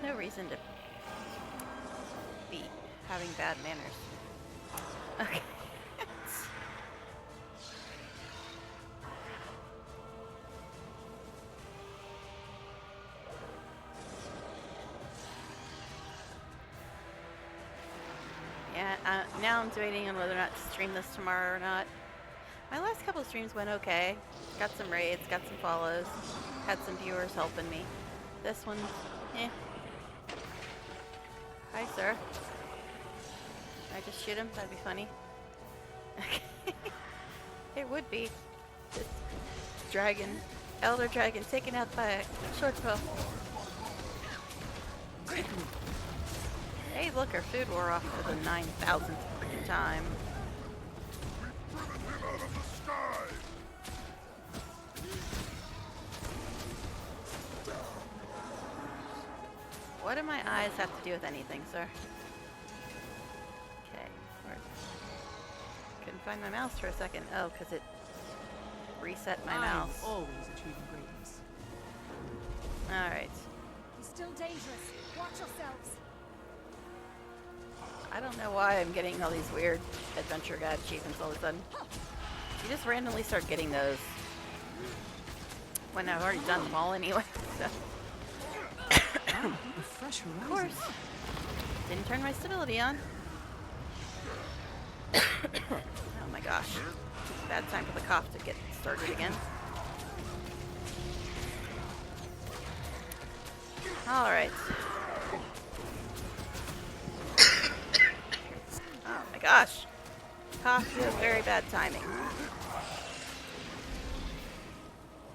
there's no reason to be having bad manners. Okay. Yeah, now I'm debating on whether or not to stream this tomorrow or not. My last couple of streams went okay. Got some raids, got some follows, had some viewers helping me. This one, eh. Hi, sir. Can I just shoot him? That'd be funny. It would be. This dragon, elder dragon, taken out by a short bow. Hey, look, our food wore off for the 9,000th time. What do my eyes have to do with anything, sir? Okay, couldn't find my mouse for a second. Oh, because it reset my mouse.
Always achieving greatness.
Alright.
He's still dangerous. Watch yourselves.
I don't know why I'm getting all these weird adventure guide achievements all of a sudden. You just randomly start getting those when I've already done them all anyway. So.
A fresh horizon.
Of course. Didn't turn my stability on. Oh my gosh. Bad time for the cough to get started again. Alright. Oh my gosh. Cough, you have very bad timing.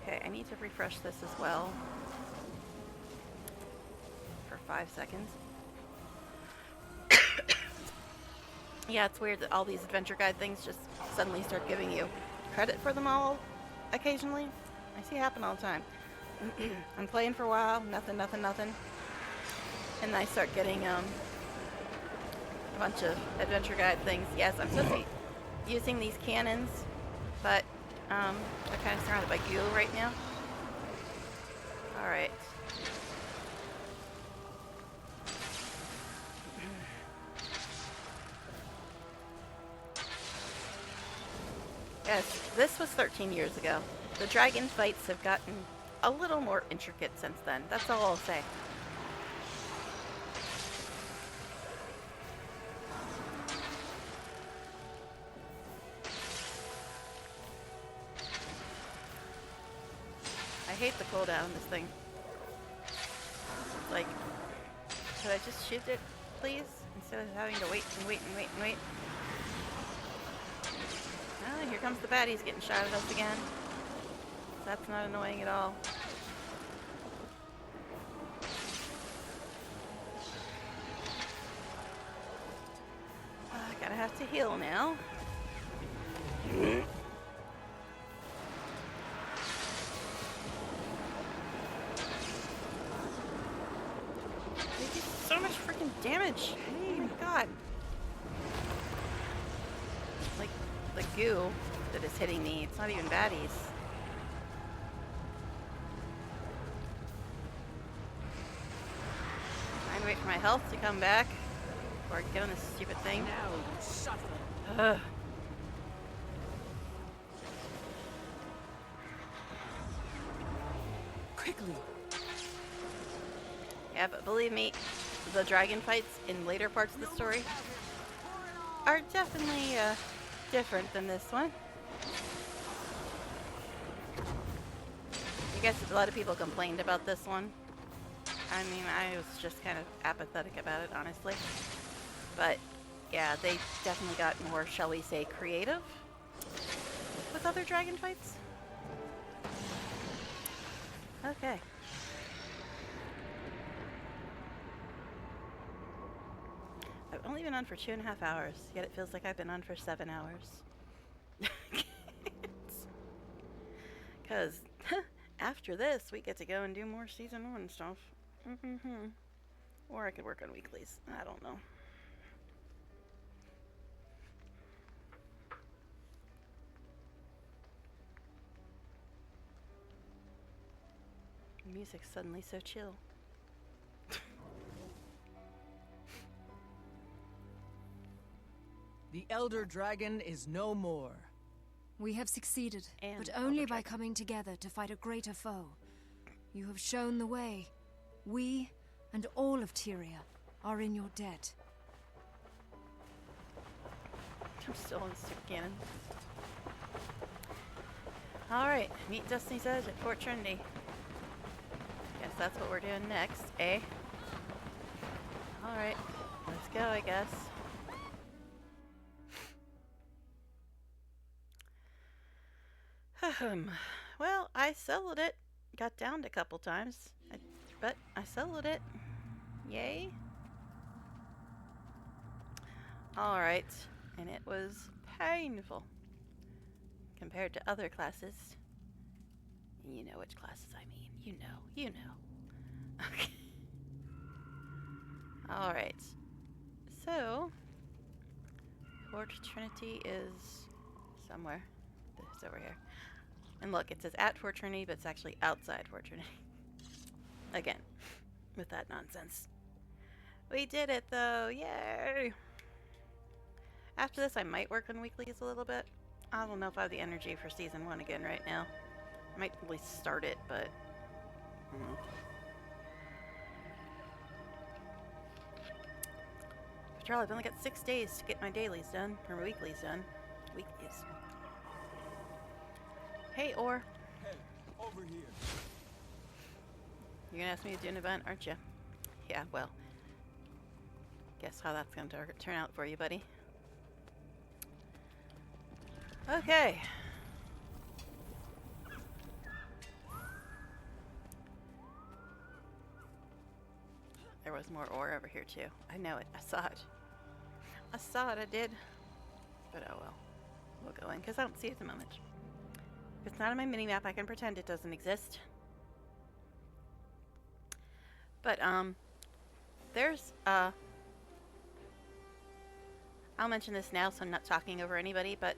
Okay, I need to refresh this as well. For 5 seconds. Yeah, it's weird that all these adventure guide things just suddenly start giving you credit for them all occasionally. I see it happen all the time. I'm playing for a while, nothing. And I start getting a bunch of adventure guide things. Yes, I'm supposed to be using these cannons, but they're kind of surrounded by goo right now. Alright. Yes, this was 13 years ago. The dragon fights have gotten a little more intricate since then. That's all I'll say. I hate the cooldown on this thing. Like, could I just shoot it, please? Instead of having to wait and wait. Oh, here comes the baddies getting shot at us again. That's not annoying at all. I gotta have to heal now. They do so much freaking damage. Oh my god. Like, the goo that is hitting me, it's not even baddies. Trying to wait for my health to come back before I get on this stupid thing.
Now you suffer.
Ugh.
Quickly.
Yeah, but believe me, the dragon fights in later parts of the story are definitely different than this one. I guess a lot of people complained about this one. I mean, I was just kind of apathetic about it, honestly. But Yeah, they definitely got more, shall we say, creative with other dragon fights. Okay. I've only been on for 2.5 hours, yet it feels like I've been on for 7 hours. Because after this, we get to go and do more Season 1 stuff. Or I could work on weeklies. I don't know. The music's suddenly so chill.
The Elder Dragon is no more.
We have succeeded,
And
but only by
Elder Dragon.
coming together to fight a greater foe. You have shown the way. We, and all of Tyria, are in your debt.
I'm still on stick cannon. Alright, meet Destiny's Edge at Fort Trinity. Guess that's what we're doing next, eh? Alright, let's go, I guess. Well, I soloed it. Got downed a couple times, but I soloed it. Yay. Alright, and it was painful compared to other classes. You know which classes I mean. You know. Okay. Alright. So, Fort Trinity is somewhere. It's over here. And look, it says at Fort Trinity, but it's actually outside Fort Trinity. Again, with that nonsense. We did it though, yay! After this, I might work on weeklies a little bit. I don't know if I have the energy for Season 1 again right now. I might at least start it, but... After all, I've only got 6 days to get my dailies done, or my weeklies done. Weeklies. Hey, Or.
Hey, over here.
You're gonna ask me to do an event, aren't you? Yeah, well. Guess how that's gonna turn out for you, buddy. Okay. There was more ore over here, too. I know it. I saw it. I saw it, I did. But oh well. We'll go in, because I don't see it at the moment. If it's not on my mini-map, I can pretend it doesn't exist. But, there's, I'll mention this now so I'm not talking over anybody, but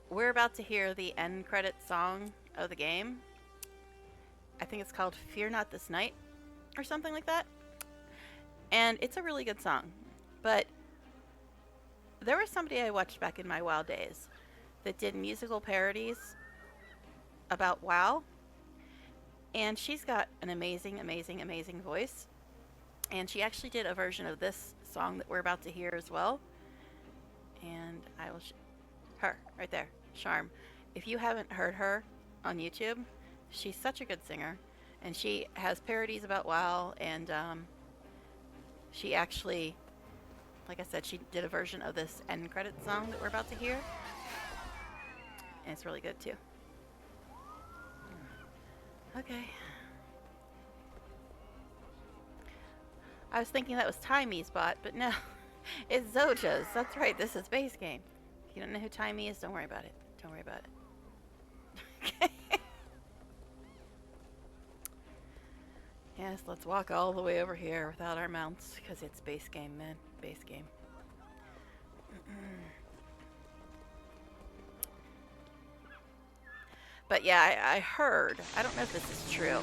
we're about to hear the end credit song of the game. I think it's called Fear Not This Night, or something like that. And it's a really good song. But there was somebody I watched back in my WoW days that did musical parodies about WoW. And she's got an amazing, amazing, amazing voice. And she actually did a version of this song that we're about to hear as well. And I will... her, right there. Charm. If you haven't heard her on YouTube, she's such a good singer. And she has parodies about WoW. And she actually, like I said, she did a version of this end credit song that we're about to hear. And it's really good too. Okay. I was thinking that was Timey's bot, but no. It's Zoja's. That's right, this is base game. If you don't know who Timey is, don't worry about it. Don't worry about it. Okay. Yes, let's walk all the way over here without our mounts, because it's base game, man. Base game. But yeah, I heard, I don't know if this is true,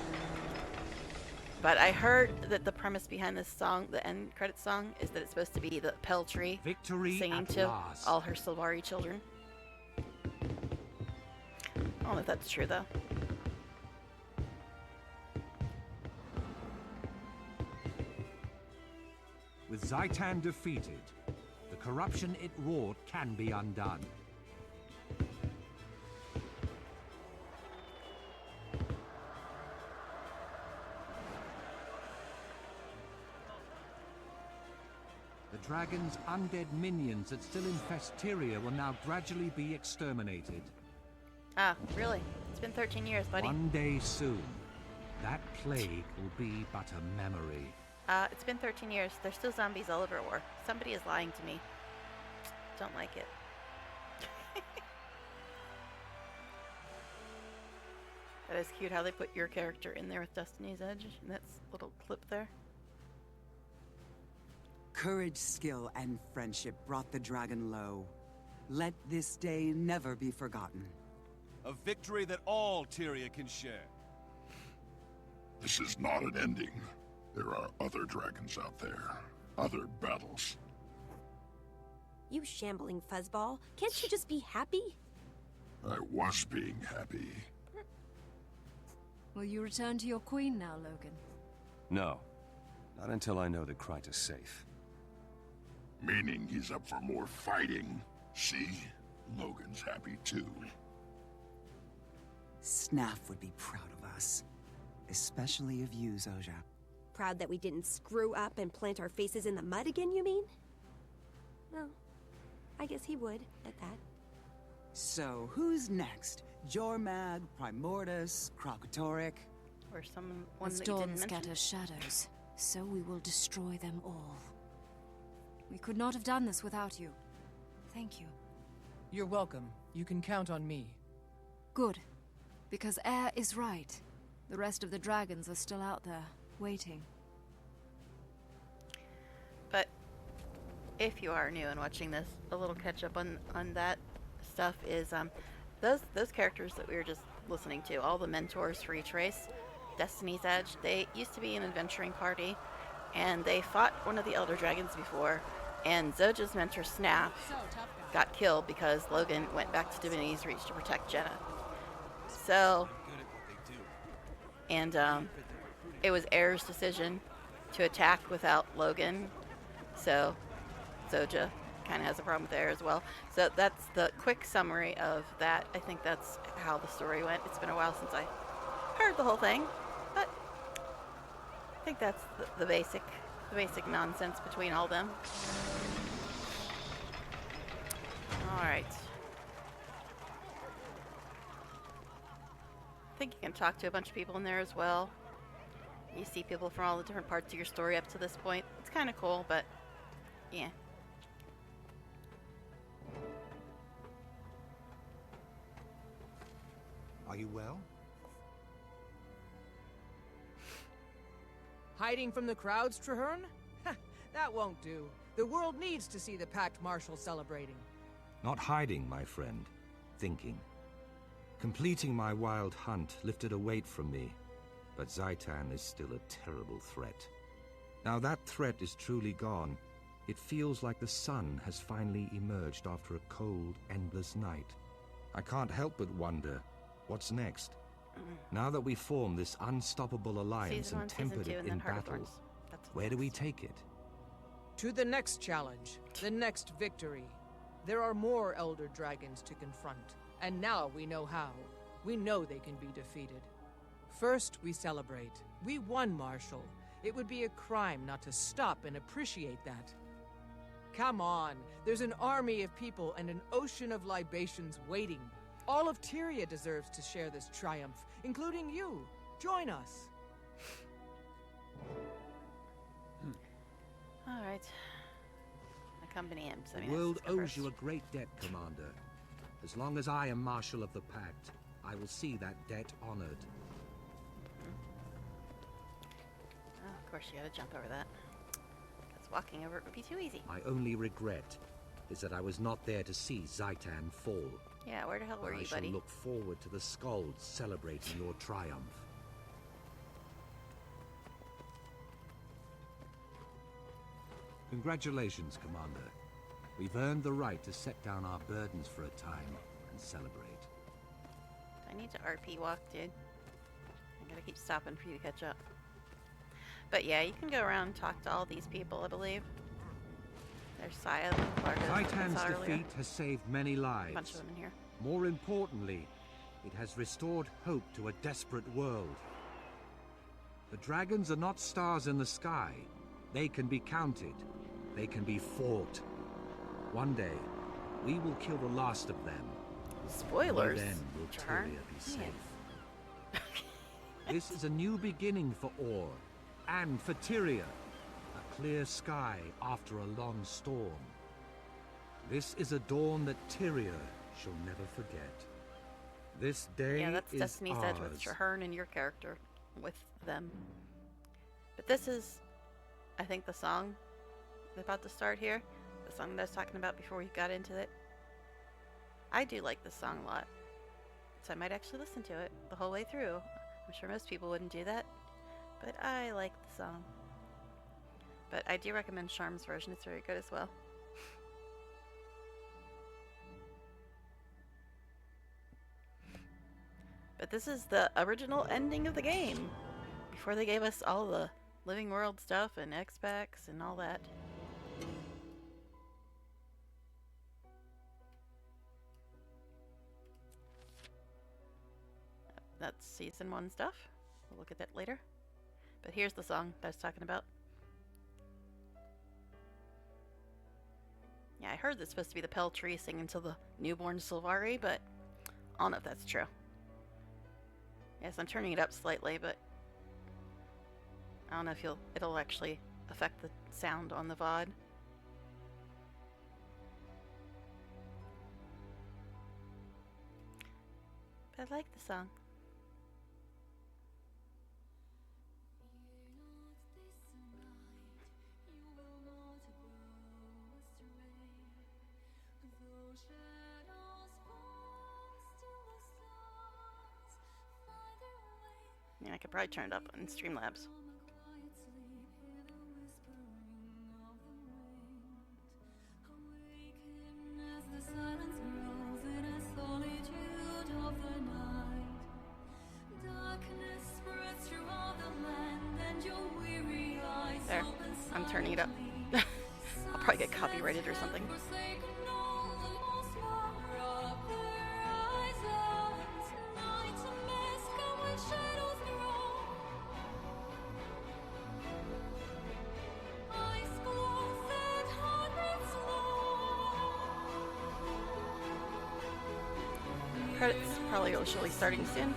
but I heard that the premise behind this song, the end credit song, is that it's supposed to be the Peltree
Victory
singing
at
to
last.
all her Sylvari children. I don't know if that's true, though.
With Zaitan defeated, the corruption it wrought can be undone. The dragon's undead minions that still infest Tyria will now gradually be exterminated.
Ah, really? It's been 13 years, buddy.
One day soon, that plague will be but a memory.
It's been 13 years. There's still zombies all over war. Somebody is lying to me. Don't like it. That is cute how they put your character in there with Destiny's Edge. That little clip there.
Courage, skill, and friendship brought the dragon low. Let this day never be forgotten.
A victory that all Tyria can share.
This is not an ending. There are other dragons out there. Other battles.
You shambling fuzzball. Can't you just be happy?
I was being happy.
Will you return to your queen now, Logan?
No. Not until I know that Kryt is safe.
Meaning he's up for more fighting. See? Logan's happy too.
Snaf would be proud of us. Especially of you, Zojja.
Proud that we didn't screw up and plant our faces in the mud again, you mean? Well, I guess he would, at that.
So, who's next? Jormag, Primordus, Krokotoric?
Or someone
The
that you
storm
didn't mention.
scatters shadows, so we will destroy them all. We could not have done this without you. Thank you.
You're welcome. You can count on me.
Good. Because Air is right. The rest of the dragons are still out there, waiting.
But if you are new and watching this, a little catch up on that stuff is those characters that we were just listening to, all the mentors for each race, Destiny's Edge, they used to be an adventuring party, and they fought one of the Elder Dragons before, and Zojja's mentor Snap got killed because Logan went back to Divinity's Reach to protect Jenna. So, and it was Air's decision to attack without Logan, so Zojja kind of has a problem with Air as well. So that's the quick summary of that. I think that's how the story went. It's been a while since I heard the whole thing, but I think that's the basic nonsense between all them. All right. I think you can talk to a bunch of people in there as well. You see people from all the different parts of your story up to this point. It's kind of cool, but yeah.
Are you well?
Hiding from the crowds, Traherne? That won't do. The world needs to see the Pact Marshal celebrating.
Not hiding, my friend. Thinking. Completing my wild hunt lifted a weight from me, but Zhaitan is still a terrible threat. Now that threat is truly gone, it feels like the sun has finally emerged after a cold, endless night. I can't help but wonder, what's next? Now that we form this unstoppable alliance
Season 1,
and
Season
tempered
2,
it
and
in
then Heart of
battle,
Thorns. That's
where do we take it?
To the next challenge, the next victory. There are more Elder Dragons to confront, and now we know how. We know they can be defeated. First, we celebrate. We won, Marshal. It would be a crime not to stop and appreciate that. Come on, there's an army of people and an ocean of libations waiting. All of Tyria deserves to share this triumph, including you. Join us.
All right. Accompany him. So
The world owes you a great debt, Commander. As long as I am Marshal of the Pact, I will see that debt honored.
Oh, of course, you gotta jump over that. Because walking over it would be too easy.
My only regret is that I was not there to see Zhaitan fall.
Yeah, where the hell were
I
you,
shall
buddy?
look forward to the Skalds celebrating your triumph. Congratulations, Commander. We've earned the right to set down our burdens for a time and celebrate.
I need to RP walk, dude. I gotta keep stopping for you to catch up. But yeah, you can go around and talk to all these people, I believe. There's Saya,
Zhaitan's defeat has saved many lives.
A bunch of them in here.
More importantly, it has restored hope to a desperate world. The dragons are not stars in the sky. They can be counted. They can be fought. One day, we will kill the last of them.
Spoilers.
Only then will
Char.
Tyria be safe. This is a new beginning for Orr, and for Tyria. A clear sky after a long storm. This is a dawn that Tyria shall never forget. This day
Yeah, that's
is
Destiny's Edge with
ours.
Traherne and your character with them. But this is, I think, the song that's about to start here. The song that I was talking about before we got into it. I do like this song a lot. So I might actually listen to it the whole way through. I'm sure most people wouldn't do that. But I like the song. But I do recommend Charm's version. It's very good as well. But this is the original ending of the game. Before they gave us all the Living World stuff and X-Packs and all that. That's Season 1 stuff. We'll look at that later. But here's the song that I was talking about. Yeah, I heard that's supposed to be the Peltree singing to the newborn Sylvari, but I don't know if that's true. Yes, I'm turning it up slightly, but I don't know if it'll actually affect the sound on the VOD. But I like the song. Yeah, I could probably turn it up on Streamlabs. There, I'm turning it up. I'll probably get copyrighted or something. Credits probably usually starting soon.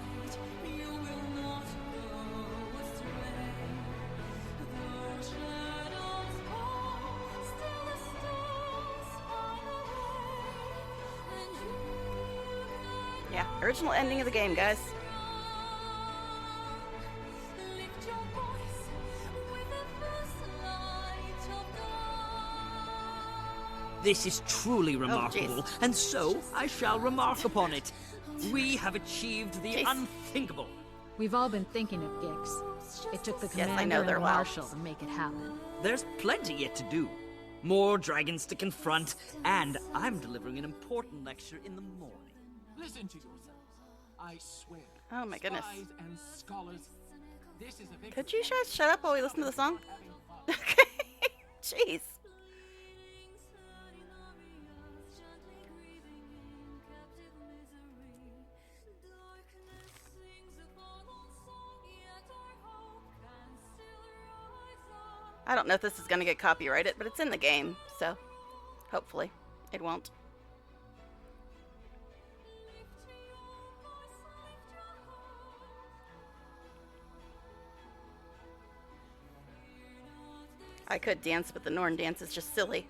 Yeah, original ending of the game, guys.
This is truly remarkable, and so I shall remark upon it. We have achieved the unthinkable.
We've all been thinking of Gix. It took the
Yes, I
commander
know,
and
they're
the
loud.
marshal to make it happen.
There's plenty yet to do. More dragons to confront, and I'm delivering an important lecture in the morning.
Listen to yourselves. I swear.
Oh my goodness.
Spies and scholars. This is a
Could you guys shut up while we listen to the song? Okay. Jeez. I don't know if this is going to get copyrighted, but it's in the game, so hopefully it won't. I could dance, but the Norn dance is just silly.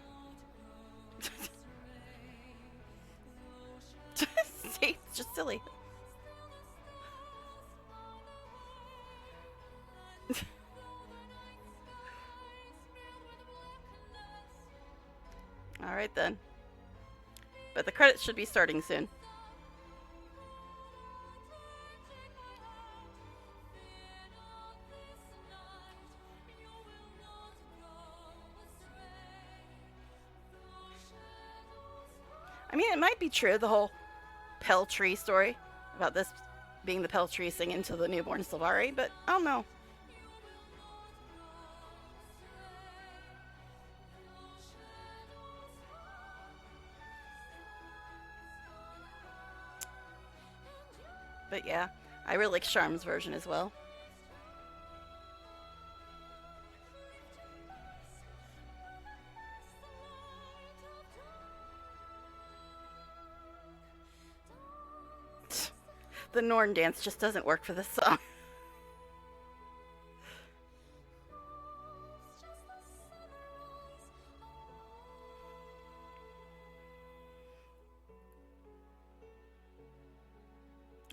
See, it's just silly. Alright then. But the credits should be starting soon. I mean, it might be true, the whole Peltree story, about this being the Peltree singing to the newborn Sylvari, but I don't know. But yeah, I really like Charm's version as well. The Norn dance just doesn't work for this song.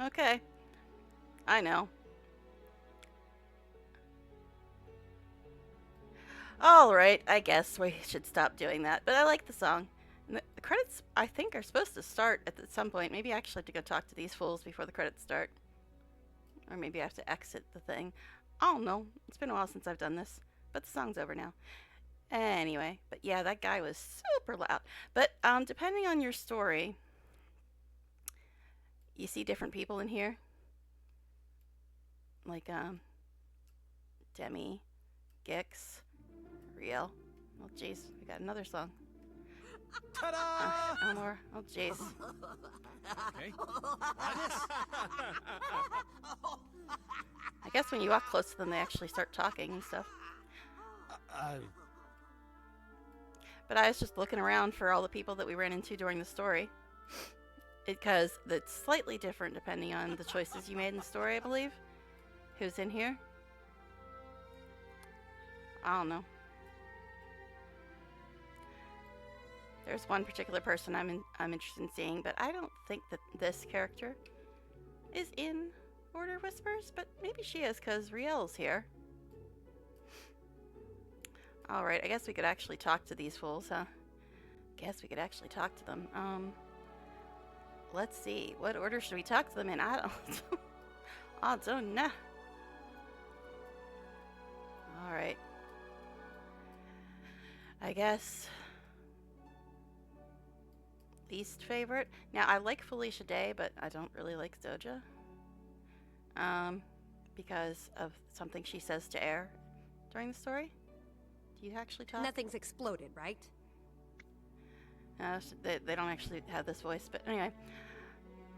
Okay. I know. Alright, I guess we should stop doing that. But I like the song. And the credits, I think, are supposed to start at some point. Maybe I actually have to go talk to these fools before the credits start. Or maybe I have to exit the thing. I don't know. It's been a while since I've done this. But the song's over now. Anyway, but yeah, that guy was super loud. But depending on your story, you see different people in here. Like Demi, Gix, Riel. Oh jeez, we got another song. Ta-da! Elmore. Oh jeez.
Okay.
I guess when you walk close to them, they actually start talking and stuff. But I was just looking around for all the people that we ran into during the story. Because it's slightly different depending on the choices you made in the story, I believe. Who's in here? I don't know. There's one particular person I'm interested in seeing, but I don't think that this character is in Order Whispers, but maybe she is because Riel's here. Alright, I guess we could actually talk to these fools, huh? Guess we could actually talk to them. Let's see. What order should we talk to them in? I don't know. Alright. I guess least favorite. Now, I like Felicia Day, but I don't really like Zoja. Because of something she says to Air during the story. Do you actually talk?
Nothing's exploded, right?
They don't actually have this voice, but anyway.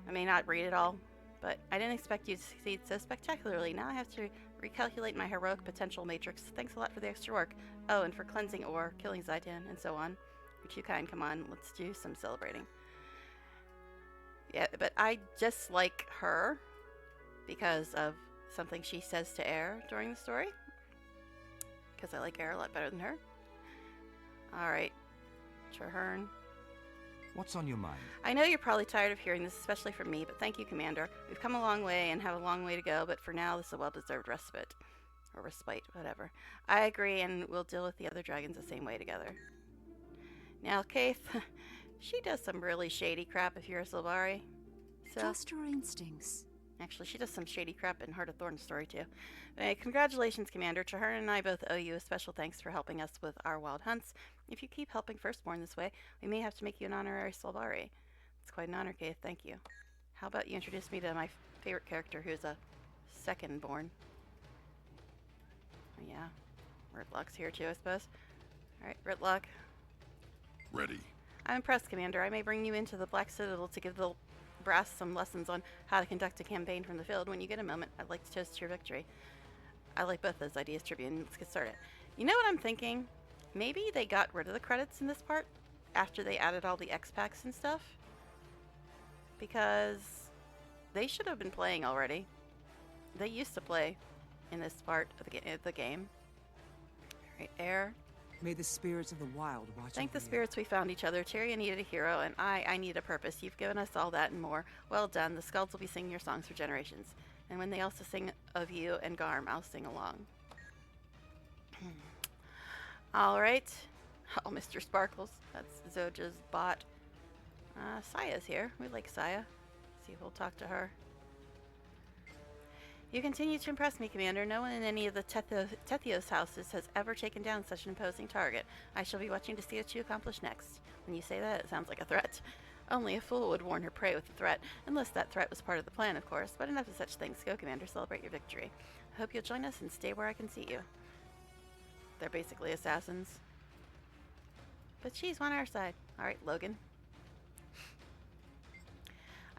I may not read it all, but I didn't expect you to succeed so spectacularly. Now I have to recalculate my heroic potential matrix. Thanks a lot for the extra work. Oh, and for cleansing ore, killing Zaitan, and so on. You're too kind. Come on, let's do some celebrating. Yeah, but I just like her because of something she says to Air during the story. Because I like Air a lot better than her. Alright. Traherne.
What's on your mind?
I know you're probably tired of hearing this, especially from me, but thank you, Commander. We've come a long way and have a long way to go, but for now, this is a well-deserved respite. Or respite, whatever. I agree, and we'll deal with the other dragons the same way together. Now, Kaith, she does some really shady crap if you're a Sylvari. So,
Trust your instincts.
actually, she does some shady crap in Heart of Thorn's story, too. Congratulations, Commander. Traherne and I both owe you a special thanks for helping us with our wild hunts. If you keep helping Firstborn this way, we may have to make you an honorary Sylvari. It's quite an honor, Kaith. Thank you. How about you introduce me to my favorite character, who's a secondborn? Oh, yeah. Ritlock's here, too, I suppose. Alright, Ritlock.
Ready.
I'm impressed, Commander. I may bring you into the Black Citadel to give the brass some lessons on how to conduct a campaign from the field. When you get a moment, I'd like to toast your victory. I like both those ideas, Tribune. Let's get started. You know what I'm thinking? Maybe they got rid of the credits in this part after they added all the X-Packs and stuff. Because they should have been playing already. They used to play in this part of the game. Alright, Air.
May the spirits of the wild watch
Thank the
over you.
spirits we found each other. Tyria needed a hero, and I need a purpose. You've given us all that and more. Well done. The Skalds will be singing your songs for generations. And when they also sing of you and Garm, I'll sing along. Alright. Oh, Mr. Sparkles. That's Zoja's bot. Saya's here. We like Saya. See if we'll talk to her. You continue to impress me, Commander. No one in any of the Tethios houses has ever taken down such an imposing target. I shall be watching to see what you accomplish next. When you say that, it sounds like a threat. Only a fool would warn her prey with a threat, unless that threat was part of the plan, of course. But enough of such things. Go, Commander. Celebrate your victory. I hope you'll join us and stay where I can see you. They're basically assassins. But she's on our side. Alright, Logan.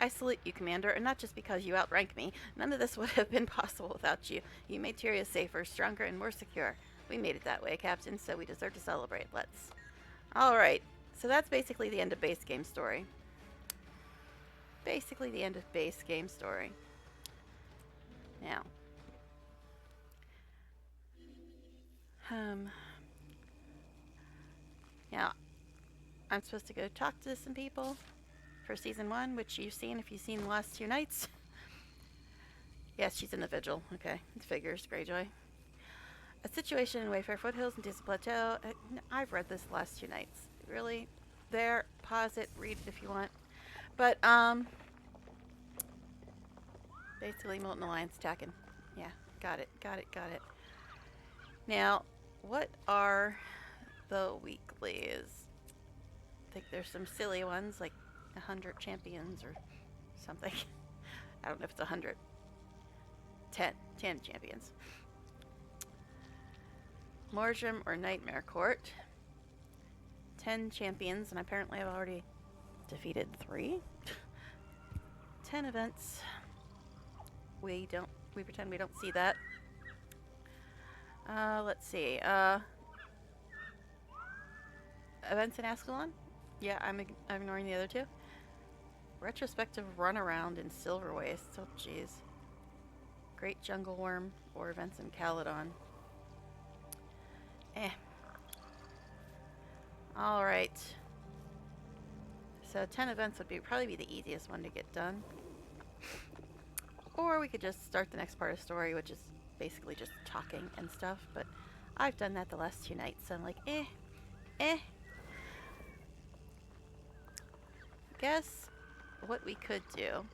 I salute you, Commander, and not just because you outrank me. None of this would have been possible without you. You made Tyria safer, stronger, and more secure. We made it that way, Captain, so we deserve to celebrate. Let's. Alright, so that's basically the end of base game story. Basically the end of base game story. Now, now I'm supposed to go talk to some people for season 1, which you've seen if you've seen the last 2 nights. Yes, she's in the vigil. Okay, it figures. Greyjoy. A situation in Wayfair Foothills and Disney Plateau. I've read this the last 2 nights. Really? There. Pause it. Read it if you want. But, basically Molten Alliance attacking. Yeah, got it. Now, what are the weeklies? I think there's some silly ones, like 100 champions or something. I don't know if it's 100. 10 champions. Morgem or Nightmare Court. 10 champions, and apparently I've already defeated 3. 10 events. We pretend we don't see that. Let's see. Events in Ascalon? Yeah, I'm ignoring the other 2. Retrospective runaround in Silver Waste. Oh, jeez. Great Jungle Worm or events in Caledon. Alright. So 10 events would probably be the easiest one to get done. Or we could just start the next part of the story, which is basically just talking and stuff. But I've done that the last 2 nights, so I'm like, Guess what we could do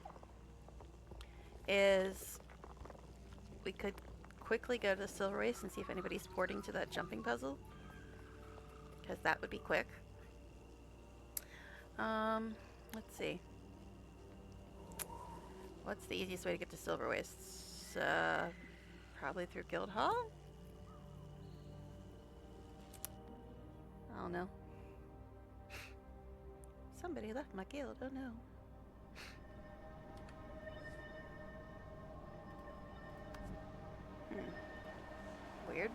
is we could quickly go to the Silver Waste and see if anybody's porting to that jumping puzzle. Because that would be quick. Let's see. What's the easiest way to get to Silver Waste? Probably through Guildhall? I don't know. Somebody left my guild, oh no. Weird.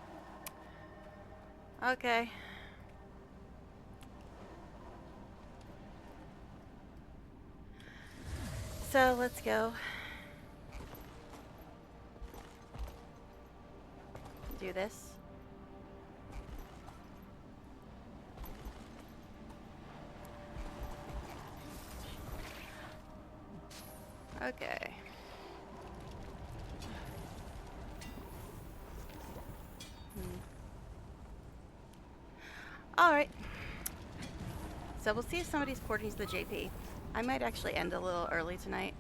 Okay. So let's go. Do this. Okay. Alright. So we'll see if somebody's porting to the JP. I might actually end a little early tonight.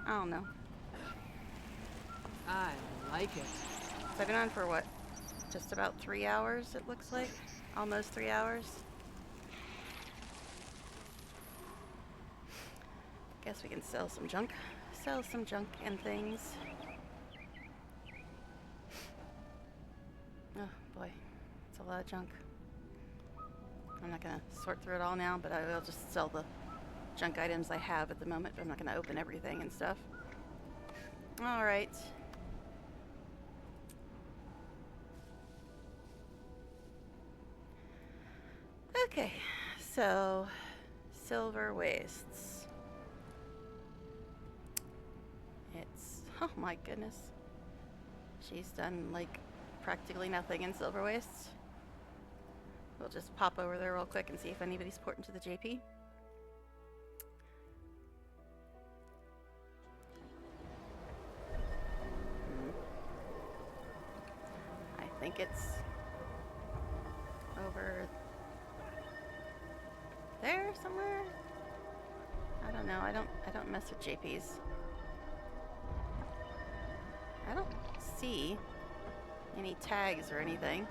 I don't know.
I like it.
So I've been on for what? Just about 3 hours, it looks like. Almost 3 hours. Guess we can sell some junk. Sell some junk and things. Oh boy, it's a lot of junk. I'm not gonna sort through it all now, but I will just sell the junk items I have at the moment, but I'm not gonna open everything and stuff. Alright. Okay, so Silver Wastes. It's, oh my goodness. She's done like practically nothing in Silver Wastes. We'll just pop over there real quick and see if anybody's porting to the JP. I think it's over there somewhere. I don't know. I don't mess with JPs. I don't see any tags or anything.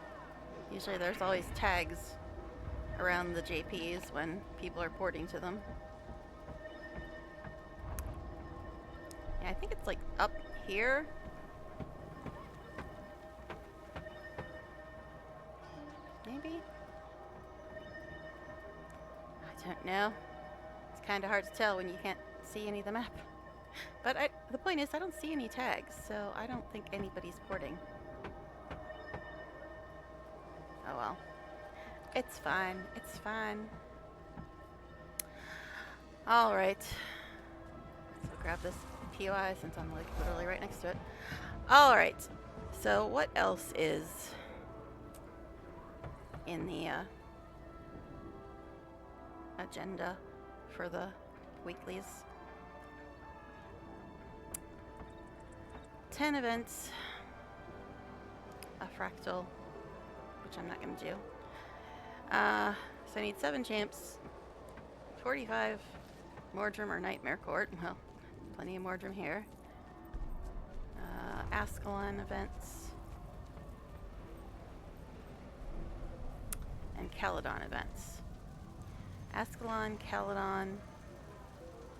Usually there's always tags around the JPs when people are porting to them. Yeah, I think it's like up here. Maybe? I don't know. It's kind of hard to tell when you can't see any of the map. But the point is, I don't see any tags, so I don't think anybody's porting. Oh well. It's fine. It's fine. Alright. So grab this POI since I'm like literally right next to it. Alright. So, what else is in the agenda for the weeklies? 10 events. A fractal, which I'm not going to do. So I need 7 champs, 45 Mordrum or Nightmare Court. Well, plenty of Mordrum here. Ascalon events. And Caledon events. Ascalon, Caledon,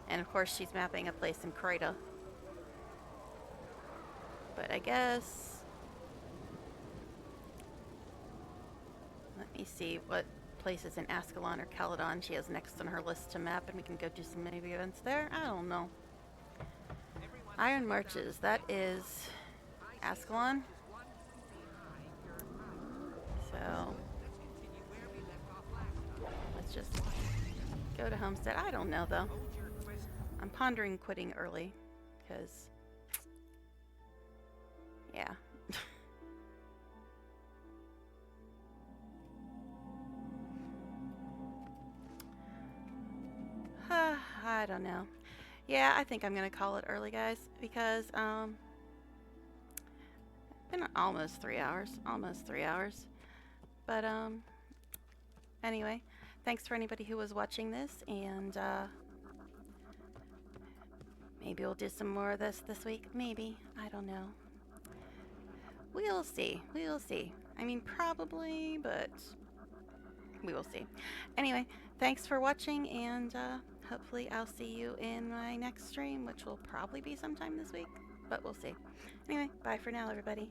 and of course she's mapping a place in Krita. But I guess... let me see what places in Ascalon or Caledon she has next on her list to map, and we can go do some maybe events there. I don't know. Iron Marches, that is Ascalon. So let's just go to Homestead. I don't know though. I'm pondering quitting early because, yeah. I don't know. Yeah, I think I'm gonna call it early, guys, because been almost 3 hours, but anyway, thanks for anybody who was watching this, and maybe we'll do some more of this week. Maybe, I don't know. We'll see. I mean, probably, but we will see. Anyway, thanks for watching, and hopefully I'll see you in my next stream, which will probably be sometime this week, but we'll see. Anyway, bye for now, everybody.